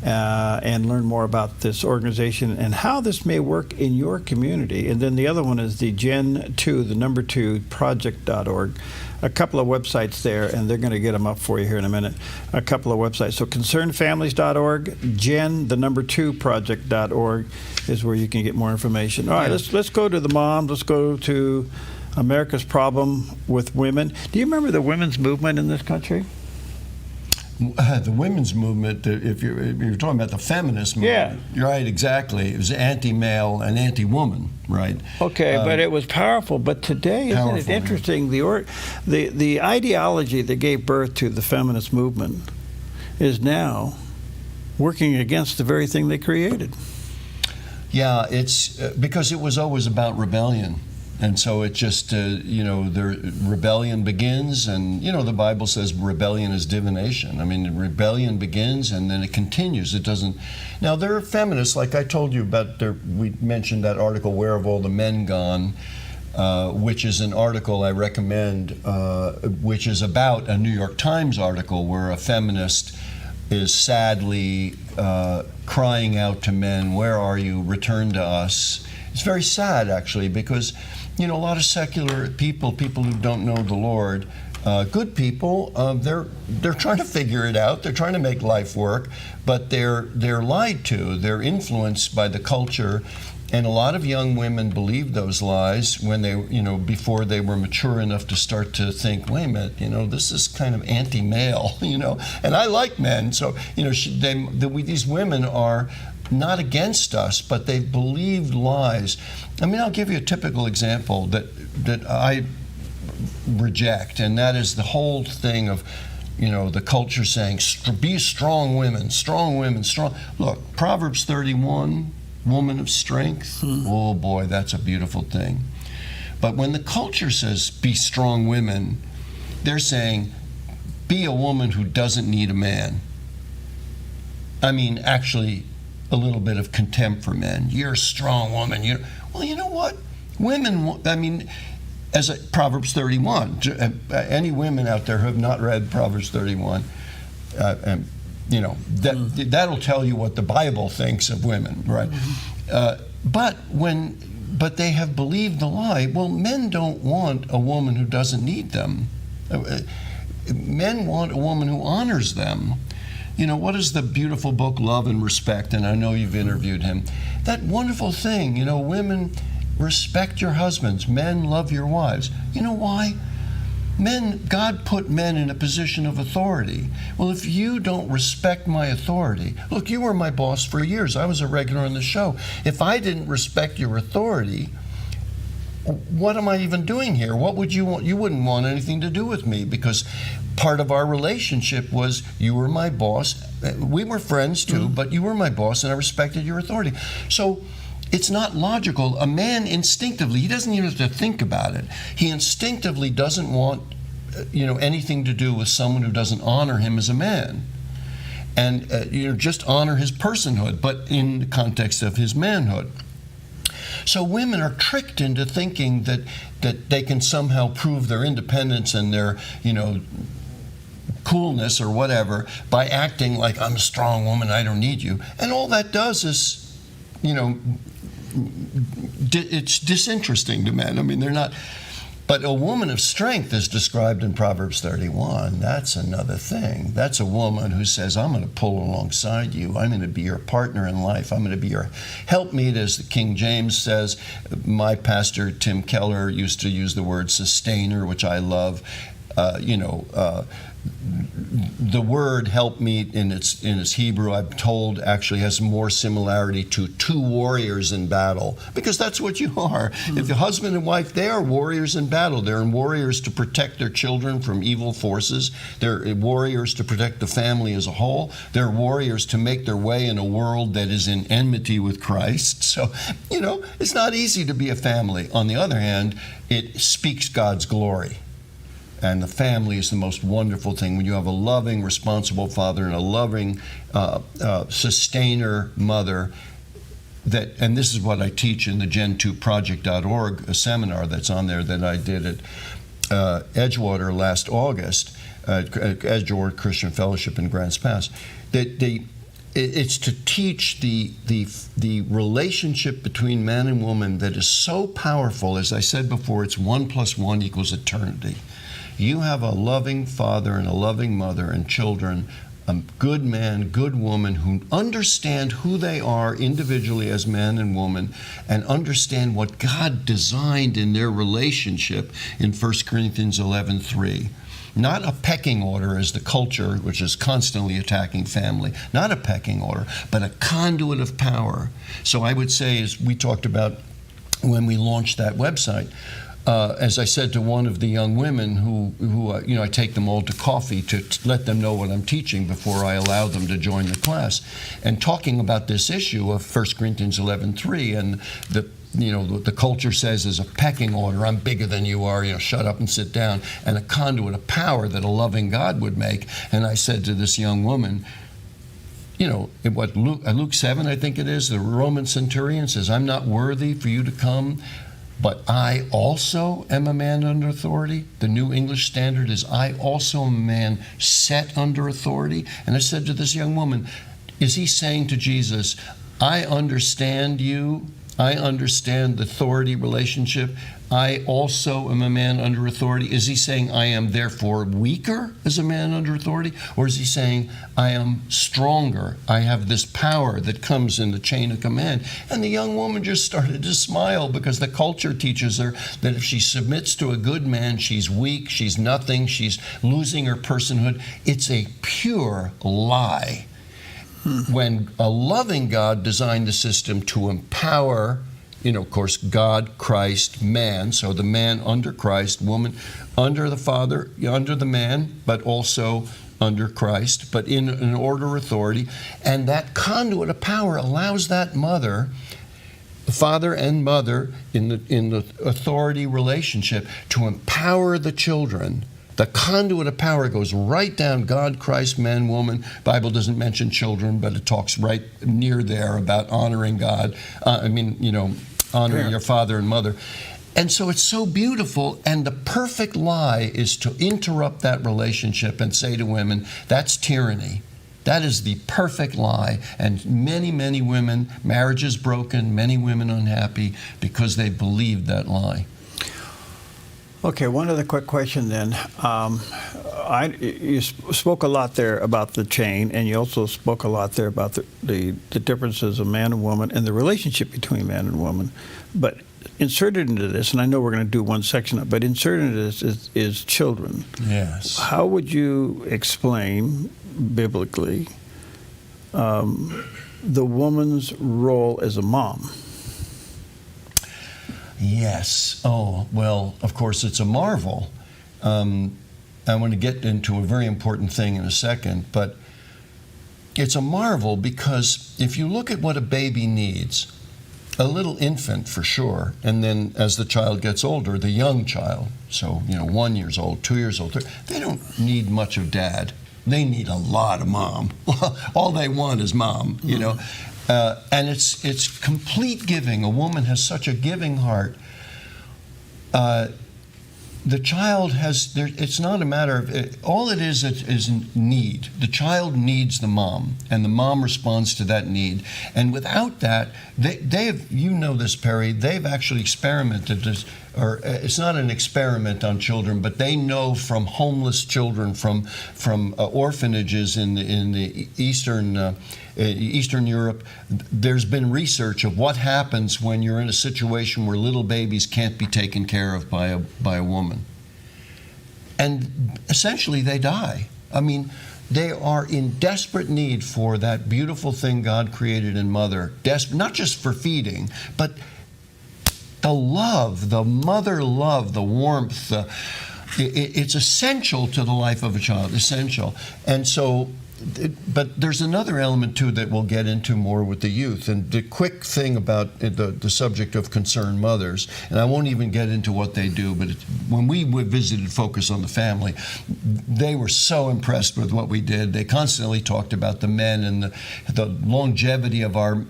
and learn more about this organization and how this may work in your community. And then the other one is the Gen2, the number 2 project.org. A couple of websites there, and they're going to get them up for you here in a minute. A couple of websites. So concernedfamilies.org, Gen, the number 2 project.org is where you can get more information. All right, let's go to the moms. Let's go to America's problem with women. Do you remember the women's movement in this country? The women's movement, if you're talking about the feminist movement, you're right, exactly. It was anti-male and anti-woman, right? Okay, but it was powerful. But today, isn't it interesting? The ideology that gave birth to the feminist movement is now working against the very thing they created. Yeah, it's because it was always about rebellion. And so it just, the rebellion begins, and, the Bible says rebellion is divination. I mean, rebellion begins, and then it continues. It doesn't. Now, there are feminists, like I told you about, we mentioned that article, Where Have All the Men Gone, which is an article I recommend, which is about a New York Times article where a feminist is sadly crying out to men, where are you? Return to us. It's very sad, actually, because a lot of secular people who don't know the Lord, good people, they're trying to figure it out. They're trying to make life work, but they're lied to. They're influenced by the culture, and a lot of young women believed those lies when they, before they were mature enough to start to think, wait a minute, this is kind of anti-male, and I like men, so these women are not against us, but they've believed lies. I mean, I'll give you a typical example that I reject, and that is the whole thing of, the culture saying, be strong women, strong. Look, Proverbs 31, woman of strength, oh boy, that's a beautiful thing. But when the culture says, be strong women, they're saying, be a woman who doesn't need a man. I mean, actually, a little bit of contempt for men. You're a strong woman. Well, you know what? Women, I mean, Proverbs 31, any women out there who have not read Proverbs 31, that'll tell you what the Bible thinks of women, right? But they have believed the lie. Well, men don't want a woman who doesn't need them. Men want a woman who honors them. What is the beautiful book, Love and Respect? And I know you've interviewed him. that wonderful thing, you know, women respect your husbands, men love your wives. You know why? Men, God put men in a position of authority. Well, if you don't respect my authority, look, you were my boss for years. I was a regular on the show. If I didn't respect your authority, what am I even doing here? What would you want? You wouldn't want anything to do with me, because part of our relationship was you were my boss. We were friends too, but you were my boss and I respected your authority. So it's not logical. A man instinctively, he doesn't even have to think about it. He instinctively doesn't want, you know, anything to do with someone who doesn't honor him as a man. And, you know, just honor his personhood, but in the context of his manhood. So women are tricked into thinking that they can somehow prove their independence and their, you know, coolness or whatever by acting like, I'm a strong woman, I don't need you. And all that does is, you know, it's disinteresting to men. I mean, they're not. But a woman of strength is described in Proverbs 31. That's another thing. That's a woman who says, I'm going to pull alongside you. I'm going to be your partner in life. I'm going to be your helpmeet, as the King James says. My pastor, Tim Keller, used to use the word sustainer, which I love. The word helpmeet in its Hebrew, I'm told, actually has more similarity to two warriors in battle, because that's what you are. If the husband and wife, they are warriors in battle. They're warriors to protect their children from evil forces. They're warriors to protect the family as a whole. They're warriors to make their way in a world that is in enmity with Christ. So, you know, it's not easy to be a family. On the other hand, it speaks God's glory. And the family is the most wonderful thing. When you have a loving, responsible father and a loving sustainer mother, and this is what I teach in the Gen2project.org, a seminar that's on there that I did at Edgewater last August, Edgewater Christian Fellowship in Grants Pass, it's to teach the relationship between man and woman that is so powerful. As I said before, it's 1 + 1 = eternity. You have a loving father and a loving mother and children, a good man, good woman who understand who they are individually as man and woman and understand what God designed in their relationship in 1 Corinthians 11:3. Not a pecking order as the culture, which is constantly attacking family, not a pecking order, but a conduit of power. So I would say, as we talked about when we launched that website, as I said to one of the young women who you know, I take them all to coffee to let them know what I'm teaching before I allow them to join the class, and talking about this issue of 1 Corinthians 11:3 and the culture says is a pecking order. I'm bigger than you are. You know, shut up and sit down. And a conduit of power that a loving God would make. And I said to this young woman, you know, what Luke 7, I think it is, the Roman centurion says, I'm not worthy for you to come, but I also am a man under authority. The New English Standard is, I also am a man set under authority. And I said to this young woman, is he saying to Jesus, I understand you, I understand the authority relationship, I also am a man under authority? Is he saying I am therefore weaker as a man under authority? Or is he saying I am stronger? I have this power that comes in the chain of command. And the young woman just started to smile, because the culture teaches her that if she submits to a good man, she's weak, she's nothing, she's losing her personhood. It's a pure lie. When a loving God designed the system to empower, you know, of course, God, Christ, man, so the man under Christ, woman under the Father, under the man, but also under Christ, but in an order of authority. And that conduit of power allows that mother, father and mother in the authority relationship, to empower the children. The conduit of power goes right down God, Christ, man, woman. Bible doesn't mention children, but it talks right near there about honoring God. Honoring your father and mother. And so it's so beautiful, and the perfect lie is to interrupt that relationship and say to women, that's tyranny. That is the perfect lie. And many, many women, marriages broken, many women unhappy because they believed that lie. Okay, one other quick question then. You spoke a lot there about the chain, and you also spoke a lot there about the differences of man and woman and the relationship between man and woman. But inserted into this, and I know we're going to do one section of it, but inserted into this is children. Yes. How would you explain biblically the woman's role as a mom? Yes. Oh, well, of course, it's a marvel. I want to get into a very important thing in a second, but it's a marvel because if you look at what a baby needs, a little infant for sure, and then as the child gets older, the young child, so 1 year old, 2 years old, they don't need much of dad. They need a lot of mom. All they want is mom, and it's complete giving. A woman has such a giving heart. The child has, it's not a matter of, all it is need. The child needs the mom, and the mom responds to that need. And without that, they've, this, Perry, they've actually experimented this, or it's not an experiment on children, but they know from homeless children, from orphanages in the Eastern Europe, there's been research of what happens when you're in a situation where little babies can't be taken care of by a woman. And essentially they die. I mean, they are in desperate need for that beautiful thing God created in mother, not just for feeding, but the love, the mother love, the warmth, it's essential to the life of a child, essential. And so, but there's another element too that we'll get into more with the youth. And the quick thing about the subject of concerned mothers, and I won't even get into what they do, but when we visited Focus on the Family, they were so impressed with what we did. They constantly talked about the men and the longevity of our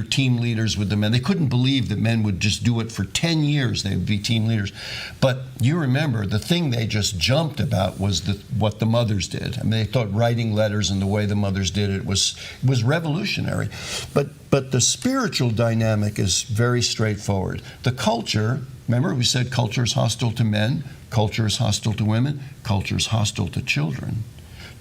team leaders with the men. They couldn't believe that men would just do it for 10 years. They would be team leaders. But you remember, the thing they just jumped about was what the mothers did. I mean, they thought writing letters and the way the mothers did it was revolutionary. But the spiritual dynamic is very straightforward. The culture, remember we said culture is hostile to men, culture is hostile to women, culture is hostile to children,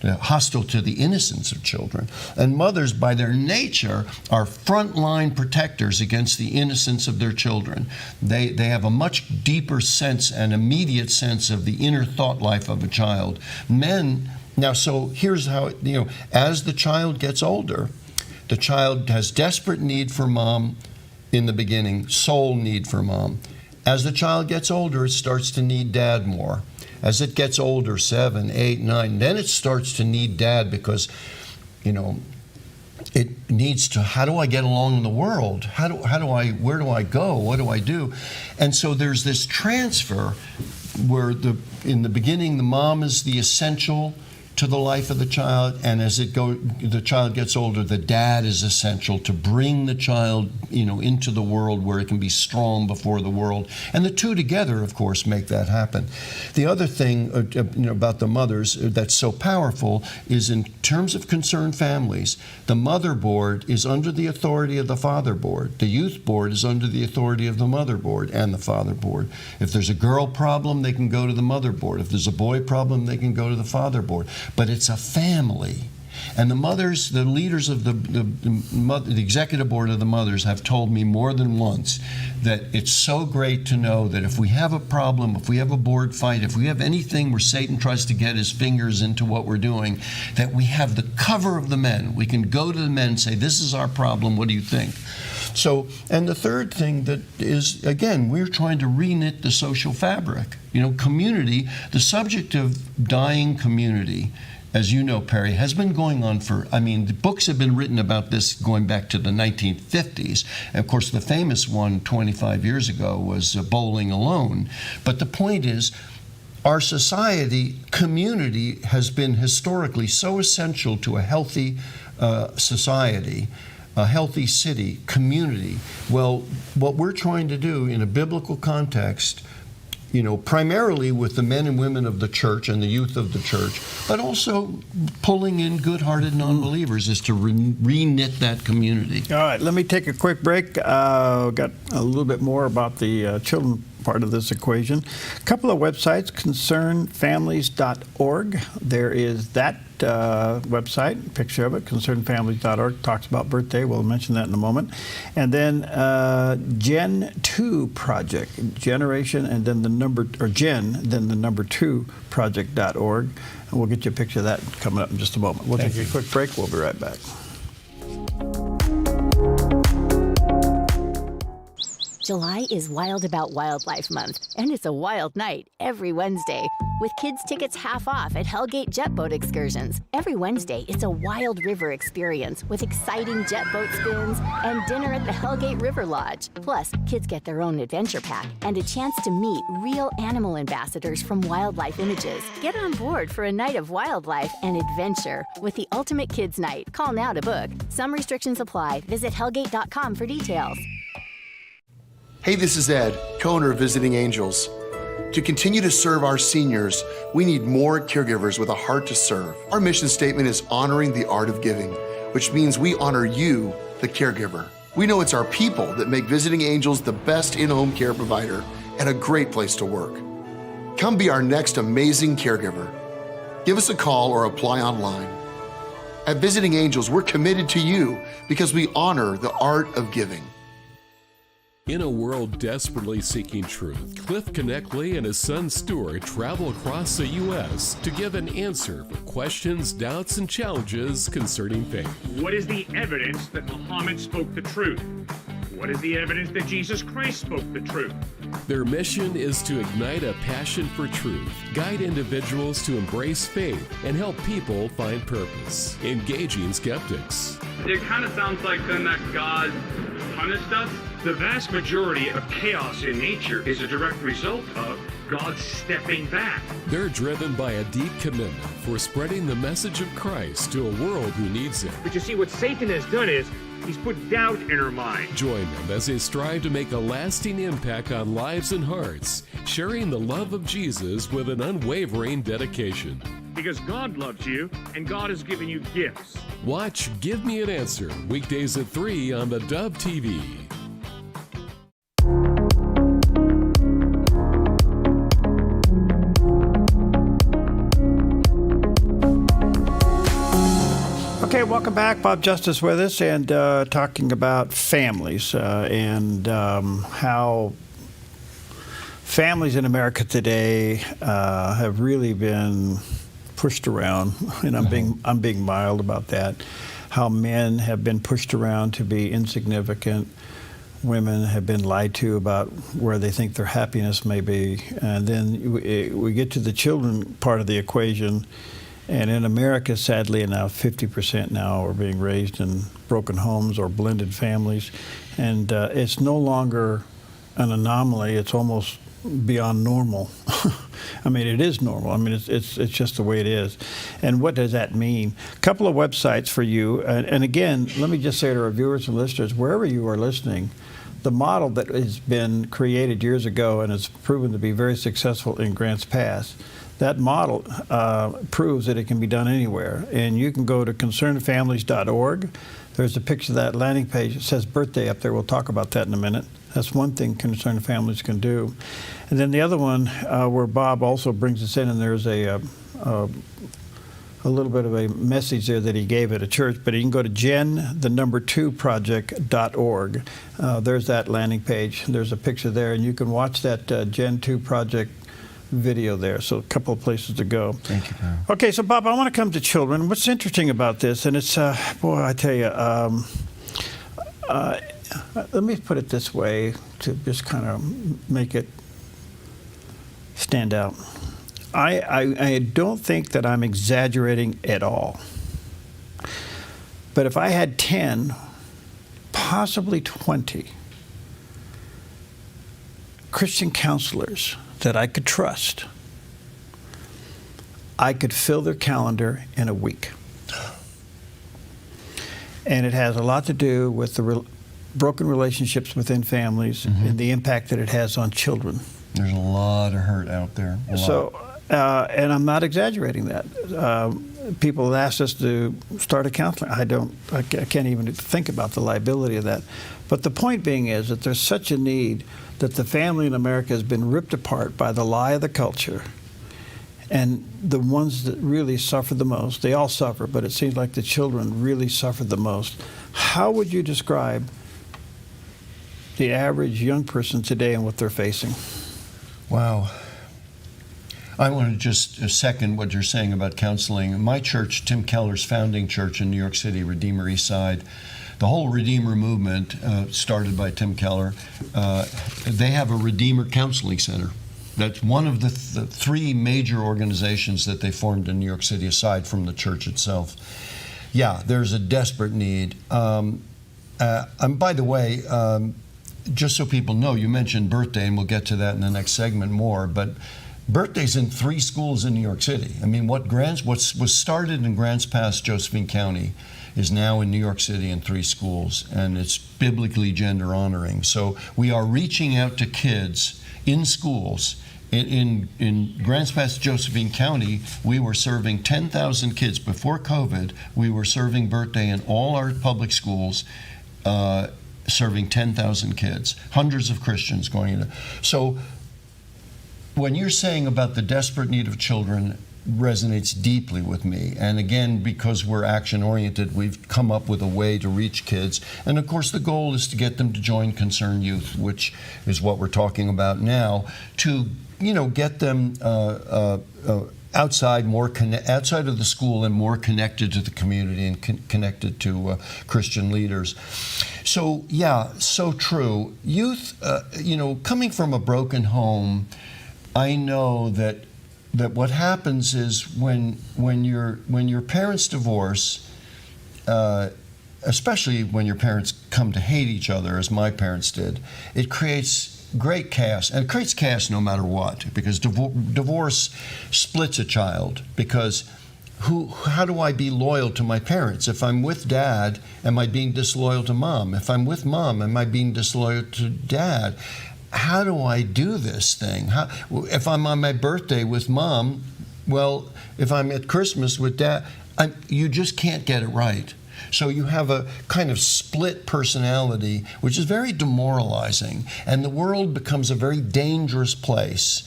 hostile to the innocence of children. And mothers, by their nature, are frontline protectors against the innocence of their children. They have a much deeper sense, an immediate sense of the inner thought life of a child. Men, now, so here's how, as the child gets older, the child has desperate need for mom in the beginning, soul need for mom. As the child gets older, it starts to need dad more. As it gets older, 7, 8, 9, then it starts to need dad because, it needs to, how do I get along in the world? Where do I go? What do I do? And so there's this transfer where in the beginning, the mom is the essential to the life of the child, and as the child gets older, the dad is essential to bring the child, into the world where it can be strong before the world. And the two together, of course, make that happen. The other thing, about the mothers that's so powerful is in terms of concerned families, the mother board is under the authority of the father board. The youth board is under the authority of the mother board and the father board. If there's a girl problem, they can go to the mother board. If there's a boy problem, they can go to the father board. But it's a family. And the mothers, the leaders of the executive board of the mothers have told me more than once that it's so great to know that if we have a problem, if we have a board fight, if we have anything where Satan tries to get his fingers into what we're doing, that we have the cover of the men. We can go to the men and say, this is our problem, what do you think? So, and the third thing that is, again, we're trying to re-knit the social fabric. Community, the subject of dying community, as you know, Perry, has been going on the books have been written about this going back to the 1950s. And of course, the famous one 25 years ago was Bowling Alone. But the point is, our society, community, has been historically so essential to a healthy society, a healthy city, community. Well, what we're trying to do in a biblical context, primarily with the men and women of the church and the youth of the church, but also pulling in good-hearted non-believers, is to re-knit that community. All right, let me take a quick break. Got a little bit more about the children part of this equation. A couple of websites, concernfamilies.org. There is that website, picture of it, concernfamilies.org, talks about birthday. We'll mention that in a moment. And then Gen 2 Project, generation, and then the number, or Gen, then the number 2 project.org. And we'll get you a picture of that coming up in just a moment. We'll take a quick break. We'll be right back. July is Wild About Wildlife Month, and it's a wild night every Wednesday, with kids' tickets half off at Hellgate Jet Boat Excursions. Every Wednesday, it's a wild river experience with exciting jet boat spins and dinner at the Hellgate River Lodge. Plus, kids get their own adventure pack and a chance to meet real animal ambassadors from Wildlife Images. Get on board for a night of wildlife and adventure with the Ultimate Kids Night. Call now to book. Some restrictions apply. Visit hellgate.com for details. Hey, this is Ed, co-owner of Visiting Angels. To continue to serve our seniors, we need more caregivers with a heart to serve. Our mission statement is honoring the art of giving, which means we honor you, the caregiver. We know it's our people that make Visiting Angels the best in-home care provider and a great place to work. Come be our next amazing caregiver. Give us a call or apply online. At Visiting Angels, we're committed to you because we honor the art of giving. In a world desperately seeking truth, Cliff Connectley and his son Stuart travel across the U.S. to give an answer for questions, doubts, and challenges concerning faith. What is the evidence that Muhammad spoke the truth? What is the evidence that Jesus Christ spoke the truth? Their mission is to ignite a passion for truth, guide individuals to embrace faith, and help people find purpose, engaging skeptics. It kind of sounds like then that God punished us. The vast majority of chaos in nature is a direct result of God stepping back. They're driven by a deep commitment for spreading the message of Christ to a world who needs it. But you see, what Satan has done is he's put doubt in our mind. Join them as they strive to make a lasting impact on lives and hearts, sharing the love of Jesus with an unwavering dedication. Because God loves you, and God has given you gifts. Watch Give Me an Answer, weekdays at 3 on the Dove TV. Okay, welcome back. Bob Justice with us, and talking about families and how families in America today have really been pushed around, and I'm being mild about that. How men have been pushed around to be insignificant. Women have been lied to about where they think their happiness may be, and then we get to the children part of the equation. And in America, sadly enough, 50% now are being raised in broken homes or blended families. And it's no longer an anomaly. It's almost beyond normal. I mean, it is normal. I mean, it's just the way it is. And what does that mean? A couple of websites for you. And again, let me just say to our viewers and listeners, wherever you are listening, the model that has been created years ago and has proven to be very successful in Grants Pass, that model proves that it can be done anywhere. And you can go to concernfamilies.org. There's a picture of that landing page. It says birthday up there. We'll talk about that in a minute. That's one thing Concerned Families can do. And then the other one where Bob also brings us in, and there's a little bit of a message there that he gave at a church, but you can go to gen2project.org. There's that landing page. There's a picture there, and you can watch that Gen 2 Project video there. So a couple of places to go. Thank you, Bob. Okay, so Bob, I want to come to children. What's interesting about this, and it's, boy, I tell you, let me put it this way to just kind of make it stand out. I don't think that I'm exaggerating at all. But if I had 10, possibly 20 Christian counselors that I could trust, I could fill their calendar in a week. And it has a lot to do with the broken relationships within families and the impact that it has on children. There's a lot of hurt out there. So, and I'm not exaggerating that. people have asked us to start a counseling. I can't even think about the liability of that. But the point being is that there's such a need that the family in America has been ripped apart by the lie of the culture. And the ones that really suffer the most, they all suffer, but it seems like the children really suffer the most. How would you describe the average young person today and what they're facing? Wow. I want to just second what you're saying about counseling. My church, Tim Keller's founding church in New York City, Redeemer Eastside, the whole Redeemer movement started by Tim Keller. They have a Redeemer Counseling Center. That's one of the three major organizations that they formed in New York City, aside from the church itself. Yeah, there's a desperate need. And by the way, just so people know, you mentioned birthday, and we'll get to that in the next segment more, but birthdays in 3 schools in New York City. I mean, what was started in Grants Pass, Josephine County, is now in New York City in 3 schools, and it's biblically gender honoring. So we are reaching out to kids in schools. In Grants Pass, Josephine County, we were serving 10,000 kids. Before COVID, we were serving birthday in all our public schools, serving 10,000 kids, hundreds of Christians going in. So when you're saying about the desperate need of children, resonates deeply with me. And again, because we're action-oriented, we've come up with a way to reach kids. And of course, the goal is to get them to join Concerned Youth, which is what we're talking about now, to get them outside of the school and more connected to the community and connected to Christian leaders. So yeah, so true. Youth, coming from a broken home, I know that what happens is when your parents divorce, especially when your parents come to hate each other, as my parents did, it creates great chaos, and it creates chaos no matter what, because divorce splits a child. Because how do I be loyal to my parents? If I'm with dad, am I being disloyal to mom? If I'm with mom, am I being disloyal to dad? How do I do this thing? If I'm on my birthday with mom, well, if I'm at Christmas with dad, you just can't get it right. So you have a kind of split personality, which is very demoralizing, and the world becomes a very dangerous place.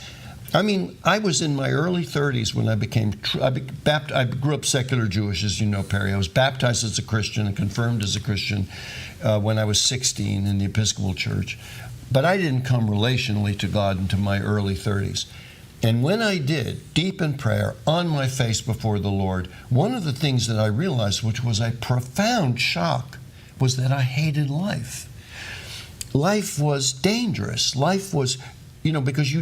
I mean, I was in my early 30s when I grew up secular Jewish, as you know, Perry. I was baptized as a Christian and confirmed as a Christian when I was 16 in the Episcopal Church. But I didn't come relationally to God until my early 30s. And when I did, deep in prayer, on my face before the Lord, one of the things that I realized, which was a profound shock, was that I hated life. Life was dangerous. Life was, because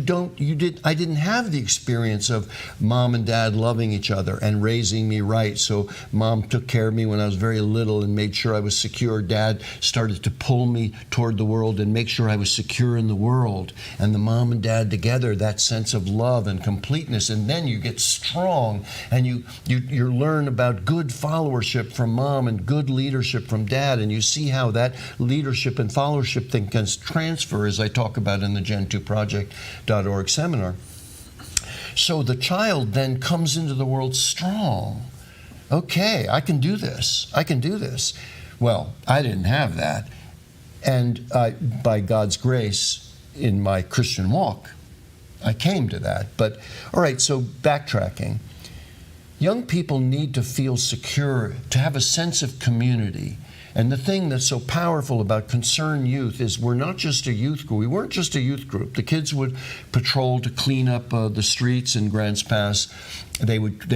I didn't have the experience of mom and dad loving each other and raising me right. So mom took care of me when I was very little and made sure I was secure. Dad started to pull me toward the world and make sure I was secure in the world. And the mom and dad together, that sense of love and completeness. And then you get strong and you learn about good followership from mom and good leadership from dad. And you see how that leadership and followership thing can transfer, as I talk about in the Gen 2 Project.org seminar. So the child then comes into the world strong. Okay, I can do this. I can do this. Well, I didn't have that. And by God's grace, in my Christian walk, I came to that. But, all right, so backtracking. Young people need to feel secure, to have a sense of community. And the thing that's so powerful about Concerned Youth is we're not just a youth group. We weren't just a youth group. The kids would patrol to clean up the streets in Grants Pass. They would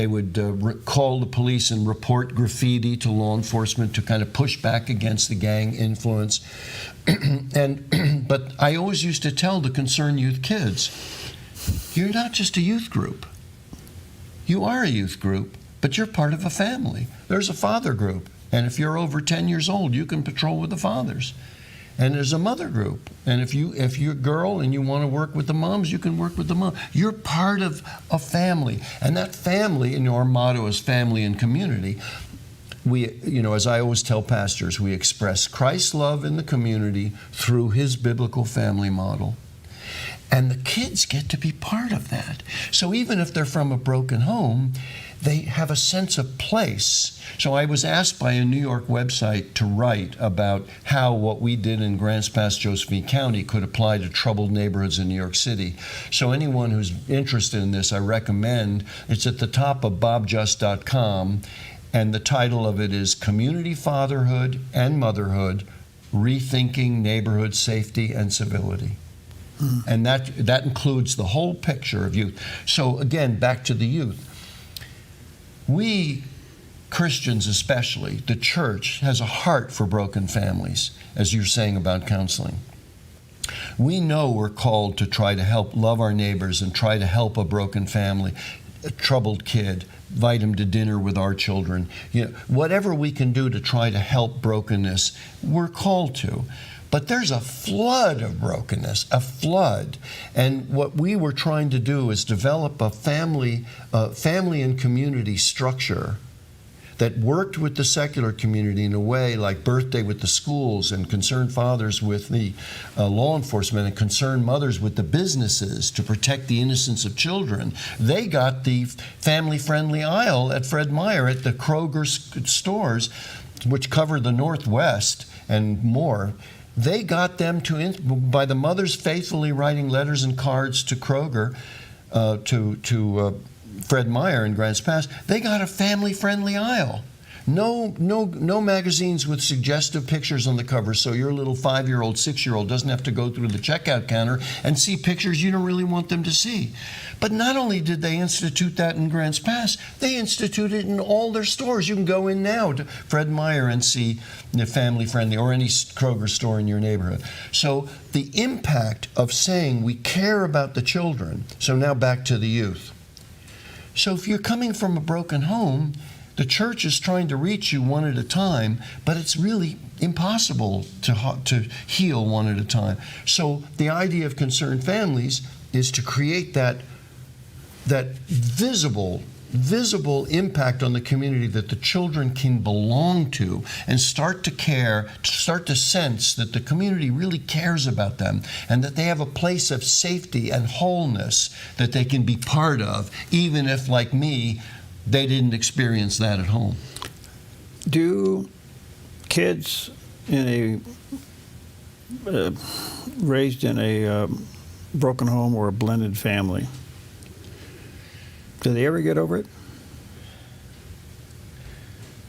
call the police and report graffiti to law enforcement to kind of push back against the gang influence. But I always used to tell the Concerned Youth kids, you're not just a youth group. You are a youth group, but you're part of a family. There's a father group. And if you're over 10 years old, you can patrol with the fathers. And there's a mother group. And if you're a girl and you want to work with the moms, you can work with the moms. You're part of a family. And that family, and our motto is family and community. We, as I always tell pastors, we express Christ's love in the community through his biblical family model. And the kids get to be part of that. So even if they're from a broken home, they have a sense of place. So I was asked by a New York website to write about how what we did in Grants Pass, Josephine County could apply to troubled neighborhoods in New York City. So anyone who's interested in this, I recommend, it's at the top of bobjust.com, and the title of it is Community Fatherhood and Motherhood, Rethinking Neighborhood Safety and Civility. And that includes the whole picture of youth. So again, back to the youth. We Christians especially, the church, has a heart for broken families, as you're saying about counseling. We know we're called to try to help love our neighbors and try to help a broken family, a troubled kid, invite them to dinner with our children. Whatever we can do to try to help brokenness, we're called to. But there's a flood of brokenness, a flood. And what we were trying to do is develop a family and community structure that worked with the secular community in a way like Birthday with the schools and Concerned Fathers with the law enforcement and Concerned Mothers with the businesses to protect the innocence of children. They got the family-friendly aisle at Fred Meyer at the Kroger stores, which cover the Northwest and more. They got them by the mothers faithfully writing letters and cards to Kroger, to Fred Meyer in Grants Pass. They got a family-friendly aisle. No magazines with suggestive pictures on the cover, so your little 5-year-old, 6-year-old doesn't have to go through the checkout counter and see pictures you don't really want them to see. But not only did they institute that in Grants Pass, they instituted it in all their stores. You can go in now to Fred Meyer and see the family-friendly, or any Kroger store in your neighborhood. So the impact of saying we care about the children. So now back to the youth. So if you're coming from a broken home, the church is trying to reach you one at a time, but it's really impossible to heal one at a time. So the idea of Concerned Families is to create that visible impact on the community that the children can belong to and start to care, start to sense that the community really cares about them and that they have a place of safety and wholeness that they can be part of, even if, like me, they didn't experience that at home. Do kids raised in a broken home or a blended family, do they ever get over it?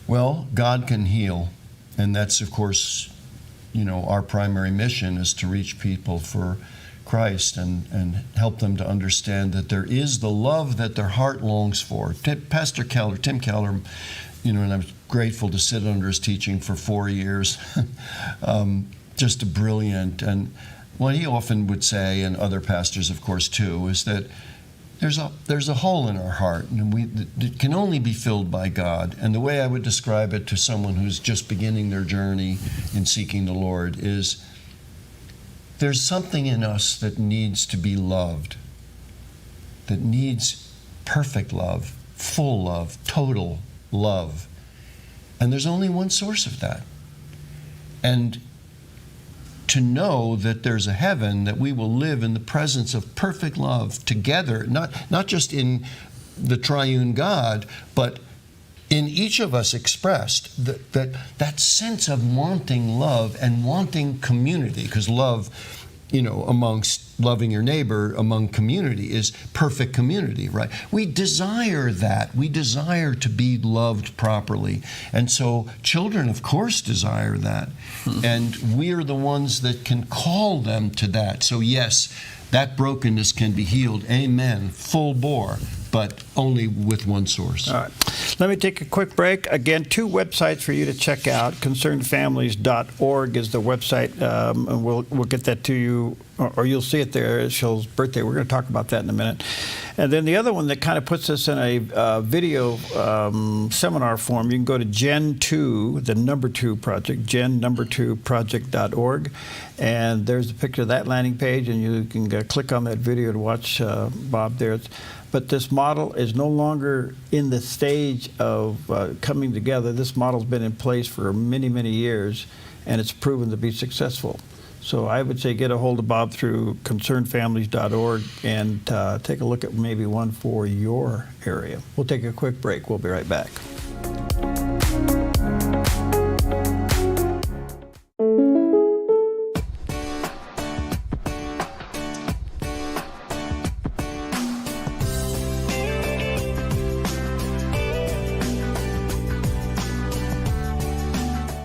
Well, God can heal, and that's, of course, our primary mission is to reach people for Christ and help them to understand that there is the love that their heart longs for. Pastor Keller, Tim Keller, and I was grateful to sit under his teaching for 4 years. Just a brilliant, and what he often would say, and other pastors, of course, too, is that there's a hole in our heart, and it can only be filled by God. And the way I would describe it to someone who's just beginning their journey in seeking the Lord is, there's something in us that needs to be loved, that needs perfect love, full love, total love. And there's only one source of that. And to know that there's a heaven, that we will live in the presence of perfect love together, not just in the triune God, but in each of us expressed, that sense of wanting love and wanting community, because love, amongst loving your neighbor, among community, is perfect community, right? We desire that. We desire to be loved properly. And so children, of course, desire that. And we're the ones that can call them to that. So yes, that brokenness can be healed. Amen. Full bore. But only with one source. All right. Let me take a quick break. Again, 2 websites for you to check out. ConcernedFamilies.org is the website, and we'll get that to you, or you'll see it there. It's Shell's birthday. We're going to talk about that in a minute. And then the other one that kind of puts us in a video seminar form, you can go to Gen2, the number 2 project, gen2project.org. And there's a picture of that landing page, and you can click on that video to watch Bob there. But this model is no longer in the stage of coming together. This model's been in place for many, many years, and it's proven to be successful. So I would say get a hold of Bob through concernedfamilies.org and take a look at maybe one for your area. We'll take a quick break. We'll be right back.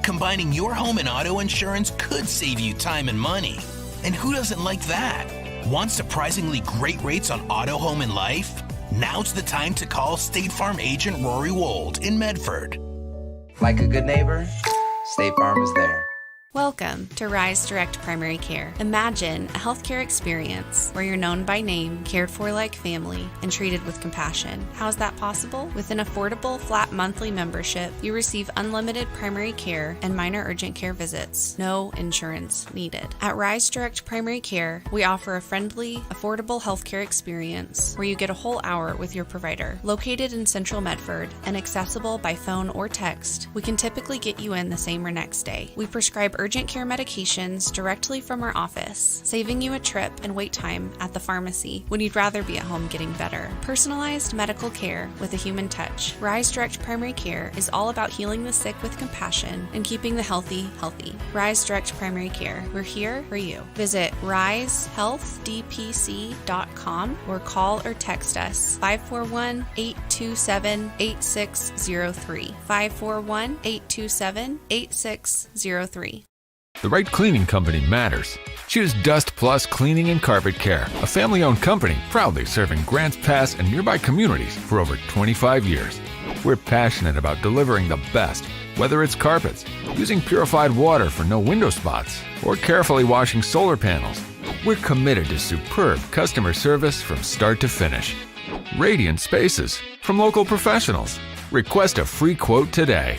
Combining your home and auto insurance could save you time and money. And who doesn't like that? Want surprisingly great rates on auto, home, and life? Now's the time to call State Farm agent Rory Wold in Medford. Like a good neighbor, State Farm is there. Welcome to Rise Direct Primary Care. Imagine a healthcare experience where you're known by name, cared for like family, and treated with compassion. How is that possible? With an affordable, flat monthly membership, you receive unlimited primary care and minor urgent care visits. No insurance needed. At Rise Direct Primary Care, we offer a friendly, affordable healthcare experience where you get a whole hour with your provider. Located in Central Medford and accessible by phone or text, we can typically get you in the same or next day. We prescribe urgent care medications directly from our office, saving you a trip and wait time at the pharmacy when you'd rather be at home getting better. Personalized medical care with a human touch. Rise Direct Primary Care is all about healing the sick with compassion and keeping the healthy healthy. Rise Direct Primary Care. We're here for you. Visit risehealthdpc.com or call or text us 541-827-8603. 541-827-8603. The right cleaning company matters. Choose Dust Plus Cleaning and Carpet Care, a family-owned company proudly serving Grants Pass and nearby communities for over 25 years. We're passionate about delivering the best, whether it's carpets, using purified water for no window spots, or carefully washing solar panels. We're committed to superb customer service from start to finish. Radiant spaces from local professionals. Request a free quote today.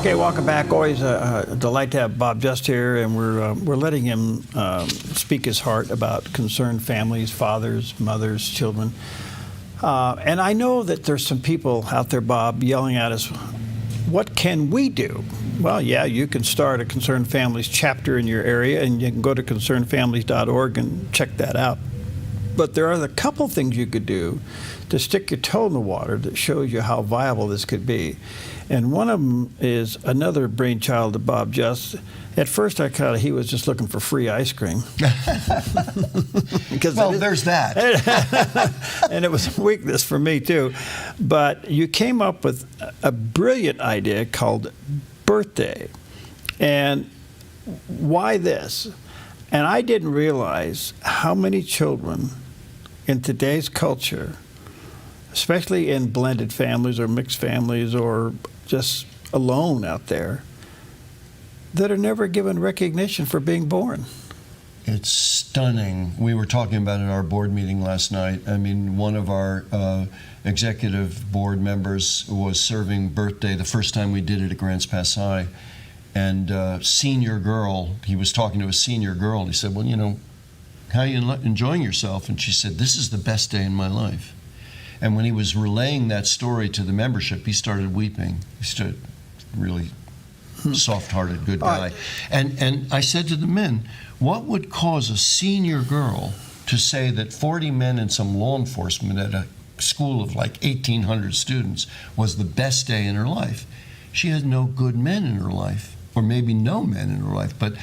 Okay, welcome back. Always a delight to have Bob Just here, and we're letting him speak his heart about concerned families, fathers, mothers, children. And I know that there's some people out there, Bob, yelling at us, what can we do? Well, yeah, you can start a Concerned Families chapter in your area, and you can go to concernedfamilies.org and check that out. But there are a couple things you could do to stick your toe in the water that shows you how viable this could be. And one of them is another brainchild of Bob Just. At first, I thought he was just looking for free ice cream. Well, there's that. And it was a weakness for me, too. But you came up with a brilliant idea called Birthday. And why this? And I didn't realize how many children in today's culture, especially in blended families or mixed families or just alone out there, that are never given recognition for being born. It's stunning. We were talking about it at our board meeting last night. I mean, one of our executive board members was serving birthday the first time we did it at Grants Pass High. And senior girl, he was talking to a senior girl, and he said, well, you know, how are you enjoying yourself? And she said, this is the best day in my life. And when he was relaying that story to the membership, he started weeping. He stood really soft-hearted, good guy. And I said to the men, what would cause a senior girl to say that 40 men and some law enforcement at a school of like 1,800 students was the best day in her life? She had no good men in her life, or maybe no men in her life, but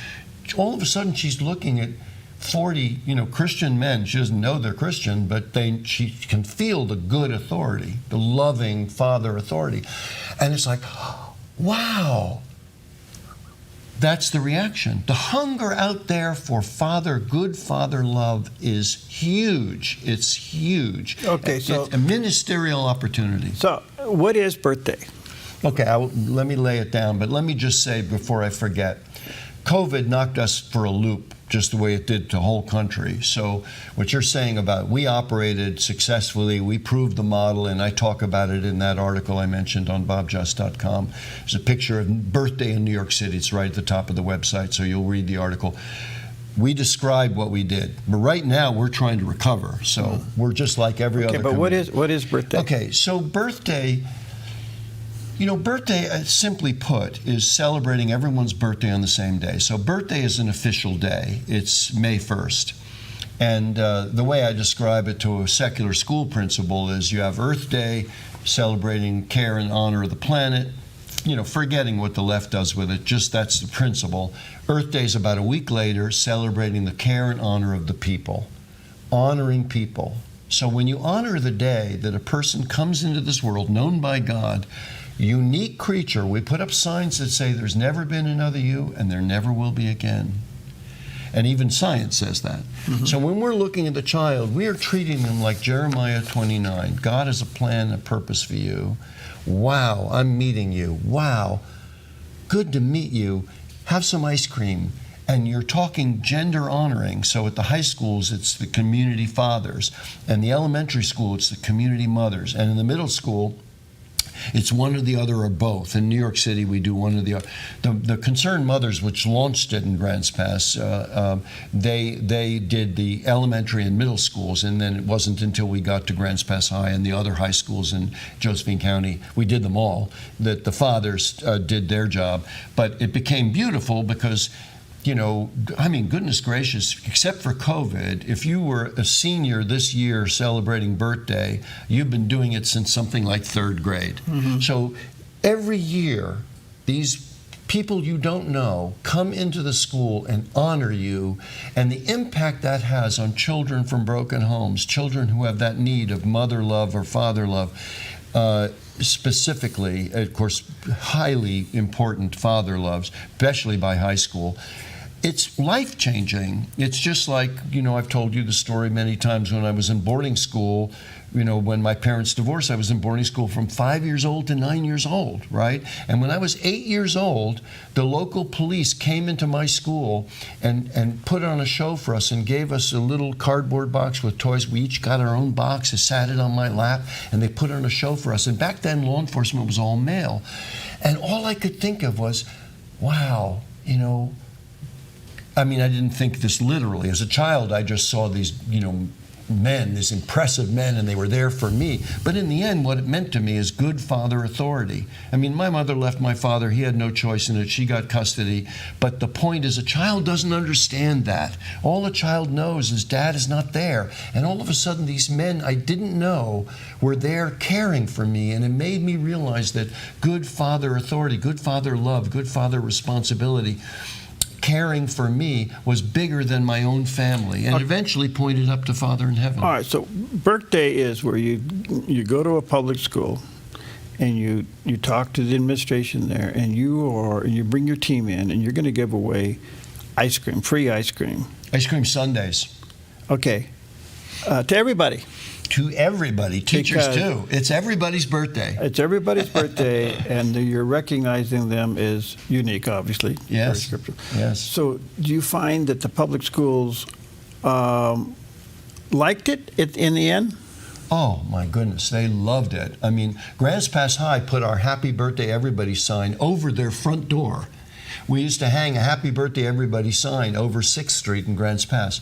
all of a sudden she's looking at 40, Christian men. She doesn't know they're Christian, but she can feel the good authority, the loving father authority. And it's like, wow, that's the reaction. The hunger out there for good father love is huge. It's huge. Okay, so it's a ministerial opportunity. So what is Birthday? Okay, let me lay it down, but let me just say before I forget, COVID knocked us for a loop, just the way it did the whole country. So what you're saying about we operated successfully, we proved the model, and I talk about it in that article I mentioned on bobjust.com. There's a picture of Birthday in New York City. It's right at the top of the website, so you'll read the article. We described what we did, but right now we're trying to recover. So we're just like every other. Okay, but community. what is birthday? Okay, so birthday. Birthday, simply put, is celebrating everyone's birthday on the same day. So birthday is an official day. It's May 1st. And the way I describe it to a secular school principal is you have Earth Day, celebrating care and honor of the planet, forgetting what the left does with it, just that's the principle. Earth Day is about a week later, celebrating the care and honor of the people, honoring people. So when you honor the day that a person comes into this world, known by God, unique creature, we put up signs that say there's never been another you and there never will be again. And even science says that. Mm-hmm. So when we're looking at the child, we are treating them like Jeremiah 29. God has a plan, a purpose for you. Wow, I'm meeting you. Wow, good to meet you. Have some ice cream. And you're talking gender honoring. So at the high schools, it's the community fathers. And the elementary school, it's the community mothers. And in the middle school, it's one or the other or both. In New York City, we do one or the other. The Concerned Mothers, which launched it in Grants Pass, they did the elementary and middle schools, and then it wasn't until we got to Grants Pass High and the other high schools in Josephine County, we did them all, that the fathers did their job. But it became beautiful because goodness gracious, except for COVID, if you were a senior this year celebrating birthday, you've been doing it since something like 3rd grade. Mm-hmm. So every year, these people you don't know come into the school and honor you, and the impact that has on children from broken homes, children who have that need of mother love or father love, specifically, of course, highly important father loves, especially by high school. It's life-changing. It's just like, I've told you the story many times when I was in boarding school. When my parents divorced, I was in boarding school from 5 years old to 9 years old, right? And when I was 8 years old, the local police came into my school and put on a show for us and gave us a little cardboard box with toys. We each got our own box. I sat it on my lap, and they put on a show for us. And back then, law enforcement was all male. And all I could think of was, wow, I didn't think this literally. As a child, I just saw these, men, these impressive men, and they were there for me. But in the end, what it meant to me is good father authority. My mother left my father. He had no choice in it. She got custody. But the point is, a child doesn't understand that. All a child knows is dad is not there. And all of a sudden, these men I didn't know were there caring for me. And it made me realize that good father authority, good father love, good father responsibility, caring for me was bigger than my own family, and eventually pointed up to Father in heaven. All right, so birthday is where you go to a public school and you talk to the administration there, and you bring your team in, and you're going to give away ice cream, free ice cream. Ice cream sundaes. Okay. To everybody. To everybody, teachers too. It's everybody's birthday. It's everybody's birthday, and you're recognizing them as unique, obviously. Yes. Yes. So, do you find that the public schools liked it in the end? Oh my goodness, they loved it. Grants Pass High put our Happy Birthday Everybody sign over their front door. We used to hang a Happy Birthday Everybody sign over 6th Street in Grants Pass.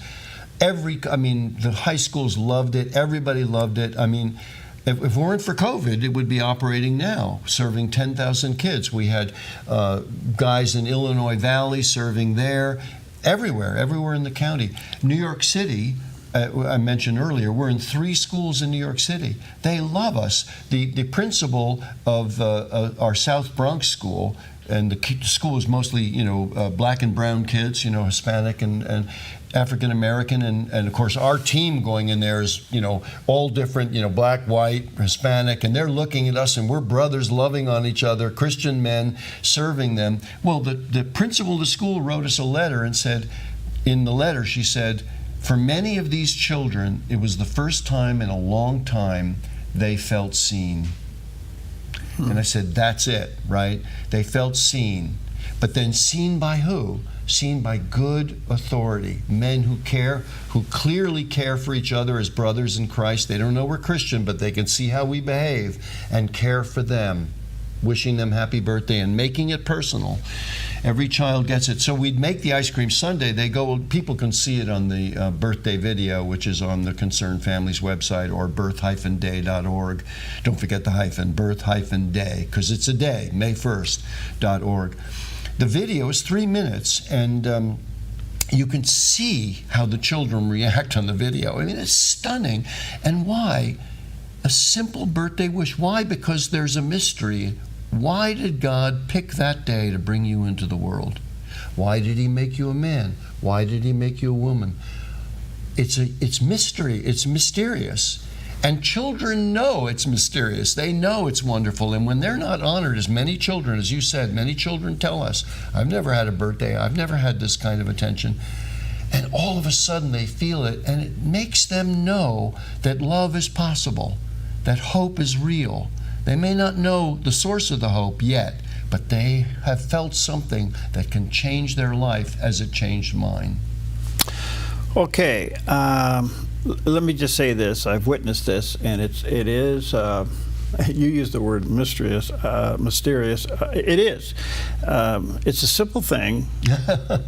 The high schools loved it. Everybody loved it. If it weren't for COVID, it would be operating now, serving 10,000 kids. We had guys in Illinois Valley serving there, everywhere in the county. New York City, I mentioned earlier, we're in 3 schools in New York City. They love us. The principal of our South Bronx school, and the school is mostly, black and brown kids, Hispanic and African American, and of course our team going in there is, all different, black, white, Hispanic, and they're looking at us, and we're brothers loving on each other, Christian men serving them. Well, the principal of the school wrote us a letter and said, in the letter she said, for many of these children, it was the first time in a long time they felt seen. And I said, that's it, right? They felt seen. But then seen by who? Seen by good authority. Men who care, who clearly care for each other as brothers in Christ. They don't know we're Christian, but they can see how we behave and care for them. wishing them happy birthday and making it personal. Every child gets it. So we'd make the ice cream sundae. People can see it on the birthday video, which is on the Concerned Families website, or birth-day.org. Don't forget the hyphen, birth-day, because it's a day, May 1st.org. The video is 3 minutes, and you can see how the children react on the video. I mean, it's stunning. And why? A simple birthday wish. Why? Because there's a mystery. Why did God pick that day to bring you into the world? Why did he make you a man? Why did he make you a woman? It's mystery. It's mysterious. And children know it's mysterious. They know it's wonderful. And when they're not honored, as many children, as you said, many children tell us, I've never had a birthday. I've never had this kind of attention. And all of a sudden they feel it, and it makes them know that love is possible, that hope is real. They may not know the source of the hope yet, but they have felt something that can change their life as it changed mine. Okay, let me just say this. I've witnessed this, and it is. You use the word mysterious. It is. It's a simple thing.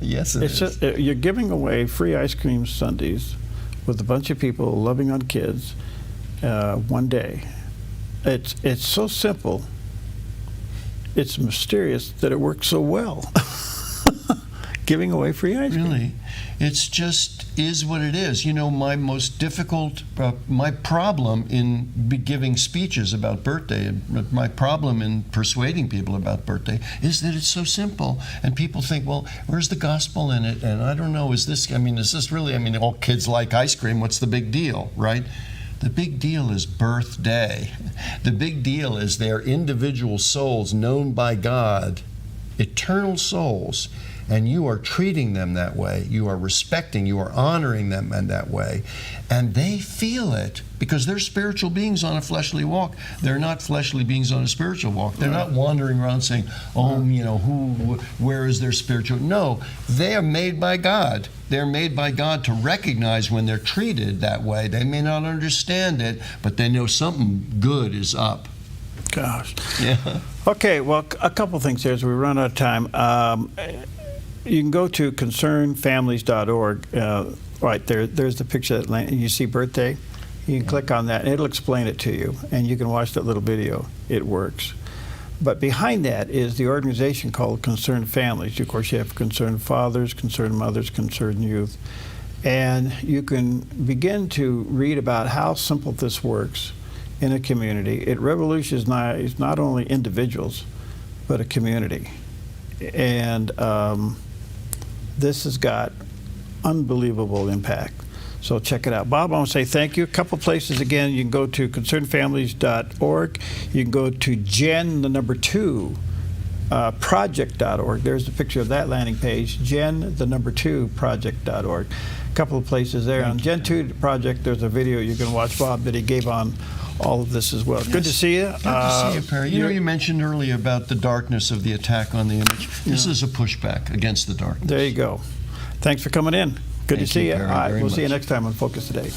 Yes, it is. You're giving away free ice cream sundaes with a bunch of people loving on kids one day. It's so simple. It's mysterious that it works so well. Giving away free ice cream. Really, it's just is what it is. You know, my most difficult, my problem in giving speeches about birthday, my problem in persuading people about birthday is that it's so simple. And people think, well, where's the gospel in it? And I don't know, is this really, all kids like ice cream, what's the big deal, right? The big deal is birthday. The big deal is they're individual souls known by God, eternal souls, and you are treating them that way. You are respecting, you are honoring them in that way. And they feel it because they're spiritual beings on a fleshly walk. They're not fleshly beings on a spiritual walk. They're not wandering around saying, where is their spiritual? No, they are made by God. They're made by God to recognize when they're treated that way. They may not understand it, but they know something good is up. Gosh. Yeah. Okay, well, a couple things here as we run out of time. You can go to concernedfamilies.org. Right there's the picture that you see birthday. You can click on that, and it'll explain it to you, and you can watch that little video. It works. But behind that is the organization called Concerned Families. Of course, you have concerned fathers, concerned mothers, concerned youth. And you can begin to read about how simple this works in a community. It revolutionizes not only individuals, but a community. And this has got unbelievable impact. So check it out. Bob, I want to say thank you. A couple places again. You can go to concernedfamilies.org. You can go to project.org. There's a picture of that landing page, project.org. A couple of places there. On Gen 2 Project, there's a video you can watch, Bob, that he gave on all of this as well. Yes. Good to see you. Good to see you, Perry. You mentioned earlier about the darkness of the attack on the image. This is a pushback against the darkness. There you go. Thanks for coming in. Good to see you. Perry, all right, we'll see you next time on Focus Today.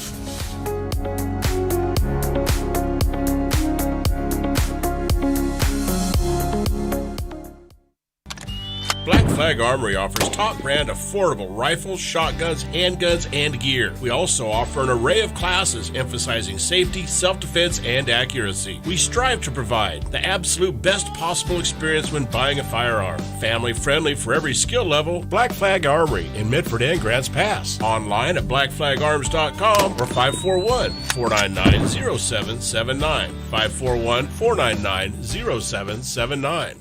Black Flag Armory offers top brand affordable rifles, shotguns, handguns, and gear. We also offer an array of classes emphasizing safety, self-defense, and accuracy. We strive to provide the absolute best possible experience when buying a firearm. Family friendly for every skill level. Black Flag Armory in Medford and Grants Pass. Online at blackflagarms.com or 541-499-0779. 541-499-0779.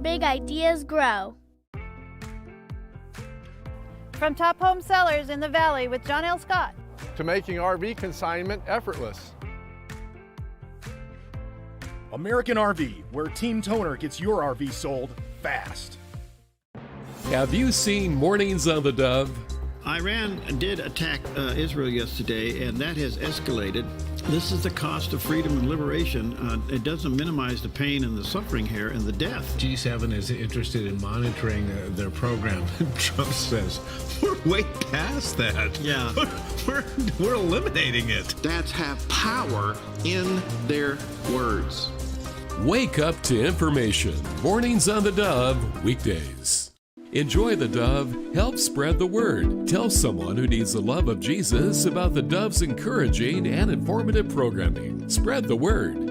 Big ideas grow. From top home sellers in the Valley with John L. Scott to making RV consignment effortless. American RV, where Team Toner gets your RV sold fast. Have you seen Mornings on the Dove? Iran did attack Israel yesterday, and that has escalated. This is the cost of freedom and liberation. It doesn't minimize the pain and the suffering here and the death. G7 is interested in monitoring their program. Trump says, we're way past that. Yeah. We're eliminating it. Dads have power in their words. Wake up to information. Mornings on the Dove, weekdays. Enjoy the Dove. Help spread the word. Tell someone who needs the love of Jesus about the Dove's encouraging and informative programming. Spread the word.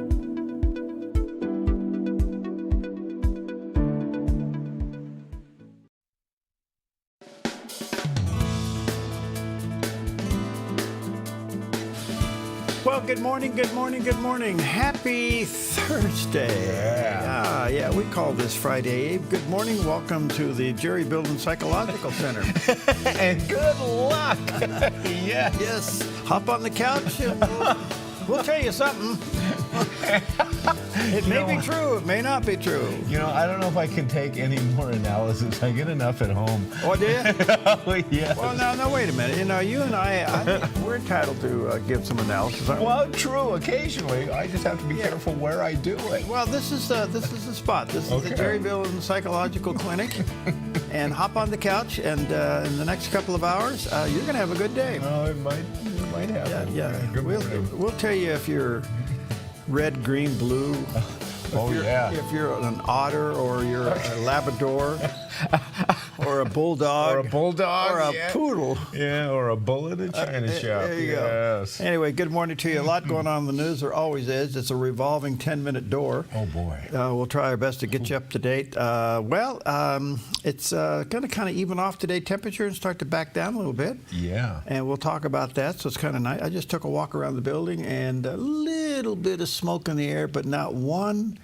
Well, good morning, good morning, good morning. Happy Thursday. Yeah, we call this Friday. Abe, good morning. Welcome to the Jerry Building Psychological Center. And good luck. Yes. Hop on the couch and we'll tell you something. It may be true. It may not be true. You know, I don't know if I can take any more analysis. I get enough at home. Oh, do you? Oh, yes. Well, no, wait a minute. You know, you and I we're entitled to give some analysis, aren't we? Well, true. Occasionally. I just have to be careful where I do it. Well, this is the spot. This is the Jerry Building Psychological Clinic. And hop on the couch, and in the next couple of hours, you're going to have a good day. Oh, it might happen. Yeah. Good We'll tell you if you're red, green, blue. If you're an otter or you're a Labrador or a bulldog. Or a poodle. Yeah, or a bull in a china shop. There you go. Anyway, good morning to you. A lot going on in the news. There always is. It's a revolving 10-minute door. Oh, boy. We'll try our best to get you up to date. It's going to kind of even off today, temperature, and start to back down a little bit. Yeah. And we'll talk about that, so it's kind of nice. I just took a walk around the building, and a little bit of smoke in the air, but not one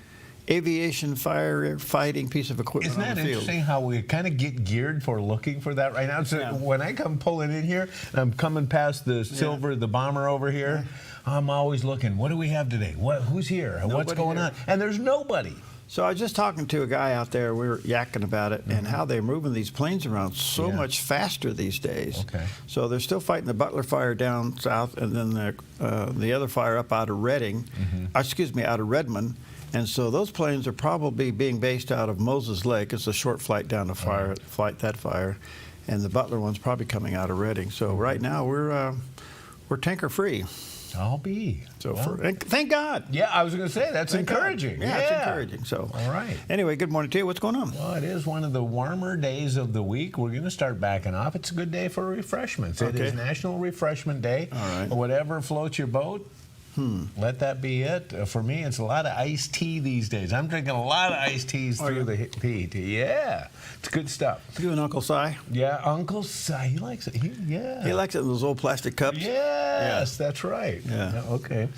aviation fighting piece of equipment. Isn't that interesting how we kind of get geared for looking for that right now? So when I come pulling in here, and I'm coming past the Silver, the bomber over here, I'm always looking, what do we have today? Who's here? What's going on? And there's nobody. So I was just talking to a guy out there. We were yakking about it and how they're moving these planes around so much faster these days. Okay. So they're still fighting the Butler fire down south, and then the other fire up out of Reading, out of Redmond. And so those planes are probably being based out of Moses Lake. It's a short flight down to fight that fire, and the Butler one's probably coming out of Reading. So right now we're tanker free. I'll be. So thank God. Yeah, I was going to say that's encouraging. Yeah, it's encouraging. So all right. Anyway, good morning to you. What's going on? Well, it is one of the warmer days of the week. We're going to start backing off. It's a good day for refreshments. It is National Refreshment Day. All right. Whatever floats your boat. Let that be it. For me, it's a lot of iced tea these days. I'm drinking a lot of iced teas through the heat. Yeah, it's good stuff. You and Uncle Si? Yeah, Uncle Si. He likes it. He likes it in those old plastic cups? Yes, that's right. Yeah. Okay.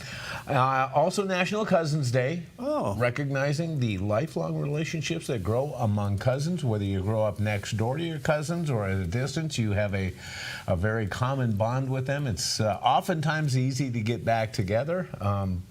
Also National Cousins Day. Oh. Recognizing the lifelong relationships that grow among cousins. Whether you grow up next door to your cousins or at a distance, you have a very common bond with them. It's oftentimes easy to get back together.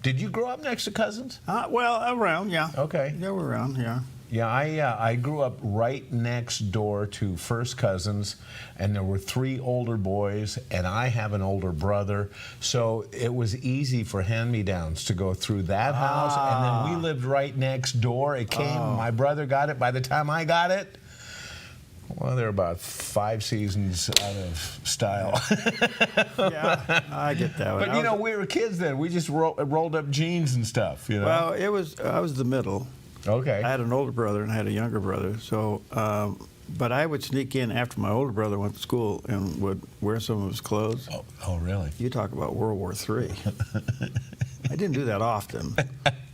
Did you grow up next to cousins? Around, yeah. Okay. Yeah, we're around, yeah. Yeah, I grew up right next door to first cousins, and there were 3 older boys, and I have an older brother, so it was easy for hand-me-downs to go through that house, and then we lived right next door. It came, my brother got it. By the time I got it, well, they're about 5 seasons out of style. Yeah, I get that one. But, you know, we were kids then. We just rolled up jeans and stuff, you know? Well, I was the middle. Okay. I had an older brother and I had a younger brother. So, but I would sneak in after my older brother went to school and would wear some of his clothes. Oh, really? You talk about World War III. I didn't do that often.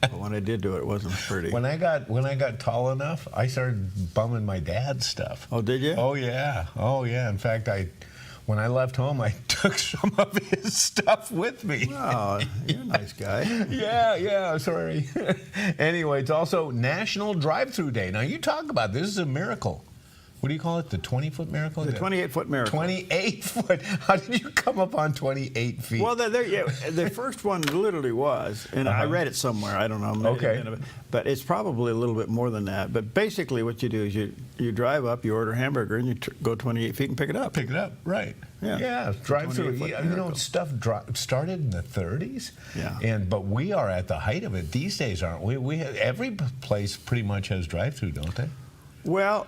But when I did do it, it wasn't pretty. When I got tall enough, I started bumming my dad's stuff. Oh, did you? Oh, yeah. In fact, when I left home, I took some of his stuff with me. Oh, you're a nice guy. Yeah, sorry. Anyway, it's also National Drive-Thru Day. Now, you talk about this is a miracle. What do you call it? The 20-foot miracle? The 28-foot miracle. 28 foot. How did you come up on 28 feet? Well, the first one literally was, and I read it somewhere. I don't know. Okay. But it's probably a little bit more than that. But basically, what you do is you drive up, you order a hamburger, and you go 28 feet and pick it up. Pick it up, right? Yeah, drive through. You know, stuff started in the 30s. Yeah. But we are at the height of it these days, aren't we? We have, every place pretty much has drive-through, don't they? Well,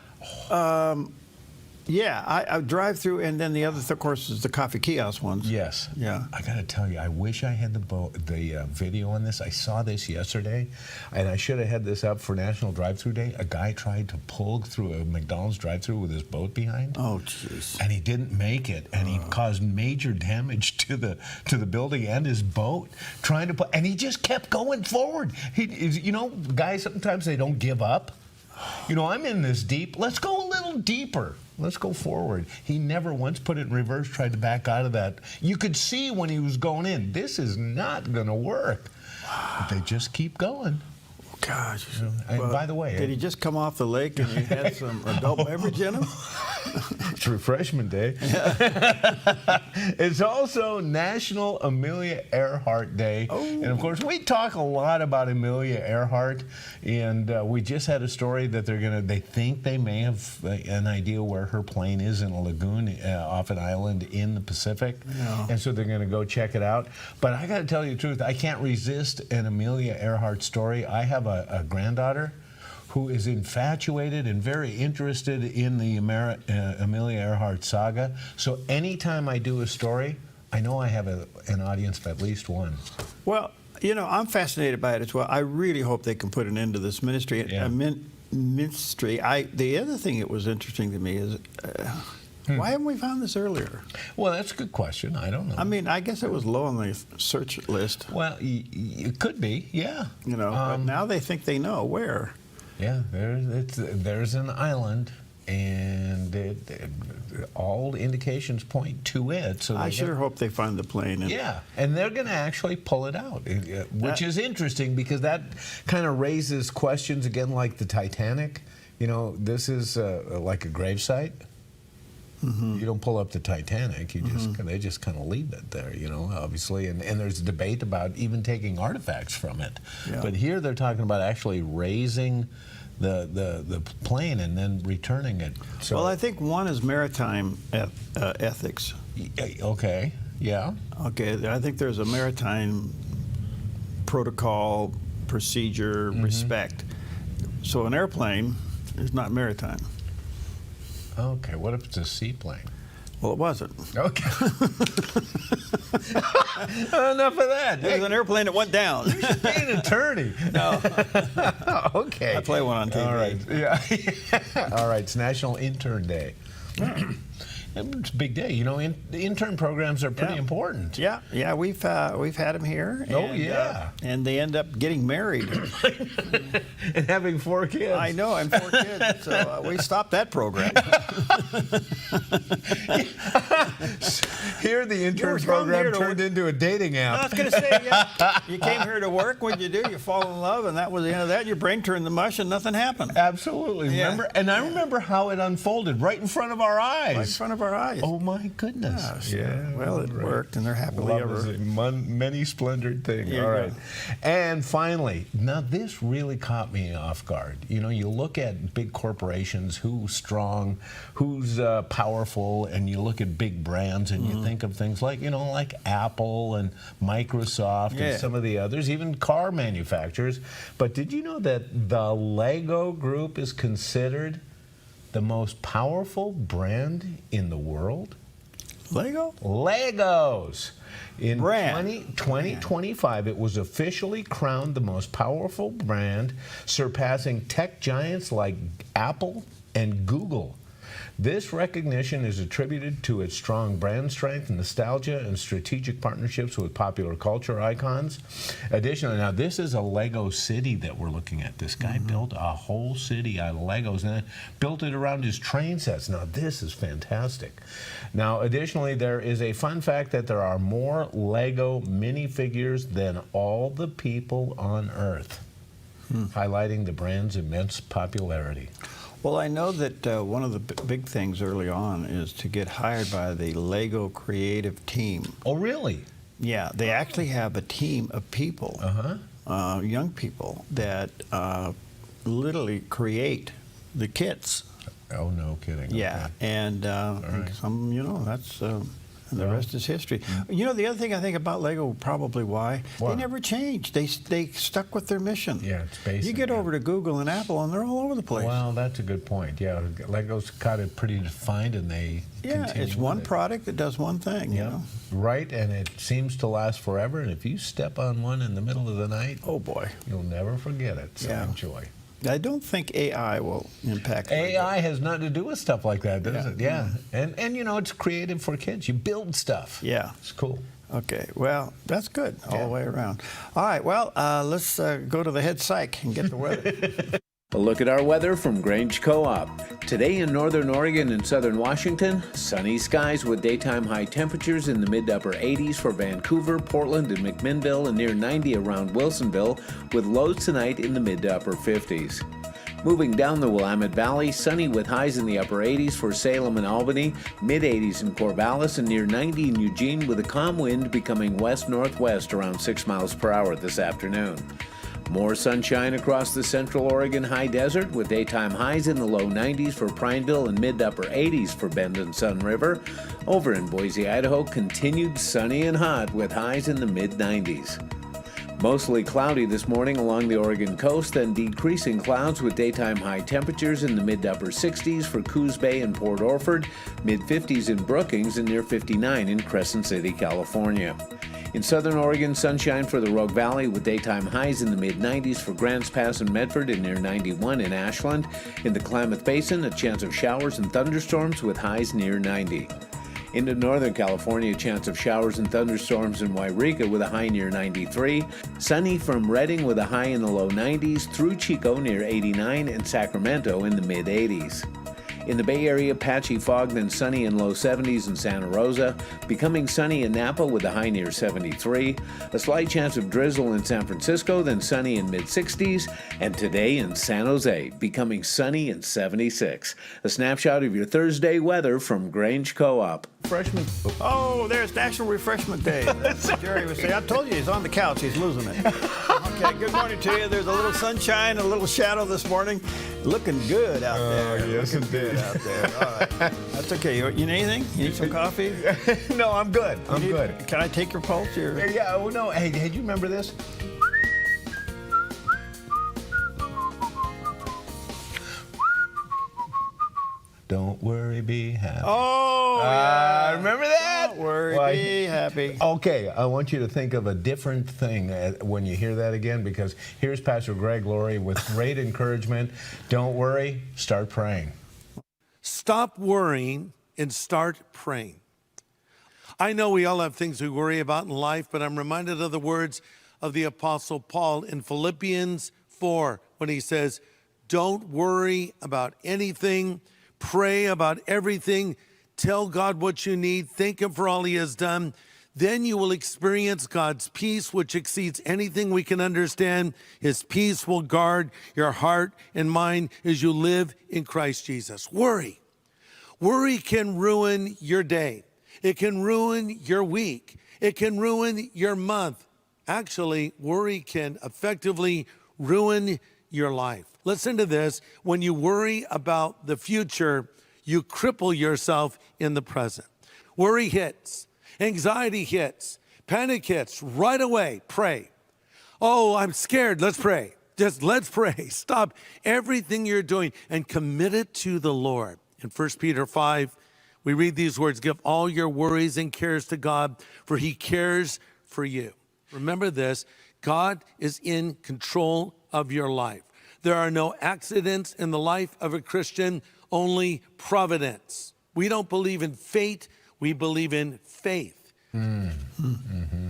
yeah, I drive through, and then the other, of course, is the coffee kiosk ones. Yes. Yeah. I got to tell you, I wish I had the video on this. I saw this yesterday, and I should have had this up for National Drive-Thru Day. A guy tried to pull through a McDonald's drive-thru with his boat behind. Oh, jeez. And he didn't make it, and he caused major damage to the building and his boat trying to and he just kept going forward. You know, guys, sometimes they don't give up. You know, I'm in this deep. Let's go a little deeper. Let's go forward. He never once put it in reverse, tried to back out of that. You could see when he was going in, this is not going to work. But they just keep going. Gosh. And by the way, did he just come off the lake and he had some adult beverage in him? It's refreshment day. It's also National Amelia Earhart Day. Oh. And of course, we talk a lot about Amelia Earhart. And we just had a story that they think they may have an idea where her plane is in a lagoon off an island in the Pacific. Yeah. And so they're going to go check it out. But I got to tell you the truth, I can't resist an Amelia Earhart story. I have a granddaughter who is infatuated and very interested in the Amelia Earhart saga. So anytime I do a story, I know I have an audience of at least one. Well, you know, I'm fascinated by it as well. I really hope they can put an end to this ministry. Yeah. The other thing that was interesting to me is, why haven't we found this earlier? Well, that's a good question. I don't know. I mean, I guess it was low on the search list. Well, it could be, yeah. You know, but now they think they know where. Yeah, there's an island, and all indications point to it. So I sure hope they find the plane. Yeah, and they're going to actually pull it out, which is interesting because that kind of raises questions again, like the Titanic. You know, this is like a gravesite. Mm-hmm. You don't pull up the Titanic. You just they just kind of leave it there, you know, obviously. And there's a debate about even taking artifacts from it. Yeah. But here they're talking about actually raising the plane and then returning it. So, well, I think one is maritime ethics. Okay, yeah. Okay, I think there's a maritime protocol, procedure, respect. So an airplane is not maritime. Okay, what if it's a seaplane? Well, it wasn't. Okay. Enough of that. There's an airplane that went down. You should be an attorney. No. Okay. I play one on TV. All right. Yeah. All right. It's National Intern Day. It's a big day. You know, the intern programs are pretty important. Yeah, yeah, we've had them here. Oh, yeah. And they end up getting married. And having 4 kids. I know, and 4 kids. So we stopped that program. Here, the intern program turned into a dating app. I was going to say, you came here to work. What did you do? You fall in love, and that was the end of that. Your brain turned to mush, and nothing happened. Absolutely. Yeah. Remember? And I remember how it unfolded right in front of our eyes. Right in front of our eyes. Oh, my goodness. Yeah. Well, it worked, and they're happily Love ever. is a many splendored thing. Yeah, all right. And finally, now this really caught me off guard. You know, you look at big corporations, who's strong, who's powerful, and you look at big brands, and you think of things like, you know, like Apple and Microsoft and some of the others, even car manufacturers. But did you know that the Lego Group is considered the most powerful brand in the world? Lego? Legos. In 2025, it was officially crowned the most powerful brand, surpassing tech giants like Apple and Google. This recognition is attributed to its strong brand strength, nostalgia, and strategic partnerships with popular culture icons. Additionally, now this is a Lego city that we're looking at. This guy built a whole city out of Legos and built it around his train sets. Now this is fantastic. Now, additionally, there is a fun fact that there are more Lego minifigures than all the people on Earth, highlighting the brand's immense popularity. Well, I know that one of the big things early on is to get hired by the Lego creative team. Oh, really? Yeah, they actually have a team of people, young people, that literally create the kits. Oh, no kidding. Yeah, Okay. and right. some, that's... the rest is history. You know, the other thing I think about Lego, probably why, they never changed. They stuck with their mission. Yeah, it's basic. You get over to Google and Apple, and they're all over the place. Well, that's a good point. Yeah, Lego's got it pretty defined, and they continue it's one with it. product that does one thing, you know? Right, and it seems to last forever, and if you step on one in the middle of the night, oh boy, you'll never forget it, so enjoy. I don't think AI will impact AI has nothing to do with stuff like that, does it? Yeah. And it's creative for kids. You build stuff. Yeah. It's cool. Okay, well, that's good all the way around. All right, well, let's go to the head psych and get the weather. A look at our weather from Grange Co-op. Today in northern Oregon and southern Washington, sunny skies with daytime high temperatures in the mid to upper 80s for Vancouver, Portland, and McMinnville, and near 90 around Wilsonville, with lows tonight in the mid to upper 50s. Moving down the Willamette Valley, sunny with highs in the upper 80s for Salem and Albany, mid 80s in Corvallis, and near 90 in Eugene, with a calm wind becoming west-northwest around 6 miles per hour this afternoon. More sunshine across the central Oregon high desert with daytime highs in the low 90s for Prineville and mid to upper 80s for Bend and Sun River. Over in Boise, Idaho, continued sunny and hot with highs in the mid 90s. Mostly cloudy this morning along the Oregon coast, then decreasing clouds with daytime high temperatures in the mid to upper 60s for Coos Bay and Port Orford, mid 50s in Brookings, and near 59 in Crescent City, California. In southern Oregon, sunshine for the Rogue Valley with daytime highs in the mid-90s for Grants Pass and Medford, and near 91 in Ashland. In the Klamath Basin, a chance of showers and thunderstorms with highs near 90. Into northern California, a chance of showers and thunderstorms in Wairika with a high near 93. Sunny from Redding with a high in the low 90s through Chico near 89, and Sacramento in the mid-80s. In the Bay Area, patchy fog, then sunny in low 70s in Santa Rosa, becoming sunny in Napa with a high near 73, a slight chance of drizzle in San Francisco, then sunny in mid-60s, and today in San Jose, becoming sunny in 76. A snapshot of your Thursday weather from Grange Co-op. Freshman. Oh, there's National Refreshment Day. That's what Jerry was saying. I told you he's on the couch. He's losing it. Okay, good morning to you. There's a little sunshine, a little shadow this morning. Looking good out there. Yes, Looking good out there. All right. That's okay. You need anything? You need some coffee? No, I'm good. I'm good. Can I take your pulse? Yeah, well, no. Hey, do you remember this? Don't worry, be happy. Oh, yeah. Remember that? Don't worry, be happy. Okay, I want you to think of a different thing when you hear that again, because here's Pastor Greg Laurie with great encouragement. Don't worry, start praying. Stop worrying and start praying. I know we all have things we worry about in life, but I'm reminded of the words of the Apostle Paul in Philippians 4 when he says, don't worry about anything. Pray about everything. Tell God what you need. Thank Him for all He has done. Then you will experience God's peace, which exceeds anything we can understand. His peace will guard your heart and mind as you live in Christ Jesus. Worry. Worry can ruin your day. It can ruin your week. It can ruin your month. Actually, worry can effectively ruin your life. Listen to this. When you worry about the future, you cripple yourself in the present. Worry hits, anxiety hits, panic hits right away. Pray. Oh, I'm scared. Let's pray. Just let's pray. Stop everything you're doing and commit it to the Lord. In 1 Peter 5, we read these words, give all your worries and cares to God, for He cares for you. Remember this, God is in control of your life. There are no accidents in the life of a Christian, only providence. We don't believe in fate, we believe in faith. Mm-hmm.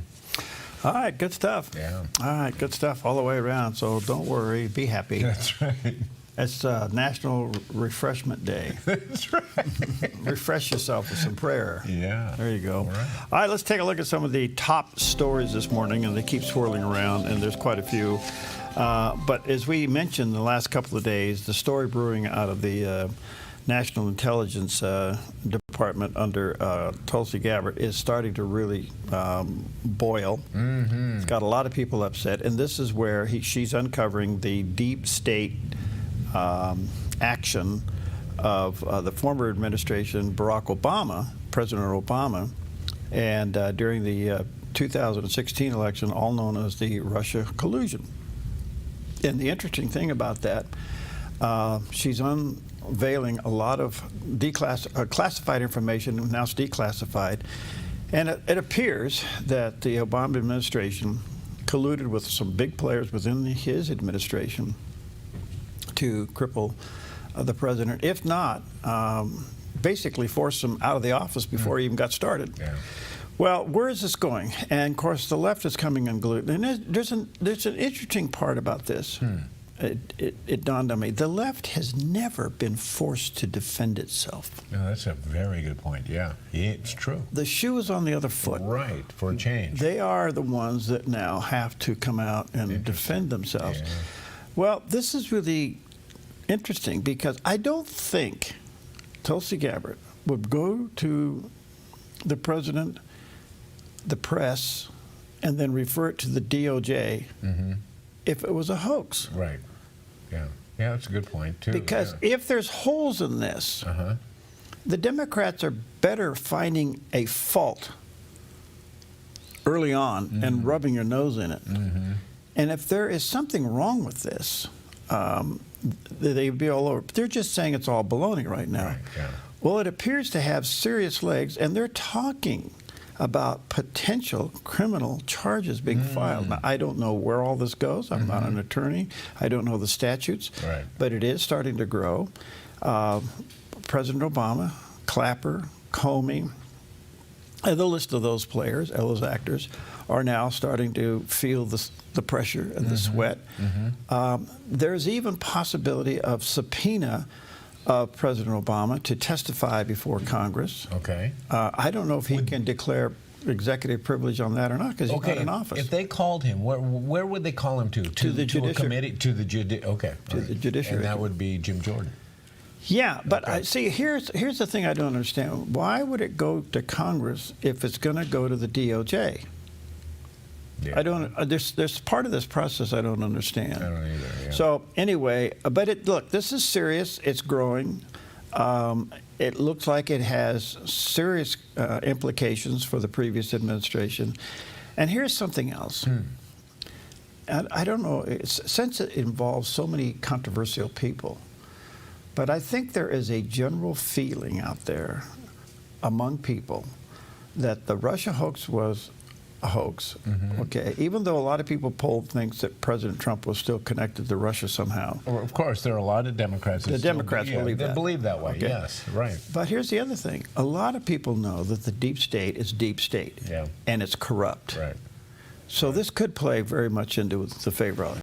All right, good stuff. Yeah. All right, good stuff all the way around. So don't worry, be happy. That's right. It's National Refreshment Day. That's right. Refresh yourself with some prayer. Yeah. There you go. All right. All right, let's take a look at some of the top stories this morning, and they keep swirling around, and there's quite a few. But as we mentioned the last couple of days, the story brewing out of the National Intelligence Department under Tulsi Gabbard is starting to really boil. Mm-hmm. It's got a lot of people upset, and this is where she's uncovering the deep state action of the former administration, Barack Obama, President Obama, and during the 2016 election, all known as the Russia collusion. And the interesting thing about that, she's unveiling a lot of classified information, now it's declassified, and it appears that the Obama administration colluded with some big players within his administration to cripple the president, if not basically force him out of the office before he even got started. Yeah. Well, where is this going? And of course, the left is coming unglued. And there's an interesting part about this. It dawned on me. The left has never been forced to defend itself. No, that's a very good point. Yeah, it's true. The shoe is on the other foot. Right, for a change. They are the ones that now have to come out and defend themselves. Yeah. Well, this is really interesting because I don't think Tulsi Gabbard would go to the president, the press, and then refer it to the DOJ if it was a hoax. Right. Yeah. Yeah, that's a good point, too. Because if there's holes in this, the Democrats are better finding a fault early on and rubbing your nose in it. And if there is something wrong with this, they'd be all over. They're just saying it's all baloney right now. Right, yeah. Well, it appears to have serious legs, and they're talking about potential criminal charges being filed. Now, I don't know where all this goes. I'm not an attorney. I don't know the statutes. Right. But it is starting to grow. President Obama, Clapper, Comey, and the list of those players, those actors, are now starting to feel the pressure and the sweat. There's even possibility of subpoena of President Obama to testify before Congress. Okay. I don't know if he can declare executive privilege on that or not because he's not in office. If they called him, where would they call him to? To the a committee? To the the judiciary. And that would be Jim Jordan. Yeah, but I see. Here's the thing I don't understand. Why would it go to Congress if it's going to go to the DOJ? Yeah. I don't. There's part of this process I don't understand. I don't either. Yeah. So anyway, but look, this is serious. It's growing. It looks like it has serious implications for the previous administration. And here's something else. I don't know, since it involves so many controversial people, but I think there is a general feeling out there among people that the Russia hoax was a hoax. Okay, even though a lot of people polled thinks that President Trump was still connected to Russia somehow. Well, of course, there are a lot of Democrats. The Democrats believe that. They believe that way. Okay. Yes, right. But here's the other thing: a lot of people know that the deep state is deep state, and it's corrupt. Right. So this could play very much into the favor of